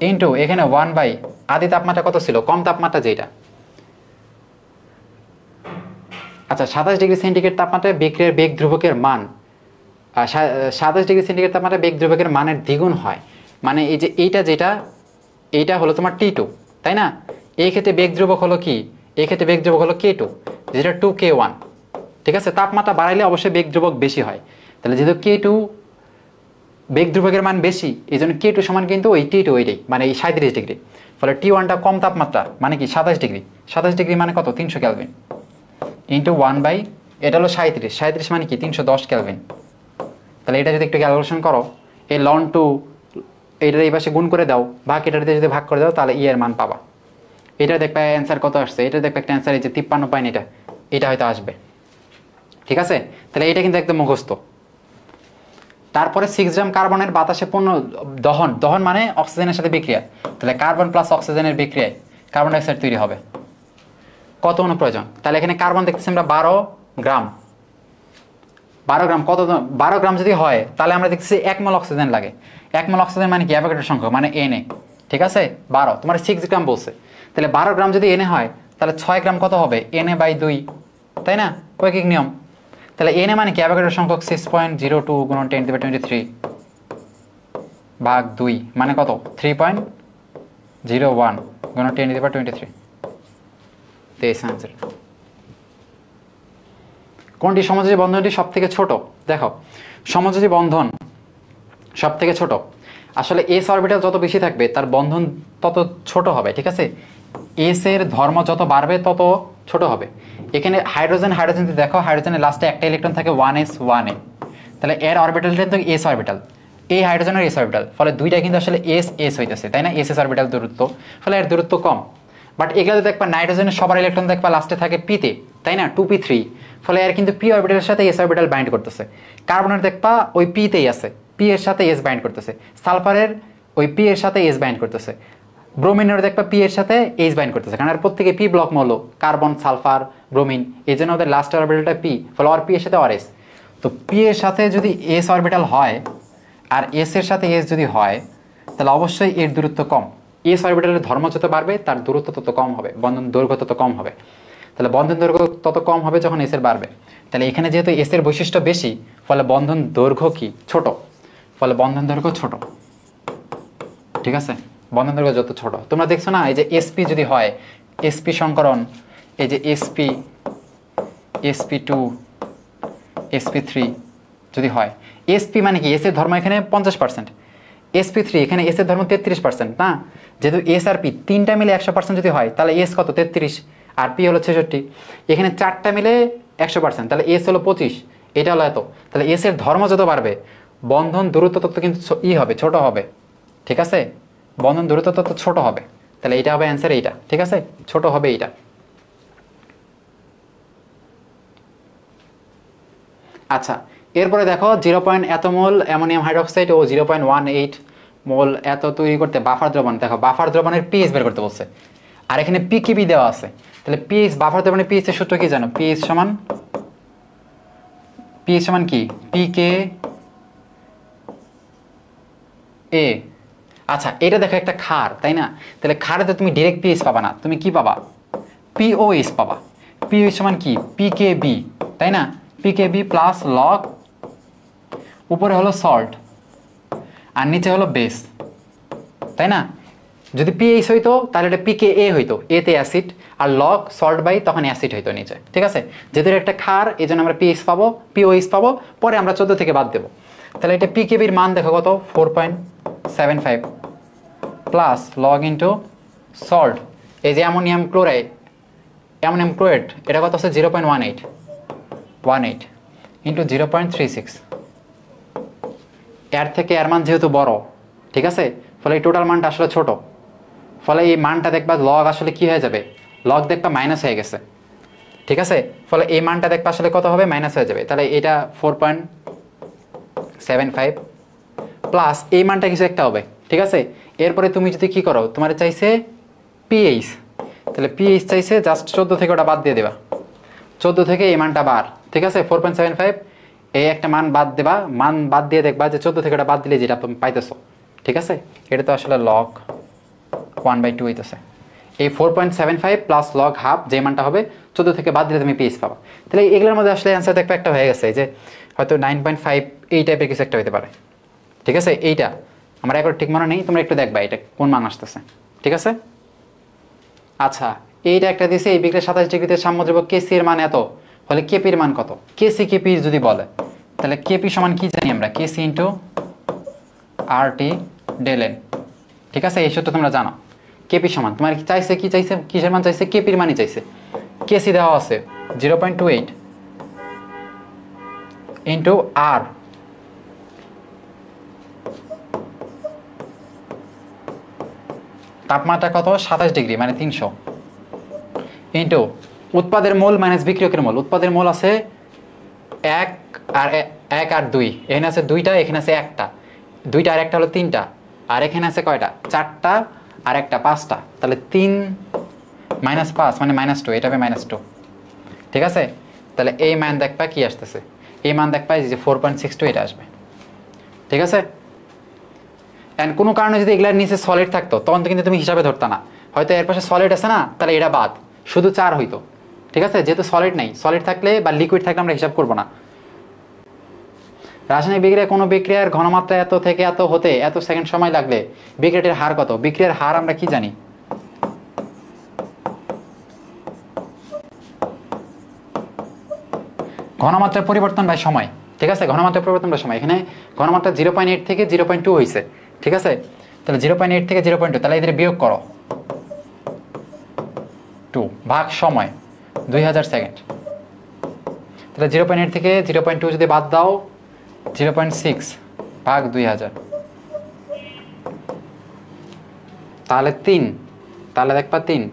ইন্টু এখানে 1 বাই আদি তাপমাত্রা কত ছিল, কম তাপমাত্রা যেটা, আচ্ছা 27 ডিগ্রি সেন্টিগ্রেড তাপমাত্রায় বিক্রিয়ার বেগ ধ্রুবকের মান 27 ডিগ্রি সেন্টিগ্রেড তাপমাত্রায় বেগ ধ্রুবকের মানের দ্বিগুণ হয়, মানে এই যে এইটা হলো তোমার T2, তাই না? এই ক্ষেত্রে বেগ ধ্রুবক হলো কি, এই ক্ষেত্রে বেগ ধ্রুবক হলো K2, যেটা 2K1। ঠিক আছে, তাপমাত্রা বাড়াইলে অবশ্যই বেগ ধ্রুবক বেশি হয়, তাহলে যেহেতু K2 বেগ ধ্রুবকের মান বেশি, এই জন্য K2 সমান কিন্তু ওই T2 ওইটাই, মানে এই 37 ডিগ্রি, ফলে T1টা কম তাপমাত্রা, মানে কি 27 ডিগ্রি, 27 ডিগ্রি মানে কত, 300 কেলভিন, ইন্টু 1 বাই, এটা হলো 37 মানে কি 310 কেলভিন। তাহলে এটা যদি একটু ক্যালকুলেশন করো, এই লন 2 এইটার এই পাশে গুণ করে দাও, ভাগ এটার দিয়ে যদি ভাগ করে দাও তাহলে ই এর মান পাবা। এটা দেখবে অ্যান্সার কত আসছে, এটা দেখবে একটা অ্যান্সার এই যে 53 পয়েন্ট, এটা হয়তো আসবে। ঠিক আছে, তাহলে এটা কিন্তু একদম মুখস্থ। তারপরে 6 গ্রাম কার্বনের বাতাসে পূর্ণ দহন মানে অক্সিজেনের সাথে বিক্রিয়া, তাহলে কার্বন প্লাস অক্সিজেনের বিক্রিয়ায় কার্বন ডাইঅক্সাইড তৈরি হবে, কত অনু প্রয়োজন, তাহলে এখানে কার্বন দেখতেছি আমরা 12 গ্রাম, 12 গ্রাম কত, 12 গ্রাম যদি হয় তাহলে আমরা দেখতেছি 1 মোল অক্সিজেন লাগে, 1 মোল অক্সিজেন মানে কি অ্যাভোগাড্রো সংখ্যা, মানে Na। ঠিক আছে, 12, তোমার 6 গ্রাম বলছে, তাহলে 12 গ্রাম যদি Na হয় তাহলে 6 গ্রাম কত হবে, Na/2, তাই না, ঐকিক নিয়ম। তাহলে Na মানে কি অ্যাভোগাড্রো সংখ্যক 6.02 গুণন 10⁻23 ভাগ 2 মানে কত, 3.01 গুণন 10⁻23। আনসার কোনটি সমযোজী বন্ধনটি সব থেকে ছোট, দেখো সমযোজী বন্ধন সব থেকে ছোট, আসলে এস অরবিটাল যত বেশি থাকবে তার বন্ধন তত ছোট হবে। ঠিক আছে, এস এর ধর্ম যত বাড়বে তত ছোট হবে। এখানে হাইড্রোজেন দেখো, হাইড্রোজেনের লাস্টে একটা ইলেকট্রন থাকে 1s 1a, তাহলে এর অরবিটালটা কিন্তু এস অরবিটাল, এই হাইড্রোজেনের এস অরবিটাল, ফলে দুইটা কিন্তু আসলে এস এস হইতেছে, তাই না, এস এস অরবিটাল দূরত্ব, ফলে এর দূরত্ব কম। বাট এগুলো দেখবা নাইট্রোজেনের সবার ইলেকট্রন দেখবা লাস্টে থাকে পিতে, তাই না, 2p3, ফলে এর কিন্তু পি অরবিটালের সাথে এস অরবিটাল বাইন্ড করতেছে। কার্বনের দেখবা ওই পিতেই আছে, পি এর সাথে এস বাইন্ড করতেছে, সালফারের ওই পি এর সাথে এস বাইন্ড করতেছে, ব্রোমিনের দেখবা পি এর সাথে এইচ বাইন্ড করতেছে, কারণ এর প্রত্যেকে পি ব্লক মৌল, কার্বন সালফার ব্রোমিন, এই জন্য ওদের লাস্ট অরবিটালটা পি, ফলে আর পি এর সাথে আর এস। তো পি এর সাথে যদি এস অরবিটাল হয় আর এস এর সাথে এস যদি হয়, তাহলে অবশ্যই এর দূরত্ব কম। এস অরবিটালের ধর্ম যত বাড়বে তার দূরত্ব তত কম হবে, বন্ধন দৈর্ঘ্য তত কম হবে। তাহলে বন্ধন দৈর্ঘ্য তত কম হবে যখন এস এর বাড়বে। তাহলে এখানে যেহেতু এস এর বৈশিষ্ট্য বেশি, ফলে বন্ধন দৈর্ঘ্য কি ছোট, ফলে বন্ধন দৈর্ঘ্য ছোট। ঠিক আছে, বন্ধন দৈর্ঘ্য যত ছোট, তোমরা দেখছো না এই যে এসপি যদি হয়, এসপি সংকরণ, এই যে এসপি, sp2 sp3 যদি হয়, sp মানে কি, এস এর ধর্ম এখানে 50%, sp3 এখানে এস এর ধর্ম 33%, না, যেহেতু এস আর পি তিনটা মিলে 100% যদি হয়, তাহলে এস কত 33 আর পি হলো 66, এখানে চারটা মিলে 100%, তাহলে এস হলো 25, এটা হলো এত। তাহলে এস এর ধর্ম যত বাড়বে বন্ধন দূরত্ব তত কিন্তু হবে, ছোট হবে। ঠিক আছে, বন্ধন দূরত্ব তত ছোট হবে, তাহলে এইটা হবে অ্যান্সার, এইটা ঠিক আছে, ছোট হবে এইটা। আচ্ছা, এরপরে দেখো 0. এত মোল অ্যামোনিয়াম হাইড্রোক্সাইড ও 0.18 মোল এত তৈরি করতে বাফার দ্রবণ, দেখো বাফার দ্রবণের পিএইচ বের করতে বলছে, আর এখানে পিকিবি দেওয়া আছে। তাহলে পিএইচ, বাফার দ্রবণের পিএইচ এর সূত্র কি জানো, পিএইচ সমান কি, পিকে এ। আচ্ছা, এটা দেখো একটা ক্ষার, তাই না, তাহলে ক্ষারেতে তুমি ডিরেক্ট পিএইচ পাবা না, তুমি কি পাবা, পিওএইচ পাবা। পিওএইচ সমান কি, পিকেবি, তাই না, পিকেবি প্লাস লগ, উপরে হলো সল্ট আর নিচে হলো বেস, তাই না। যদি পিএইচ হইতো তাহলে এটা পিকেএ হইতো, এতে অ্যাসিড, আর লগ সল্ট বাই তখন অ্যাসিড হইতো নিচে। ঠিক আছে, যেহেতু একটা ক্ষার এই জন্য আমরা পিএইচ পাবো, পিওএইচ পাবো, পরে আমরা 14 থেকে বাদ দেবো। তাহলে এটা পিকেবির মান দেখো কত, 4.75 প্লাস লগ ইন্টু সল্ট, এই যে অ্যামোনিয়াম ক্লোরাইড, অ্যামোনিয়াম ক্লোরাইড, এটা কত আছে 0.18 ইন্টু 0.36, এর থেকে এর মান যেহেতু বড়, ঠিক আছে, ফলে এই টোটাল মানটা আসলে ছোট, ফলে এই মানটা দেখবা লগ আসলে কি হয়ে যাবে, লগ দেখবা মাইনাস হয়ে গেছে। ঠিক আছে, ফলে এই মানটা দেখবা আসলে কত হবে, মাইনাস হয়ে যাবে। তাহলে এটা 4.75 প্লাস এই মানটা কিছু একটা হবে। ঠিক আছে, এরপরে তুমি যদি কি করো, তোমার চাইছে পিএইচ, তাহলে পিএইচ চাইছে জাস্ট 14 থেকে ওটা বাদ দিয়ে দেবা, 14 থেকে এই মানটা বার। ঠিক আছে, 4.75 এই একটা মান বাদ দেবা, মান বাদ দিয়ে দেখবা যে 14 থেকে ওটা বাদ দিলে যেটা তুমি পাইতেছো। ঠিক আছে, এটা তো আসলে লগ 1/2 হইতেছে। এই 4.75 প্লাস লগ হাফ যে মানটা হবে 14 থেকে বাদ দিলে তুমি পিএইচ পাবা। তাহলে এগুলোর মধ্যে আসলে অ্যান্সার দেখবে একটা হয়ে গেছে, যে হয়তো 9.5 এই টাইপের কিছু একটা হতে পারে। ঠিক আছে, এইটা আমার একবার ঠিক মনে নেই, তোমরা একটু দেখবা এটা কোন মান আসতেছে। ঠিক আছে, আচ্ছা, এইটা একটা দিছে, এই বিক্রিয়া 27 ডিগ্রিতে সাম্যদ্রব্য কেসি এর মান এত, ফলে কেপির মান কত, কেসি কেপি যদি বলে, তাহলে কেপি সমান কি জানি আমরা, কেসি ইন্টু আর টি ডেল এন। ঠিক আছে, এই সূত্র তোমরা জানো, কেপি সমান তোমার কি চাইছে, কি চাইছে, কিসের মান চাইছে, কেপির মানই চাইছে। কেসি দেওয়া আছে 0.28 ইন্টু আর, তাপমাত্রা কত 27 ডিগ্রি মানে 300, ইন্টু উৎপাদের মোল মাইনাস বিক্রিয়কের মোল। উৎপাদের মোল আছে 1 আর 2, এখানে আছে 2টা, এখানে আছে 1টা, 2টা আর 1টা হলো 3টা, আর এখানে আছে কয়টা, 4টা আর 1টা 5টা, তাহলে 3 মাইনাস 5 মানে -2, এটা হবে -2। ঠিক আছে, তাহলে এই মান দেখবা কি আসতেছে, এই মান দেখবা যে 4.62 এটা আসবে। ঠিক আছে, এন্ড কোনো কারণে যদি এগুলার নিচে সলিড থাকতো তখন তো কিন্তু তুমি হিসাবে ধরতা না, হয়তো এর পাশে সলিড আছে না, তাহলে এটা বাদ, শুধু 4 হইতো। ঠিক আছে, যেহেতু সলিড নেই, সলিড থাকলে বা লিকুইড থাকলে আমরা হিসাব করবো না। রাসায়নিক বিক্রিয়া কোনো বিক্রিয়ার ঘনমাত্রা এত থেকে এত হতে এত সেকেন্ড সময় লাগলে বিক্রিয়াটির হার কত, বিক্রিয়ার হার আমরা কি জানি, ঘনমাত্রার পরিবর্তন বাই সময়। ঠিক আছে, ঘনমাত্রার পরিবর্তন বাই সময়, এখানে ঘনমাত্রা 0.8 থেকে 0.2 হয়েছে। ঠিক আছে, তাহলে 0.8 থেকে 0.2, তাহলে এদের বিয়োগ করো, 0.2 ভাগ সময় 2000 সেকেন্ড। তাহলে 0.8 থেকে 0.2 যদি বাদ দাও 0.6 ভাগ 2000, তাহলে 3, তাহলে দেখবা 3,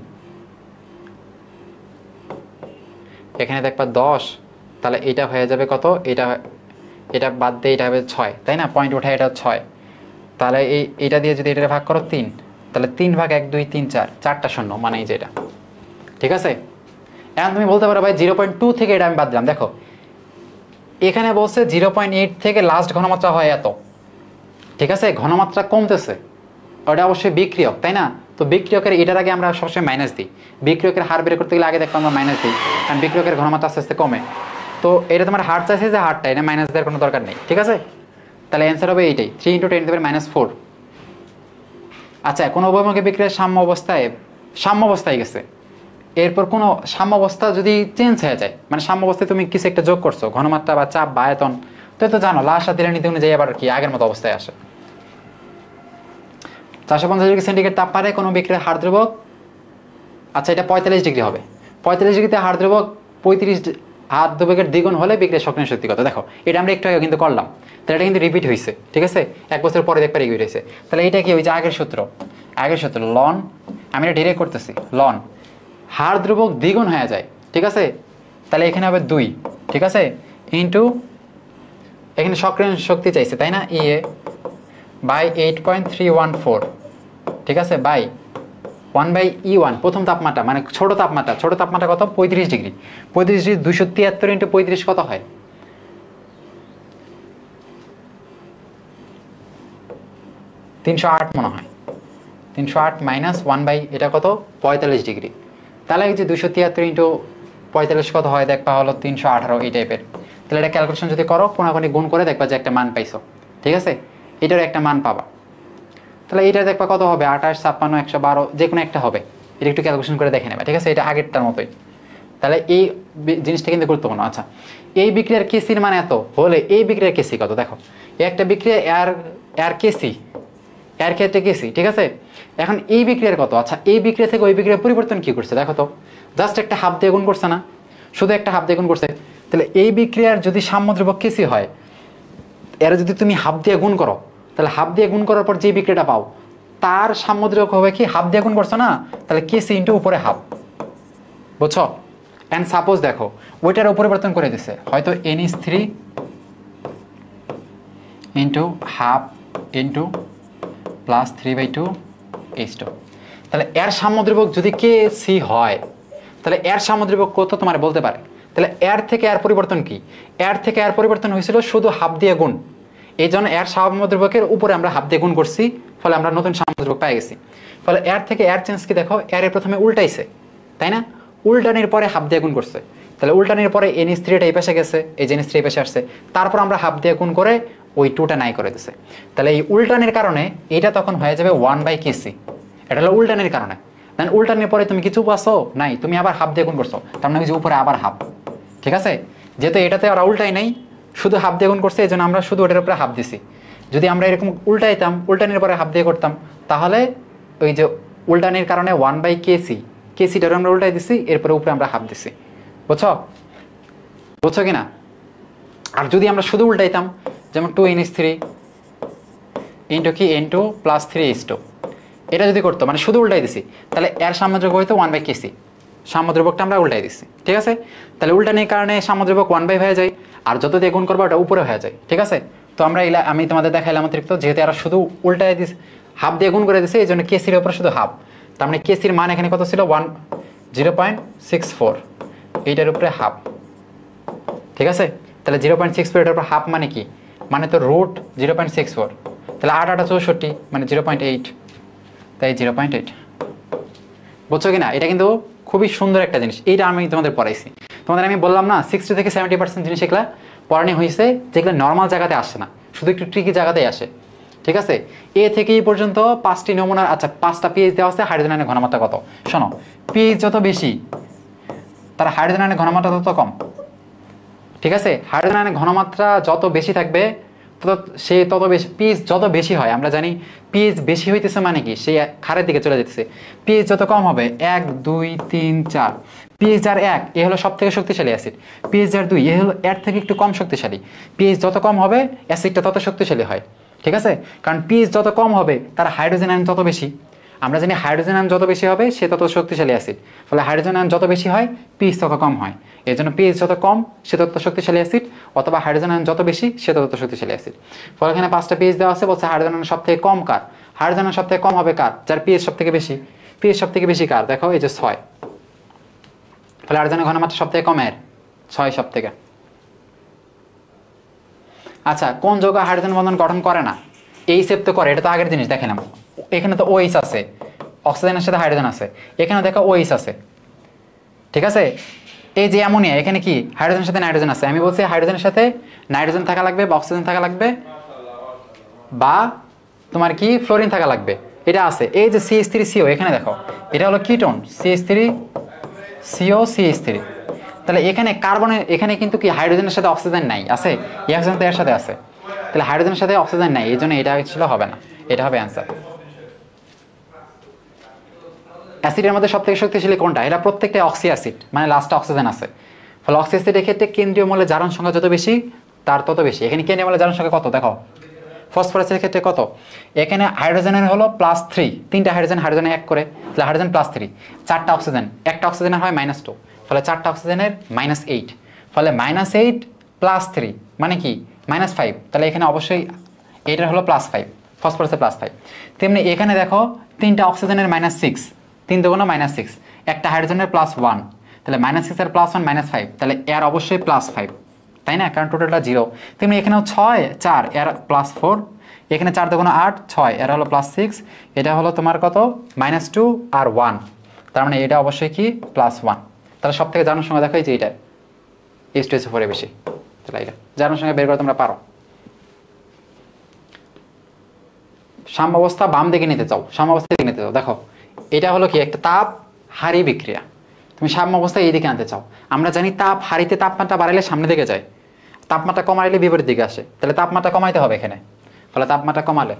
এখানে দেখবা 10, তাহলে এটা হয়ে যাবে কত, এটা বাদ দিয়ে এটা হবে 6, তাই না, পয়েন্ট উঠে এটা 6, তাহলে এইটা দিয়ে যদি এটা ভাগ করো 3, তাহলে 3 ভাগ 1 2 3 4, 4টা শূন্য, মানে এই যে এটা। ঠিক আছে, এখন তুমি বলতে পারো ভাই 0.2 থেকে এটা আমি বাদ দিলাম। দেখো এখানে বলছে 0.8 থেকে লাস্ট ঘনমাত্রা হয় এত, ঠিক আছে, ঘনমাত্রা কমতেছে, ওটা অবশ্যই বিক্রিয়ক, তাই না। তো বিক্রিয়কের এটার আগে আমরা সবসময় মাইনাস দিই, বিক্রিয়কের হার বের করতে গেলে আগে দেখতাম আমরা মাইনাস দিই, কারণ বিক্রিয়কের ঘনমাত্রা আস্তে আস্তে কমে। তো এটা তোমার হার চাইছে যে হারটা, এটা মাইনাস দেওয়ার কোনো দরকার নেই। ঠিক আছে, তাহলে অ্যান্সার হবে এইটাই, 3 × 10⁻⁴। আচ্ছা, কোনো উভয়মুখী বিক্রিয়ার সাম্য অবস্থায় গেছে, এরপর কোনো সাম্য অবস্থা যদি চেঞ্জ হয়ে যায়, মানে সাম্য অবস্থায় তুমি কিছু একটা যোগ করছো, ঘনমাত্রা বা চাপ বা আয়তন, তো জানো লাস্ট দিলে নীতি অনুযায়ী আবার কি আগের মতো অবস্থায় আসে। 450 ডিগ্রি সেন্টিগ্রেড তাপমাত্রায় কোনো বিক্রিয়ার হার ধ্রুবক, আচ্ছা এটা 45 ডিগ্রি হবে, 45 ডিগ্রিতে হার ধ্রুবক 35 হার ধ্রুবকের দ্বিগুণ হলে বিক্রিয়ার সক্রিয় শক্তি কত। দেখো এটা আমরা একটু আগে কিন্তু করলাম, তাহলে এটা কিন্তু রিপিট হয়েছে। ঠিক আছে, 1 বছর পরে দেখবার রিপিট হয়েছে, তাহলে এটা কি ওই যে আগের সূত্র লন, আমি এটা ডিরেক্ট করতেছি, লন হার ধ্রুবক দ্বিগুণ হয়ে যায়। ঠিক আছে, তাহলে এখানে হবে 2, ঠিক আছে, ইন্টু এখানে সক্রিয় শক্তি চাইছে, তাই না, ইএ বাই 8.314, ঠিক আছে, বাই 1/E1 প্রথম তাপমাত্রা, মানে ছোট তাপমাত্রা কত, 35 ডিগ্রি, 35 ডিগ্রি 273 × 35 কত হয়, 308 মনে হয়, 308 মাইনাস 1 এটা কত, 45 ডিগ্রি, তাহলে এই যে 273 × 45 কত হয়, দেখবা হলো 318, এই টাইপের। তাহলে এটা ক্যালকুলেশন যদি করো, কোনাকুনি গুণ করে দেখবা যে একটা মান পাইছো। ঠিক আছে, এটার একটা মান পাবা, তাহলে এটা দেখবা কত হবে, 28 56 112, যে কোনো একটা হবে, এটা একটু ক্যালকুলেশন করে দেখে নেবে। ঠিক আছে, এটা আগেরটার মতোই, তাহলে এই জিনিসটা কিন্তু গুরুত্বপূর্ণ। আচ্ছা, এই বিক্রিয়ার কেসির মান এত হলে এই বিক্রিয়ার কেসি কত, দেখো একটা বিক্রিয়া এর কেসি, এর ক্ষেত্রে কেসি, ঠিক আছে, এখন এই বিক্রিয়ার কত। আচ্ছা, এই বিক্রিয়া থেকে ওই বিক্রিয়ার পরিবর্তন কি করছে দেখো তো, জাস্ট একটা হাফ দিয়ে গুণ করছে না, শুধু একটা হাফ দিয়ে গুণ করছে। তাহলে এই বিক্রিয়ার যদি সাম্যদ্রব্য কেসি হয়, এর যদি তুমি হাফ দিয়ে গুণ করো, তাহলে হাফ দিয়ে গুণ করার পর যে বিক্রিয়াটা পাও তার সাম্যদ্রব্য হবে কি, হাফ দিয়ে গুণ করছো না, তাহলে কেসি ইন্টু উপরে হাফ, বুঝছো। অ্যান্ড সাপোজ দেখো ওইটারও পরিবর্তন করে দিছে, হয়তো NH3 into half into plus 3/2 H2, তাহলে এর সাম্যদ্রব্যক যদি কেসি হয়, তাহলে এর সাম্যদ্রব্যক কত তোমার বলতে পারে। তাহলে এর থেকে এর পরিবর্তন কি, এর থেকে এর পরিবর্তন হয়েছিল শুধু হাফ দিয়ে গুণ, এই জন্য এর সাম্যদ্রব্যকের উপরে আমরা হাফ দিয়ে গুণ করছি, ফলে আমরা নতুন সাম্যদ্রব্যক পেয়ে গেছি। ফলে এর থেকে এর চেঞ্জ কি দেখো, এর প্রথমে উল্টাইছে, তাই না, উল্টানির পরে হাফ দিয়ে গুণ করছে, তাহলে উল্টানির পরে NH3 এই পাশে গেছে, এই যে NH3 এই পাশে আসছে, তারপর আমরা হাফ দিয়ে গুণ করে ওই 2টা নাই করে দিছে। তাহলে এই উল্টানির কারণে এটা তখন হয়ে যাবে 1/Kc, এটা হলো উল্টানির কারণে। দেন উল্টানির পরে তুমি কিছু পাচ্ছো নাই, তুমি আবার হাফ দিয়ে গুণ করছো, তার মানে যে উপরে আবার হাফ। ঠিক আছে, যেহেতু এটাতে আর উল্টাই নাই, শুধু হাফ দিয়ে গুণ করছে, এই জন্য আমরা শুধু ওটার উপরে হাফ দিছি। যদি আমরা এরকম উল্টাইতাম, উল্টানির পরে হাফ দিয়ে করতাম, তাহলে ওই যে উল্টানির কারণে 1/Kc, কেসিটার আমরা উল্টাই দিছি, এরপরে উপরে আমরা হাফ দিছি, বুঝছো কিনা। আর যদি আমরা শুধু উল্টাইতাম, যেমন 2NH3 ইন্টু কি N2 প্লাস 3H2, এটা যদি করতো, মানে শুধু উল্টাই দিছি, তাহলে এর সাম্যদ্রব্য হইতো 1/Kc, সাম্যদ্রব্যকটা আমরা উল্টাই দিচ্ছি। ঠিক আছে, তাহলে উল্টানির কারণে সাম্যদ্রব্যক 1/, হয়ে যায়, আর যত দিয়ে গুণ করবো ওটা উপরে হয়ে যায়। ঠিক আছে, তো আমরা আমি তোমাদের দেখাইলাম অতিরিক্ত, যেহেতু এরা শুধু উল্টাই দিস, হাফ দিয়ে গুণ করে দিছে, এই জন্য কেসির উপরে শুধু হাফ, তার মানে কেসির মান এখানে কত ছিল, 0.64, এইটার উপরে হাফ। ঠিক আছে, তাহলে 0.64 এটার উপর হাফ মানে কি, মানে তো রুট 0.64, তাহলে 8 8 64, মানে 0.8, তাই 0.8, বুঝছো কিনা। এটা কিন্তু খুবই সুন্দর একটা জিনিস, এইটা আমি তোমাদের পড়াইছি। তোমাদের আমি বললাম না 60 থেকে 70% জিনিস এগুলা পড়ানো হয়েছে, যেগুলো নর্মাল জায়গাতে আসে না, শুধু একটু ট্রিকি জায়গাতেই আসে। ঠিক আছে, এ থেকে এই পর্যন্ত 5টি নমুনার, আচ্ছা 5টা পিএইচ দেওয়া আছে, হাইড্রোজেন আয়নের ঘনমাত্রা কত। শোনো, পিএইচ যত বেশি তার হাইড্রোজেন আয়নের ঘনমাত্রা তত কম। ঠিক আছে, হাইড্রোজেন আয়নের ঘনমাত্রা যত বেশি থাকবে সে তত বেশি পিএইচ যত বেশি হয়, আমরা জানি পিএইচ বেশি হইতেছে মানে কি সে ক্ষারের দিকে চলে যেতেছে। পিএইচ যত কম হবে 1 2 3 4, পিএইচ যার 1 এ হলো সব থেকে শক্তিশালী অ্যাসিড, পিএইচ যার 2 এ হলো এর থেকে একটু কম শক্তিশালী। পিএইচ যত কম হবে অ্যাসিডটা তত শক্তিশালী হয়, ঠিক আছে? কারণ পিএইচ যত কম হবে তার হাইড্রোজেন আয়ন তত বেশি। আমরা জানি হাইড্রোজেন আয়ন যত বেশি হবে সে তত শক্তিশালী অ্যাসিড, ফলে হাইড্রোজেন আয়ন যত বেশি হয় পিএইচ তত কম হয়। এই জন্য পিএইচ যত কম সে তত শক্তিশালী অ্যাসিড, অথবা হাইড্রোজেন আয়ন যত বেশি সে তত শক্তিশালী অ্যাসিড। ফলে এখানে 5টা পিএইচ দেওয়া আছে, বলছে হাইড্রোজেন আয়ন সব থেকে কম কার? হাইড্রোজেন আয়ন সব থেকে কম হবে কার? যার পিএইচ সব থেকে বেশি। পিএইচ সব থেকে বেশি কার? দেখো এই যে 6, ফলে হাইড্রোজেনের ঘনমাত্রা সব থেকে কম এর 6 সব থেকে। আচ্ছা, কোন যৌগ হাইড্রোজেন বন্ধন গঠন করে না? এইচএফ তো করে, এটা তো আগের জিনিস দেখেলাম। এখানে তো ওএইচ আছে, অক্সিজেনের সাথে হাইড্রোজেন আছে, এখানে দেখো ওএইচ আছে, ঠিক আছে? এই যে অ্যামোনিয়া, এখানে কি হাইড্রোজেনের সাথে নাইট্রোজেন আছে। আমি বলছি হাইড্রোজেনের সাথে নাইট্রোজেন থাকা লাগবে বা অক্সিজেন থাকা লাগবে বা তোমার কি ফ্লোরিন থাকা লাগবে, এটা আছে। এই যে CH3CO, এখানে দেখো এটা হলো কিটোন, CH3CO CH3। তাহলে এখানে কার্বনের, এখানে কিন্তু কি হাইড্রোজেনের সাথে অক্সিজেন নাই, আছে? এই অক্সিজেন তো এর সাথে আছে, তাহলে হাইড্রোজেনের সাথে অক্সিজেন নাই, এই জন্য এটা ছিল হবে না, এটা হবে অ্যান্সার। অ্যাসিডের মধ্যে সবথেকে শক্তিশালী কোনটা? এটা প্রত্যেকটা অক্সি অ্যাসিড, মানে লাস্টে অক্সিজেন আছে। ফলে অক্সি অ্যাসিডের ক্ষেত্রে কেন্দ্রীয় মৌলের জারণ সংখ্যা যত বেশি তার তত বেশি। এখানে কেন্দ্রীয় মৌলের জারণ সংখ্যা কত দেখো? ফসফরাসের ক্ষেত্রে কত? এখানে হাইড্রোজেনের হলো +3, 3টা হাইড্রোজেন, হাইড্রোজেনে 1 করে, তাহলে হাইড্রোজেন +3, 4টা অক্সিজেন, একটা অক্সিজেনের হয় -2, ফলে 4টা অক্সিজেনের -8, ফলে -8 +3 মানে কি -5, তাহলে এখানে অবশ্যই এটার হলো +5, ফসফরাসের +5। তেমনি এখানে দেখো 3টা অক্সিজেনের -6, 3 দুগুণ -6, একটা হাইড্রোজেনের +1, তাহলে -6 এর +1 -5, তাহলে এর অবশ্যই +5, তাই না? কারণ টোটালটা 0। তেমনি এখানেও 6 4 এর +4, এখানে 4 দুগুণ 8 6 এর হলো +6, এটা হলো তোমার কত -2 আর 1, তার মানে এটা অবশ্যই কি +1। তাহলে সব থেকে জারণ সংখ্যা দেখো এই যে এটা H2SO4 এর বেশি, তাহলে এটা জারণ সংখ্যা বের করে তোমরা পারো। সাম্যাবস্থা বাম দিকে নিতে চাও, সাম্যাবস্থা দিকে নিতে চাও, দেখো এটা হলো কি একটা তাপ হারি বিক্রিয়া, তুমি সাম্যাবস্থা এই দিকে আনতে চাও। আমরা জানি তাপ হারিতে তাপমাত্রা বাড়াইলে সামনে দিকে যায়, তাপমাত্রা কমাইলে বিপরীত দিকে আসে, তাহলে তাপমাত্রা কমাইতে হবে এখানে। ফলে তাপমাত্রা কমালে,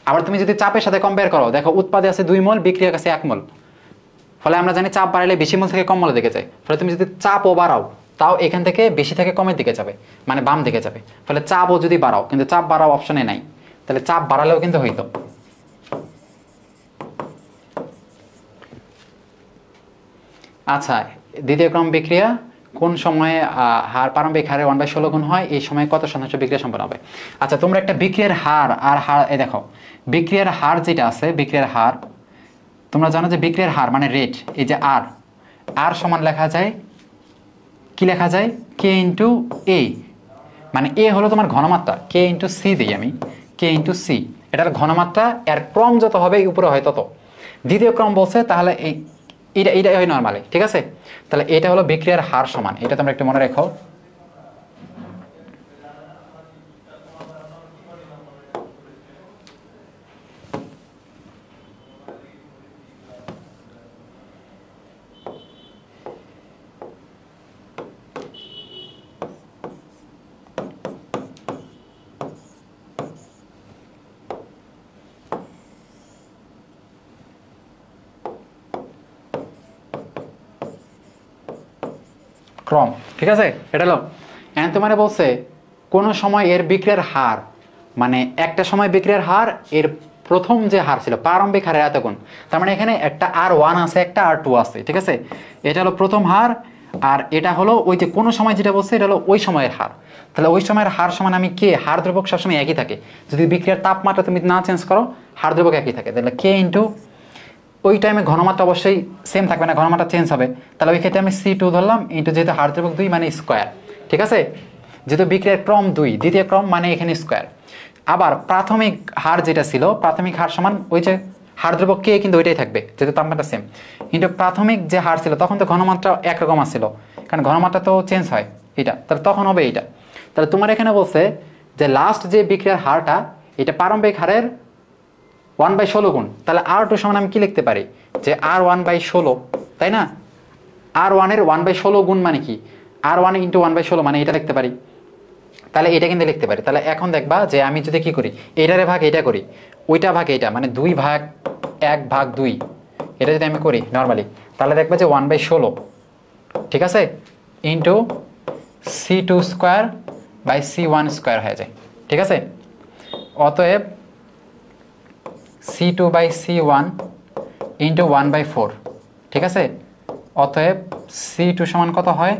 আবার তুমি যদি চাপের সাথে কম্পেয়ার করো, দেখো উৎপাদে আছে 2 মোল, বিক্রিয়ার কাছে 1 মোল, ফলে আমরা জানি চাপ বাড়াইলে বেশি মোল থেকে কম মোলের দিকে যায়। ফলে তুমি যদি চাপও বাড়াও তাও এখান থেকে বেশি থেকে কমের দিকে যাবে, মানে বাম দিকে যাবে। ফলে চাপও যদি বাড়াও, কিন্তু চাপ বাড়াও অপশনে নাই, তাহলে চাপ বাড়ালেও কিন্তু হইতো। আচ্ছা, দ্বিতীয় ক্রম বিক্রিয়া কোন সময়ে হার প্রারম্ভিক হারে 1/16 গুণ হয়? এই সময় কত শতাংশ বিক্রিয়া সম্পন্ন হবে? আচ্ছা, তোমরা একটা বিক্রিয়ার হার আর হার, এই দেখো বিক্রিয়ার হার যেটা আছে, বিক্রিয়ার হার তোমরা জানো যে বিক্রিয়ার হার মানে রেট, এই যে আর সমান লেখা যায়, কি লেখা যায়? K × A, মানে A হলো তোমার ঘনমাত্রা, K × C দিই আমি, K × C, এটার ঘনমাত্রা, এর ক্রম যত হবে উপরে হয় তত। দ্বিতীয় ক্রম বলছে, তাহলে এইটা হয় নরমালি, ঠিক আছে? তাহলে এটা হলো বিক্রিয়ার হার সমান, এটা তোমরা একটু মনে রেখো। ক্রম, ঠিক আছে? এটা হলো এখন তোমার বলছে কোন সময় এর বিক্রিয়ার হার, মানে একটা সময় বিক্রিয়ার হার এর প্রথম যে হার ছিল প্রারম্ভিক হারের এত গুণ। তার মানে এখানে একটা R1 আছে, একটা R2 আছে, ঠিক আছে? এটা হলো প্রথম হার, আর এটা হলো ওই যে কোনো সময় যেটা বলছে এটা হলো ওই সময়ের হার। তাহলে ওই সময়ের হার সমান আমি কে, হার ধ্রুবক সবসময় একই থাকে, যদি বিক্রিয়ার তাপমাত্রা তুমি না চেঞ্জ করো হার ধ্রুবক একই থাকে। তাহলে K × ওই টাইমে ঘনমাত্রা অবশ্যই সেম থাকবে না, ঘনমাত্রা চেঞ্জ হবে। তাহলে ওই ক্ষেত্রে আমি C2 ধরলাম, ইন্টু যেহেতু হার ধ্রুবক 2 মানে স্কোয়ার, ঠিক আছে? যেহেতু বিক্রিয়ার ক্রম 2, দ্বিতীয় ক্রম মানে এখানে স্কোয়ার। আবার প্রাথমিক হার যেটা ছিল, প্রাথমিক হার সমান ওই যে হার ধ্রুবক K, কিন্তু ওইটাই থাকবে যেহেতু তাপমাত্রা সেম। কিন্তু প্রাথমিক যে হার ছিল তখন তো ঘনমাত্রা একরকম আসছিল, কারণ ঘনমাত্রা তো চেঞ্জ হয় এটা, তাহলে তখন হবে এইটা। তাহলে তোমার এখানে বলছে যে লাস্ট যে বিক্রিয়ার হারটা এটা প্রারম্ভিক হারের 1/16 গুণ, তাহলে R2 সমান আমি কি লিখতে পারি? যে R1/16, তাই না? R1 এর 1/16 গুণ মানে কি? R1 × 1/16 মানে এটা লিখতে পারি। তাহলে এটা কিন্তু লিখতে পারি। তাহলে এখন দেখবা যে আমি যদি কি করি, এটারে ভাগ এটা করি, ওইটা ভাগ এটা, মানে 2 ভাগ 1 ভাগ 2, এটা যদি আমি করি নর্মালি, তাহলে দেখবা যে 1/16, ঠিক আছে, into C2 square by C1 square হয়ে যায়, ঠিক আছে। অতএব C2 বাই C1 ইন্টু 1/4, ঠিক আছে। অতএব C2 সমান কত হয়,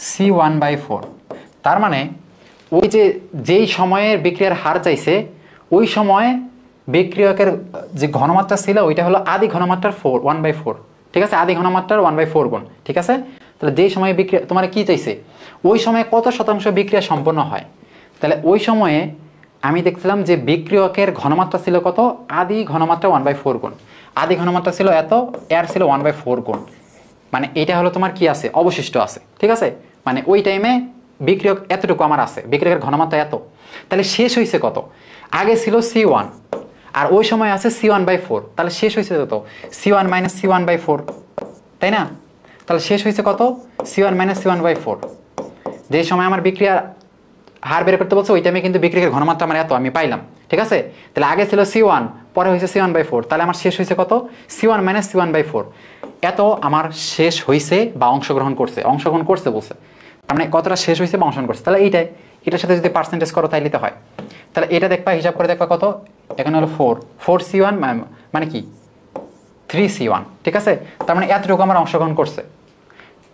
C1/4। তার মানে ওই যে যেই সময়ের বিক্রিয়ার হার চাইছে ওই সময়ে বিক্রিয়কের যে ঘনমাত্রা ছিল ওইটা হলো আদি ঘনমাত্রার 1/4, ঠিক আছে, আদি ঘনমাত্রার 1/4 গুণ, ঠিক আছে। তাহলে যেই সময়ে বিক্রিয়া তোমার কি চাইছে, ওই সময়ে কত শতাংশ বিক্রিয়া সম্পন্ন হয়, তাহলে ওই সময়ে আমি দেখছিলাম যে বিক্রিয়কের ঘনমাত্রা ছিল কত, আদি ঘনমাত্রা 1/4 গুণ, আদি ঘনমাত্রা ছিল এত, এর ছিল 1/4 গুণ, মানে এটা হলো তোমার কি আছে, অবশিষ্ট আছে, ঠিক আছে। মানে ওই টাইমে বিক্রিয়ক এতটুকু আমার আছে, বিক্রিয়কের ঘনমাত্রা এত, তাহলে শেষ হয়েছে কত, আগে ছিল C1 আর ওই সময় আছে C1/4, তাহলে শেষ হয়েছে কত, C1 মাইনাস C1/4, তাই না। তাহলে শেষ হয়েছে কত, C1 মাইনাস C1/4। যে সময় আমার বিক্রিয়ার হার বের করতে বলছে ওই টাইমে কিন্তু বিক্রিয়কের ঘনমাত্রা আমার এত আমি পাইলাম, ঠিক আছে। তাহলে আগে ছিল C1, পরে হয়েছে C1/4, তাহলে আমার শেষ হয়েছে কত, C1 মাইনাস C1/4, এত আমার শেষ হয়েছে বা অংশগ্রহণ করছে বলছে, মানে কতটা শেষ হয়েছে বা অংশগ্রহণ করছে, তাহলে এইটাই, এটার সাথে যদি পার্সেন্টেজ করো তাইলে তো হয়। তাহলে এটা দেখবা, হিসাব করে দেখবা কত, এখানে হলো 4C1 মানে কি 3C1, ঠিক আছে। তার মানে এতটুকু আমার অংশগ্রহণ করছে,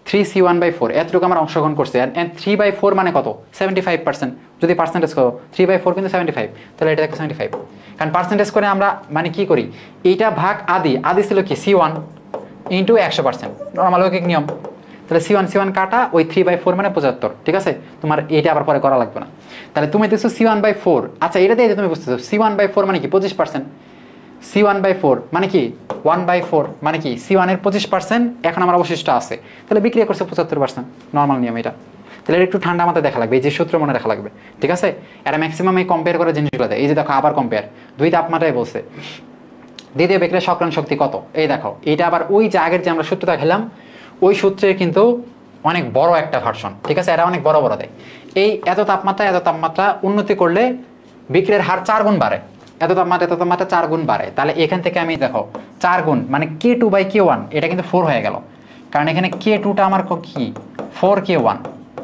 3C1/4 এতটুকু আমার অংশগ্রহণ করছে, and 3/4 মানে কত, 75%, যদি পার্সেন্টেজ করো 3/4 কিন্তু 75, তাহলে এটা দেখো 75, কারণ পার্সেন্টেজ করে আমরা মানে কি করি, এইটা ভাগ আদি ছিল কি C1 ইন্টু 100%, নর্মাল ঐকিক নিয়ম। তাহলে C1 কাটা, ওই 3/4 মানে 75, ঠিক আছে, তোমার এটা আবার পরে করা লাগবে না। তাহলে তুমি দেখছো C1/4, আচ্ছা এটা দিয়ে তুমি বুঝতেছো C1/4 মানে কি 25%, C1/4 মানে কি 1/4 মানে কি C1 এর 25% এখন আমার অবশিষ্ট আছে, তাহলে বিক্রিয়া করছে 75%, নর্মাল নিয়ম এটা। তাহলে একটু ঠান্ডা মাথায় দেখা লাগবে, এই যে সূত্র মনে রাখা লাগবে, ঠিক আছে। এরা ম্যাক্সিমাম এই কম্পেয়ার করে জিনিসগুলো দেয়, এই যে দেখো আবার কম্পেয়ার, 2 তাপমাত্রায় বলছে দ্বিতীয় বিক্রিয়ার সক্রায়ণ শক্তি কত, এই দেখো এইটা আবার ওই যে আগের যে আমরা সূত্রটা খেলাম ওই সূত্রের কিন্তু অনেক বড় একটা ভার্সন, ঠিক আছে, এরা অনেক বড় দেয়। এই এত তাপমাত্রা উন্নতি করলে বিক্রিয়ার হার 4 গুণ বাড়ে, এত তাপমাত্রা 4 গুণ বাড়ে। তাহলে এখান থেকে আমি দেখো 4 গুণ মানে K2/K1, এটা কিন্তু 4 হয়ে গেল, কারণ এখানে K2টা আমার কি 4K1,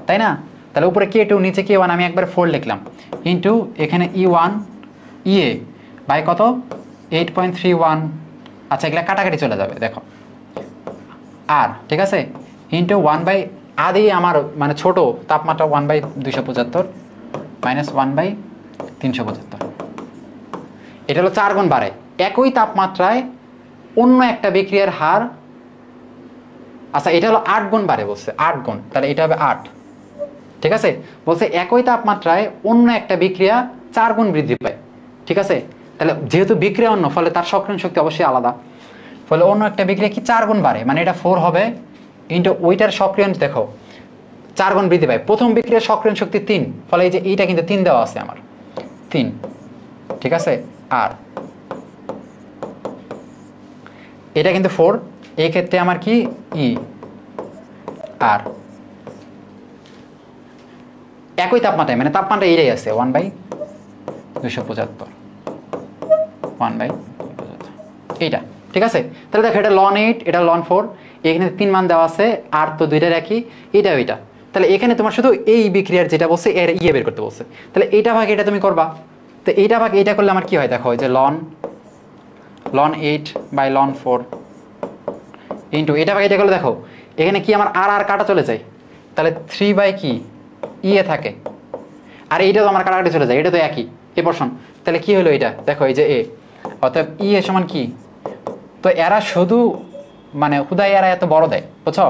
তাই না। তাহলে উপরে K2 নিচে K1, আমি একবার 4 লিখলাম, ইন্টু এখানে E1 EA বাই কত 8.31, আচ্ছা এগুলা কাটাকাটি চলে যাবে দেখো, আর ঠিক আছে, ইন্টু 1 আদি আমার মানে ছোট তাপমাত্রা 1/275 মাইনাস 1/375, এটা হলো 4 গুণ বাড়ে। একই তাপমাত্রায় অন্য একটা বিক্রিয়ার হার, আচ্ছা এটা হলো 8 গুণ বাড়ে বলছে, 8 গুণ, তাহলে এটা হবে 8, ঠিক আছে। বলছে একই তাপমাত্রায় অন্য একটা বিক্রিয়া 4 গুণ বৃদ্ধি পায়, ঠিক আছে। তাহলে যেহেতু বিক্রিয়া অন্য, ফলে তার সক্রিয়ণ শক্তি অবশ্যই আলাদা, ফলে অন্য একটা বিক্রিয়া কি 4 গুণ বাড়ে, মানে এটা 4 হবে ইন্টু ওইটার সক্রিয়ণ দেখো 4 গুণ বৃদ্ধি পায়। প্রথম বিক্রিয়ার সক্রিয়ণ শক্তি 3, ফলে এই যে এইটা কিন্তু 3 দেওয়া আছে আমার 3, ঠিক আছে। আর এটা কিন্তু 4, এই ক্ষেত্রে আমার কি আর একই তাপমাত্রায় মানে তাপমাত্রা এটাই আছে 1/275, 1/275 এইটা, ঠিক আছে। তাহলে দেখো এটা ln 8, এটা ln 4, এখানে 3 মান দেওয়া আছে, আর তো দুইটার একই, এটা ওইটা। তাহলে এখানে তোমার শুধু এই বিক্রিয়ার যেটা বলছে এর বের করতে বলছে, তাহলে এইটা ভাগ এটা তুমি করবা। তো এইটা ভাগ এইটা করলে আমার কি হয় দেখো, যে ln 8/ln 4 ইন্টু এটা ভাগ এটা করলে দেখো এখানে কি আমার আর কাটা চলে যায়, তাহলে 3 কি ইয়ে থাকে, আর এইটা তো আমার কাটাকাটি চলে যায়, এটা তো একই এ পোরশন। তাহলে কি হলো এটা দেখো, এই যে এ, অতএব ইয়ে সমান কি, তো এরা শুধু মানে হুদাই এরা এত বড় দেয়, বুঝছো,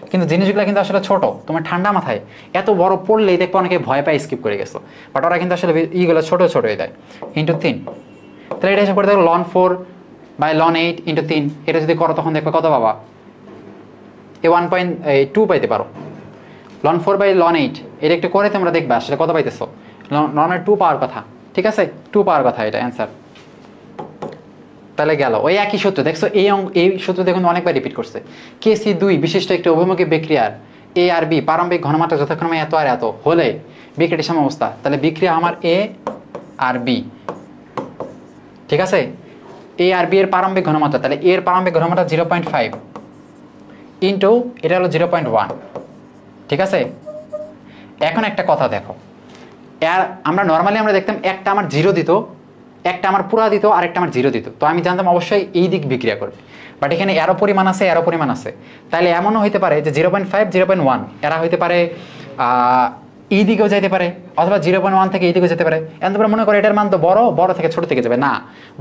কিন্তু জিনিসগুলো কিন্তু আসলে ছোট। তোমার ঠান্ডা মাথায় এত বড় পড়লেই দেখবো অনেকে ভয় পায়, স্কিপ করে গেছো, বাট ওরা কিন্তু আসলে ইগুলো ছোট দেয় ইন্টু 3। তাহলে এটা হিসাব করে দেখো ln 4/ln 8 ইন্টু 3, এটা যদি করো তখন দেখবে কত পাবা, 1.2 পাইতে পারো। ln 4/ln 8 এটা একটু করে তোমরা দেখবে আসলে কত পাইতেছো, নর্মাল 2 পাওয়ার কথা, ঠিক আছে, 2 পাওয়ার কথা এটা অ্যান্সার। তাহলে গেল ওই একই সূত্র, দেখছো এই সূত্র দেখুন অনেকবার রিপিট করছে। KC2 বিশিষ্ট একটি অভিমুখী বিক্রিয়ার এ আর বি প্রারম্ভিক ঘনমাত্রা যথাক্রমে এত আর এত হলে বিক্রিয়াটির সাম্যাবস্থা, তাহলে বিক্রিয়া আমার এ আর বি, ঠিক আছে, এ আর বি এর প্রারম্ভিক ঘনমাত্রা, তাহলে এর প্রারম্ভিক ঘনমাত্রা 0.5 ইন্টু এটা হলো 0.1, ঠিক আছে। এখন একটা কথা দেখো, আর আমরা নর্মালি আমরা দেখতাম একটা আমার 0 দিত, একটা আমার পুরা দিত, আর একটা আমার 0 দিত, তো আমি জানতাম অবশ্যই এই দিক বিক্রিয়া করবে, বাট এখানে এরও পরিমাণ আছে, এরও পরিমাণ আছে, তাহলে এমনও হইতে পারে যে 0.5 0.1 এরা হইতে পারে এই দিকেও যাইতে পারে, অথবা 0.1 থেকে এই দিকেও যেতে পারে। এখন তোমরা মনে করো এটার মান তো বড়, বড় থেকে ছোট থেকে যাবে না,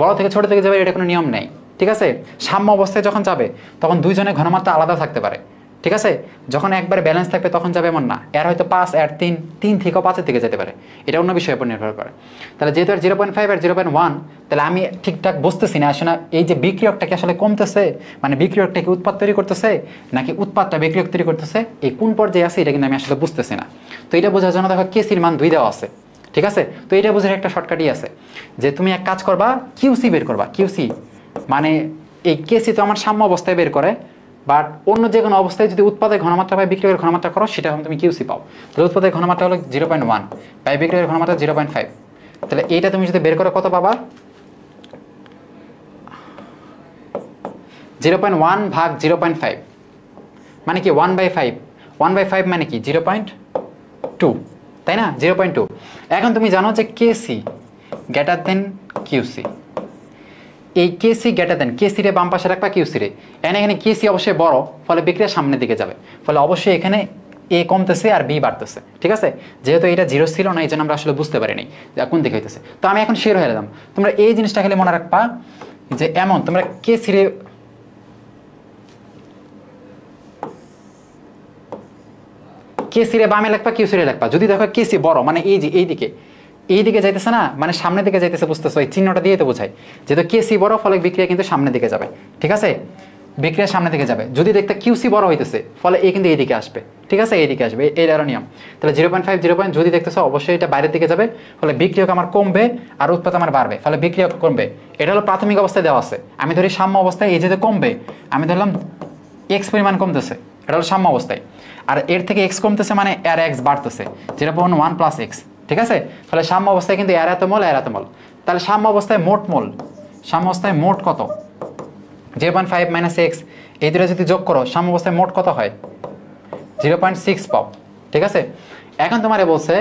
বড় থেকে ছোট থেকে যাবে, এটা কোনো নিয়ম নেই, ঠিক আছে। সাম্য অবস্থায় যখন যাবে তখন দুইজনের ঘনমাত্রা আলাদা থাকতে পারে, ঠিক আছে। যখন একবারে ব্যালেন্স থাকবে তখন যাবে এমন না, এর হয়তো 5 এর 3, 3 থেকেও 5-এর দিকে যেতে পারে, এটা অন্য বিষয়ের উপর নির্ভর করে। তাহলে যেহেতু আর 0.5 আর 0.1, তাহলে আমি ঠিকঠাক বুঝতেছি না আসলে এই যে বিক্রিয়কটা কি আসলে কমতেছে, মানে বিক্রিয়কটা কি উৎপাদ তৈরি করতেছে নাকি উৎপাদটা বিক্রিয়ক তৈরি করতেছে, এই কোন পর্যায়ে আছে এটা কিন্তু আমি আসলে বুঝতেছি না। তো এটা বোঝার জন্য দেখো কেসির মান 2 দেওয়া আছে, ঠিক আছে। তো এটা বোঝার একটা শর্টকাটই আছে যে তুমি এক কাজ করবা, কিউসি বের করবা। কিউসি মানে এই কেসি তো আমার সাম্য অবস্থায় বের করে, বাট অন্য যে কোনো অবস্থায় যদি উৎপাদের ঘনমাত্রা বাই বিক্রিয়কের ঘনমাত্রা করো সেটা তুমি কিউসি পাও। তাহলে উৎপাদের ঘনমাত্রা হলো 0.1 বাই বিক্রিয়কের ঘনমাত্রা 0.5, তাহলে এইটা তুমি যদি বের করো কত পাবা, 0.1 ভাগ 0.5 মানে কি 1/5, 1/5 মানে কি 0.2, তাই না, 0.2। এখন তুমি জানো যে কেসি গ্রেটার দেন কিউসি, এই কেসি গ্রেটার দেন, কেসি রে বাম পাশে রাখবা, কিউসি রে, এখানে কেসি অবশ্যই বড়, ফলে বিক্রিয়া সামনের দিকে যাবে, ফলে অবশ্যই এখানে এ কমতেছে আর বি বাড়তেছে, ঠিক আছে। যেহেতু এটা 0 ছিল না এই জন্য আমরা আসলে বুঝতে পারিনি যে কোন দিকে হইতেছে। তো আমি এখন শিওর হয়ে গেলাম, তোমরা এই জিনিসটা খালি মনে রাখবা যে এমন তোমরা কেসি রে কেসি রে বামে লাগবা, কিউসি রে লাগবা। যদি দেখো কেসি বড় মানে এই যে এই দিকে যাইতেছে না, মানে সামনের দিকে যাইতেছে, বুঝতেছো, এই চিহ্নটা দিয়ে তো বোঝায় যেহেতু কেসি বড় ফলে বিক্রিয়া কিন্তু সামনের দিকে যাবে, ঠিক আছে, বিক্রিয়া সামনের দিকে যাবে। যদি দেখতে কিউসি বড় হইতেছে ফলে এ কিন্তু এইদিকে আসবে, ঠিক আছে, এইদিকে আসবে, এই আরো নিয়ম। তাহলে 0.5 0. যদি দেখতেছো অবশ্যই এটা বাইরের দিকে যাবে, ফলে বিক্রিয়ক আমার কমবে আর উৎপাদ আমার বাড়বে, ফলে বিক্রিয়ক কমবে। এটা হলো প্রাথমিক অবস্থায় দেওয়া আছে, আমি ধরি সাম্য অবস্থায় এই যেতে কমবে, আমি ধরলাম এক্স পরিমাণ কমতেছে, এটা হলো সাম্য অবস্থায়, আর এর থেকে এক্স কমতেছে মানে এর এক্স বাড়তেছে, 0.1 প্লাস এক্স, ঠিক আছে। ফলে সাম্য অবস্থায় কিন্তু এর এত মোল, এর এত মোল, তাহলে সাম্য অবস্থায় মোট মোল, সাম্য অবস্থায় মোট কত, 0.5 মাইনাস এক্স, এই দুটো যদি যোগ করো সাম্য অবস্থায় মোট কত হয়, 0.6 পাও, ঠিক আছে। এখন তোমারে বলছে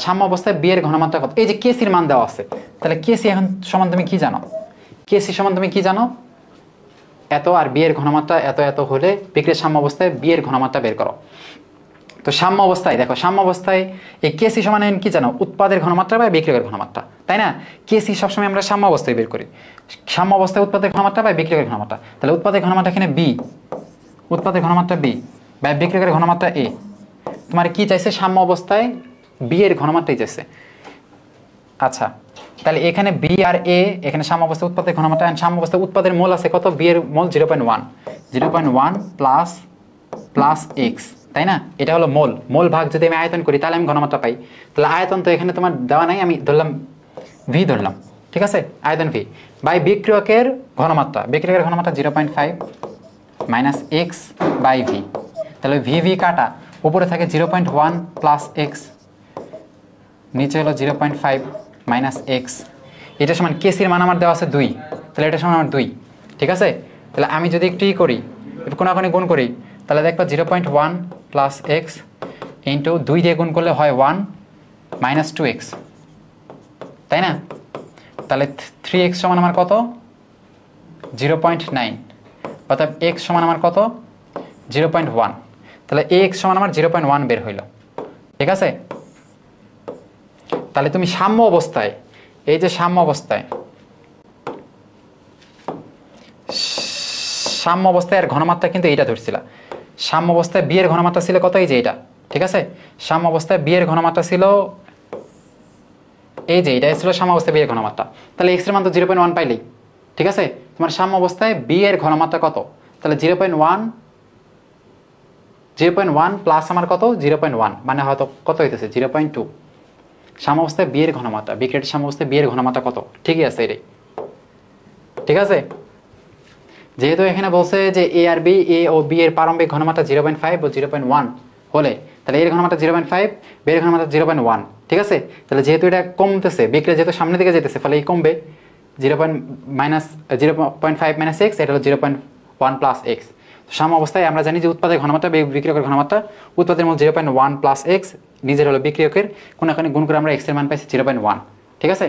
সাম্য অবস্থায় বি এর ঘনমাত্রা কত, এই যে কেসির মান দেওয়া আছে, তাহলে কেসি এখন সমান তুমি কি জানো, কেসি সমান তুমি কি জানো, এত আর বি এর ঘনমাত্রা এত এত হলে বিক্রিয়ার সাম্য অবস্থায় বি এর ঘনমাত্রা বের করো। তো সাম্য অবস্থায় দেখো, সাম্য অবস্থায় এই কেসি সমান কি জানো, উৎপাদের ঘনমাত্রা বা বিক্রিয়কের ঘনমাত্রা, তাই না। কেসি সবসময় আমরা সাম্য অবস্থায় বের করি, সাম্য অবস্থায় উৎপাদের ঘনমাত্রা বা বিক্রিয়কের ঘনমাত্রা, তাহলে উৎপাদের ঘনমাত্রা এখানে বি, উৎপাদের ঘনমাত্রা বি বা বিক্রিয়কের ঘনমাত্রা এ। তোমার কি চাইছে, সাম্য অবস্থায় বি এর ঘনমাত্রাই চাইছে। আচ্ছা, তাহলে এখানে বি আর এ, এখানে সাম্য অবস্থায় উৎপাদের ঘনমাত্রা, সাম্য অবস্থায় উৎপাদের মোল আছে কত, বি এর মোল 0.1, 0.1 প্লাস এক্স, তাই না। এটা হলো মোল, মোল ভাগ যদি আমি আয়তন করি তাহলে আমি ঘনমাত্রা পাই। তাহলে আয়তন তো এখানে তোমার দেওয়া নাই, আমি ধরলাম ভি ধরলাম, ঠিক আছে, আয়তন ভি বাই বিক্রিয়কের ঘনমাত্রা, বিক্রিয়কের ঘনমাত্রা 0.5 মাইনাস এক্স বাই ভি, তাহলে ভি কাটা, উপরে থাকে 0.1 প্লাস এক্স, নিচে হলো 0.5 মাইনাস এক্স, এটা সমান কেসির মান আমার দেওয়া আছে 2, তাহলে এটা সমান আমার 2, ঠিক আছে। তাহলে আমি যদি একটু করি, কোনাকুনি গুণ করি, তাহলে দেখবা 0.1 প্লাস এক্স ইন্টু 2 দিয়ে গুণ করলে হয় 1 মাইনাস 2x, তাই না। তাহলে 3x সমান আমার কত, 0.9, অর্থাৎ x সমান আমার কত, 0.1, তাহলে ax সমান আমার 0.1 বের হইল, ঠিক আছে। তাহলে তুমি সাম্য অবস্থায়, এই যে সাম্য অবস্থায়, সাম্য অবস্থায় এর ঘনমাত্রা কিন্তু এইটা ধরছিল, সাম্য অবস্থায় বি এর ঘনমাত্রা ছিল কত, এই যে এটা, ঠিক আছে। সাম্য অবস্থায় বি এর ঘনমাত্রা ছিল এই যে এটা ছিল সাম্য অবস্থায় বি এর ঘনমাত্রা, তাহলে এক্স এর মান তো 0.1 পাইলেই, ঠিক আছে। তোমার সাম্য অবস্থায় বি এর ঘনমাত্রা কত, তাহলে 0.1 প্লাস আমার কত, 0.1 মানে হয়তো কত হইতেছে 0.2, সাম্য অবস্থায় বি এর ঘনমাত্রা, বিক্রিয়াটির সাম্য অবস্থায় বি এর ঘনমাত্রা কত, ঠিকই আছে এটাই, ঠিক আছে। যেহেতু এখানে বলছে যে এ আর বি, এ ও বি এর প্রারম্ভিক ঘনমাত্রা 0.5 ও 0.1 হলে, তাহলে এর ঘনমাত্রা 0.5, বি এর ঘনমাত্রা 0.1, ঠিক আছে। তাহলে যেহেতু এটা কমতেছে, বিক্রিয়া যেহেতু সামনের দিকে যেতেছে, ফলে এই কমবে 0.5 মাইনাস এক্স, এটা হলো 0.1 প্লাস এক্স। সাম্য অবস্থায় আমরা জানি যে উৎপাদের ঘনমাত্রা বিক্রিয়কের ঘনমাত্রা, উৎপাদের মূল 0.1 প্লাস এক্স, নিজের হলো বিক্রিয়কের কোনখানে গুণ করে আমরা এক্স এর মান পাইছি 0.1, ঠিক আছে।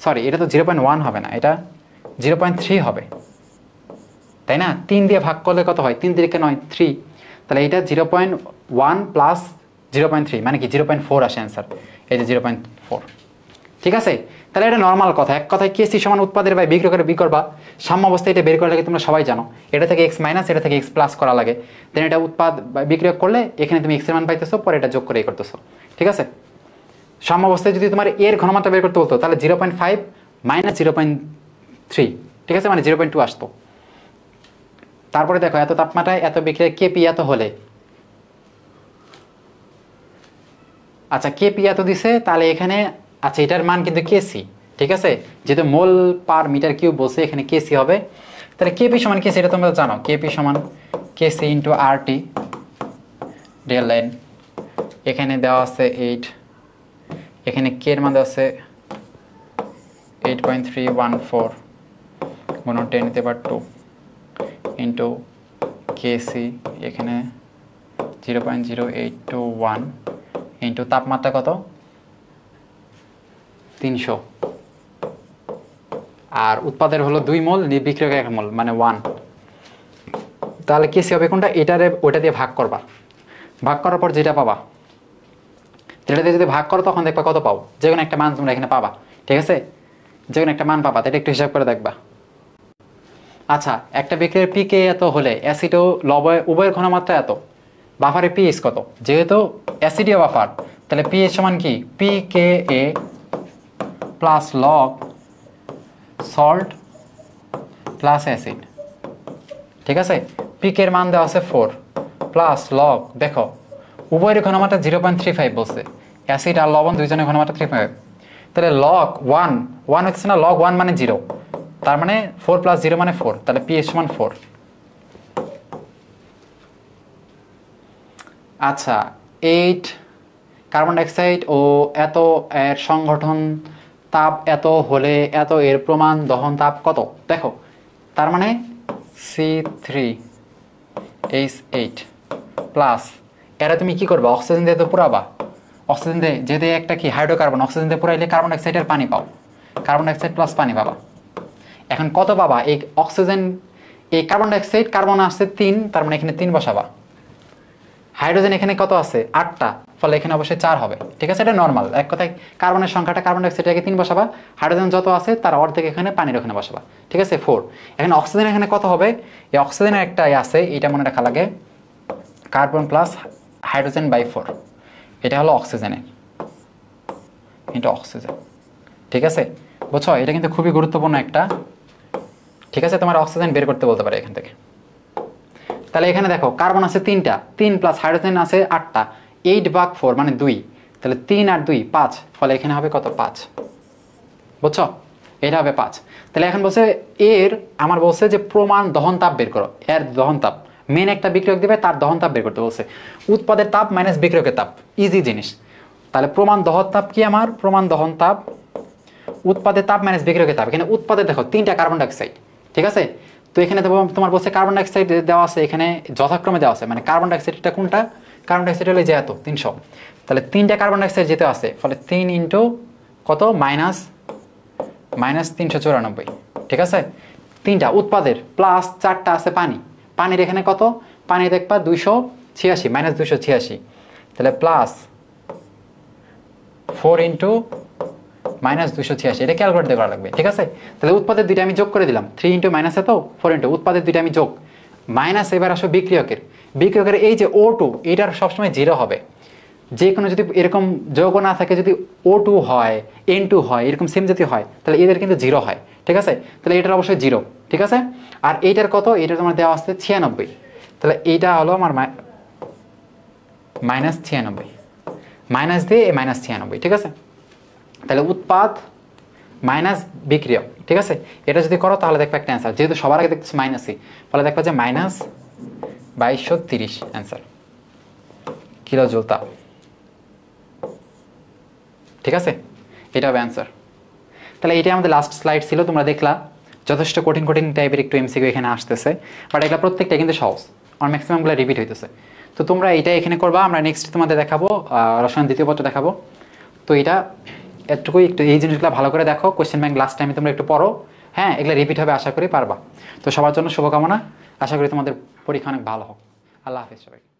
সরি, এটা তো 0.1 হবে না, এটা 0.3 হবে, তাই না? 3 দিয়ে ভাগ করলে কত হয়? 3 দিকে 9, 3, তাহলে এটা 0.1 প্লাস 0.3 মানে কি 0.4 আসে অ্যান্সার, এই যে 0.4, ঠিক আছে। তাহলে এটা নর্মাল কথা, এক কথায় কেসি সমান উৎপাদের বাই বিক্রিয়কের বিকর বা সাম্য অবস্থায় এটা বের করা লাগে, তোমরা সবাই জানো। এটা থেকে এক্স মাইনাস, এটা থেকে এক্স প্লাস করা লাগে, দেন এটা উৎপাদ বা বিক্রিয়ক করলে এখানে তুমি এক্স এর মান পাইতেছো, পরে এটা যোগ করে করতেছো, ঠিক আছে। সাম্য অবস্থায় যদি তোমার এর ঘনমাত্রা বের করতে বলতো, তাহলে 0.5 মাইনাস 0.3, ঠিক আছে, মানে 0.2 আসতো। তারপরে দেখো, এত তাপমাত্রায় এত বিক্রিয়া কেপি এত হলে, আচ্ছা কেপি এত দিছে, তাহলে এখানে আচ্ছা এটার মান কিন্তু কেসি, ঠিক আছে, যেহেতু মোল পার মিটার কিউব বলছে, এখানে কেসি হবে। তাহলে কেপি সমান কেসি, এটা তোমরা জানো, কেপি সমান কেসি ইন্টু আর টি ডেল এন। এখানে দেওয়া আছে 8, এখানে কে এর মান দেওয়া আছে 8.314 গুণ 10⁻² ইন্টু কেসি, এখানে 0.0821 ইন্টু তাপমাত্রা কত 300, আর উৎপাদের হলো 2 মোল, বিক্রিয়কের 1 মোল, মানে 1। তাহলে কেসি হবে কোনটা? এটারে ওইটা দিয়ে ভাগ করবা, ভাগ করার পর যেটা পাবা, যেটা দিয়ে যদি ভাগ করো তখন দেখবা কত পাও, যে কোনো একটা মান তোমরা এখানে পাবা, ঠিক আছে, যে কোনো একটা মান পাবা, এটা একটু হিসাব করে দেখবা। আচ্ছা, একটা বিক্রিয়ার পি কে এত হলে অ্যাসিড ও লবণ উভয়ের ঘনমাত্রা এত, বাফারে পিএইচ কত? যেহেতু অ্যাসিডীয় বাফার, তাহলে পিএইচ সমান কি P K A plus log salt plus acid, ঠিক আছে। পি কে এর মান দেওয়া আছে 4 প্লাস লগ, দেখো উভয়ের ঘনমাত্রা 0.35 বলছে, অ্যাসিড আর লবণ দুইজনের ঘনমাত্রা 3.5, তাহলে লগ 1 হচ্ছে না, লগ 1 মানে 0, তার মানে 4 প্লাস 0 মানে 4, তাহলে পিএইচ সমান 4। আচ্ছা, 8 কার্বন ডাইঅক্সাইড ও এত এর সংগঠন তাপ এত হলে এত এর প্রমাণ দহন তাপ কত? দেখো, তার মানে C3H8 প্লাস, এরা তুমি কি করবা? অক্সিজেন দিয়ে তো পুরাবা, অক্সিজেন দিয়ে যেহেতু একটা কি হাইড্রোকার্বন, অক্সিজেন দিয়ে পুরাইলে কার্বন ডাইঅক্সাইডের পানি পাও, কার্বন ডাইঅক্সাইড প্লাস পানি পাবা। এখন কত পাবা? এই অক্সিজেন, এই কার্বন ডাইঅক্সাইড, কার্বন আসছে 3, তার মানে এখানে 3 বসাবা। হাইড্রোজেন এখানে কত আছে? 8টা, ফলে এখানে অবশ্যই 4 হবে, ঠিক আছে। এটা নর্মাল, এক কথায় কার্বনের সংখ্যাটা, কার্বন ডাইঅক্সাইডটাকে 3 বসাবা, হাইড্রোজেন যত আছে তার অর্ধেক এখানে, পানির ওখানে বসাবা, ঠিক আছে, 4। এখন অক্সিজেন এখানে কত হবে? এই অক্সিজেনের একটা আছে, এটা মনে রাখা লাগে, কার্বন প্লাস হাইড্রোজেন বাই 4, এটা হলো অক্সিজেনের, এটা অক্সিজেন, ঠিক আছে, বুঝছো? এটা কিন্তু খুবই গুরুত্বপূর্ণ একটা, ঠিক আছে। তোমার অক্সিজেন বের করতে বলতে পারে এখান থেকে। তাহলে এখানে দেখো, কার্বন আছে 3টা, 3 প্লাস হাইড্রোজেন আছে 8টা, 8/4 মানে 2, তাহলে 3 আর 2 5, ফলে এখানে হবে কত? 5, বুঝছো? এটা হবে 5। তাহলে এখন বলছে এর, আমার বলছে যে প্রমাণ দহন তাপ বের করো, এর দহন তাপ, মেন একটা বিক্রিয়ক দিবে, তার দহন তাপ বের করতে বলছে, উৎপাদের তাপ মাইনাস বিক্রিয়কের তাপ, ইজি জিনিস। তাহলে প্রমাণ দহন তাপ কি? আমার প্রমাণ দহন তাপ উৎপাদের তাপ মাইনাস বিক্রিয়কের তাপ। এখানে উৎপাদে দেখো 3টা কার্বন ডাইঅক্সাইড, ঠিক আছে, তো এখানে তোমার বলছে কার্বন ডাইঅক্সাইড দেওয়া আছে, এখানে যথাক্রমে দেওয়া আছে, মানে কার্বন ডাইঅক্সাইডটা কোনটা? কার্বন ডাইঅক্সাইড হলে যে এত 300, তাহলে 3টা কার্বন ডাইঅক্সাইড যেতে আছে, ফলে 3 ইন্টু কত? মাইনাস 394, ঠিক আছে। 3টা উৎপাদের প্লাস 4টা আছে পানি, পানির এখানে কত? পানি দেখবা 286, মাইনাস 286, তাহলে প্লাস 4 ইন্টু মাইনাস 286, এটা ক্যালকুলেট করা লাগবে, ঠিক আছে। তাহলে উৎপাদের 2টা আমি যোগ করে দিলাম, 3 ইন্টু মাইনাস এত, 4 ইন্টু উৎপাদের 2টা আমি যোগ, মাইনাস এবার আসো বিক্রিয়কের, বিক্রিয়কের এই যে O2, এটার সবসময় 0 হবে, যে কোনো যদি এরকম যৌগ না থাকে, যদি O2 হয়, N2 হয়, এরকম সেম যদি হয়, তাহলে এদের কিন্তু 0 হয়, ঠিক আছে। তাহলে এটার অবশ্যই 0, ঠিক আছে। আর এইটার কত? এটা তোমার দেওয়া আসছে 96, তাহলে এইটা হলো আমার মাইনাস 96, মাইনাস দিয়ে মাইনাস 96, ঠিক আছে। তাহলে উৎপাদ মাইনাস বিক্রিয়ক, ঠিক আছে? এটা যদি করো তাহলে দেখবে একটা অ্যান্সার, যেহেতু সবার আগে দেখতেছি মাইনাসই, ফলে দেখবা যে মাইনাস 2230 অ্যান্সার কিলো জুল তাপ, ঠিক আছে? এটা হবে অ্যান্সার। তাহলে এটাই আমাদের লাস্ট স্লাইড ছিল, তোমরা দেখলা যথেষ্ট কঠিন কঠিন টাইপের একটু এমসিকিউ এখানে আসতেছে, বাট এটা প্রত্যেকটা কিন্তু সহজ, আর ম্যাক্সিমামগুলো রিপিট হইতেছে। তো তোমরা এটা এখানে করবা, আমরা নেক্সট তোমাদের দেখাবো রসায়ন দ্বিতীয় পত্র দেখাবো। তো এটা এটুকুই, একটু এই জিনিসগুলো ভালো করে দেখো, কোয়েশ্চেন ব্যাংক লাস্ট টাইমে তোমরা একটু পড়ো, হ্যাঁ এগুলো রিপিট হবে, আশা করি পারবা। তো সবার জন্য শুভকামনা, আশা করি তোমাদের পরীক্ষা অনেক ভালো হোক। আল্লাহ হাফিজ সবাই।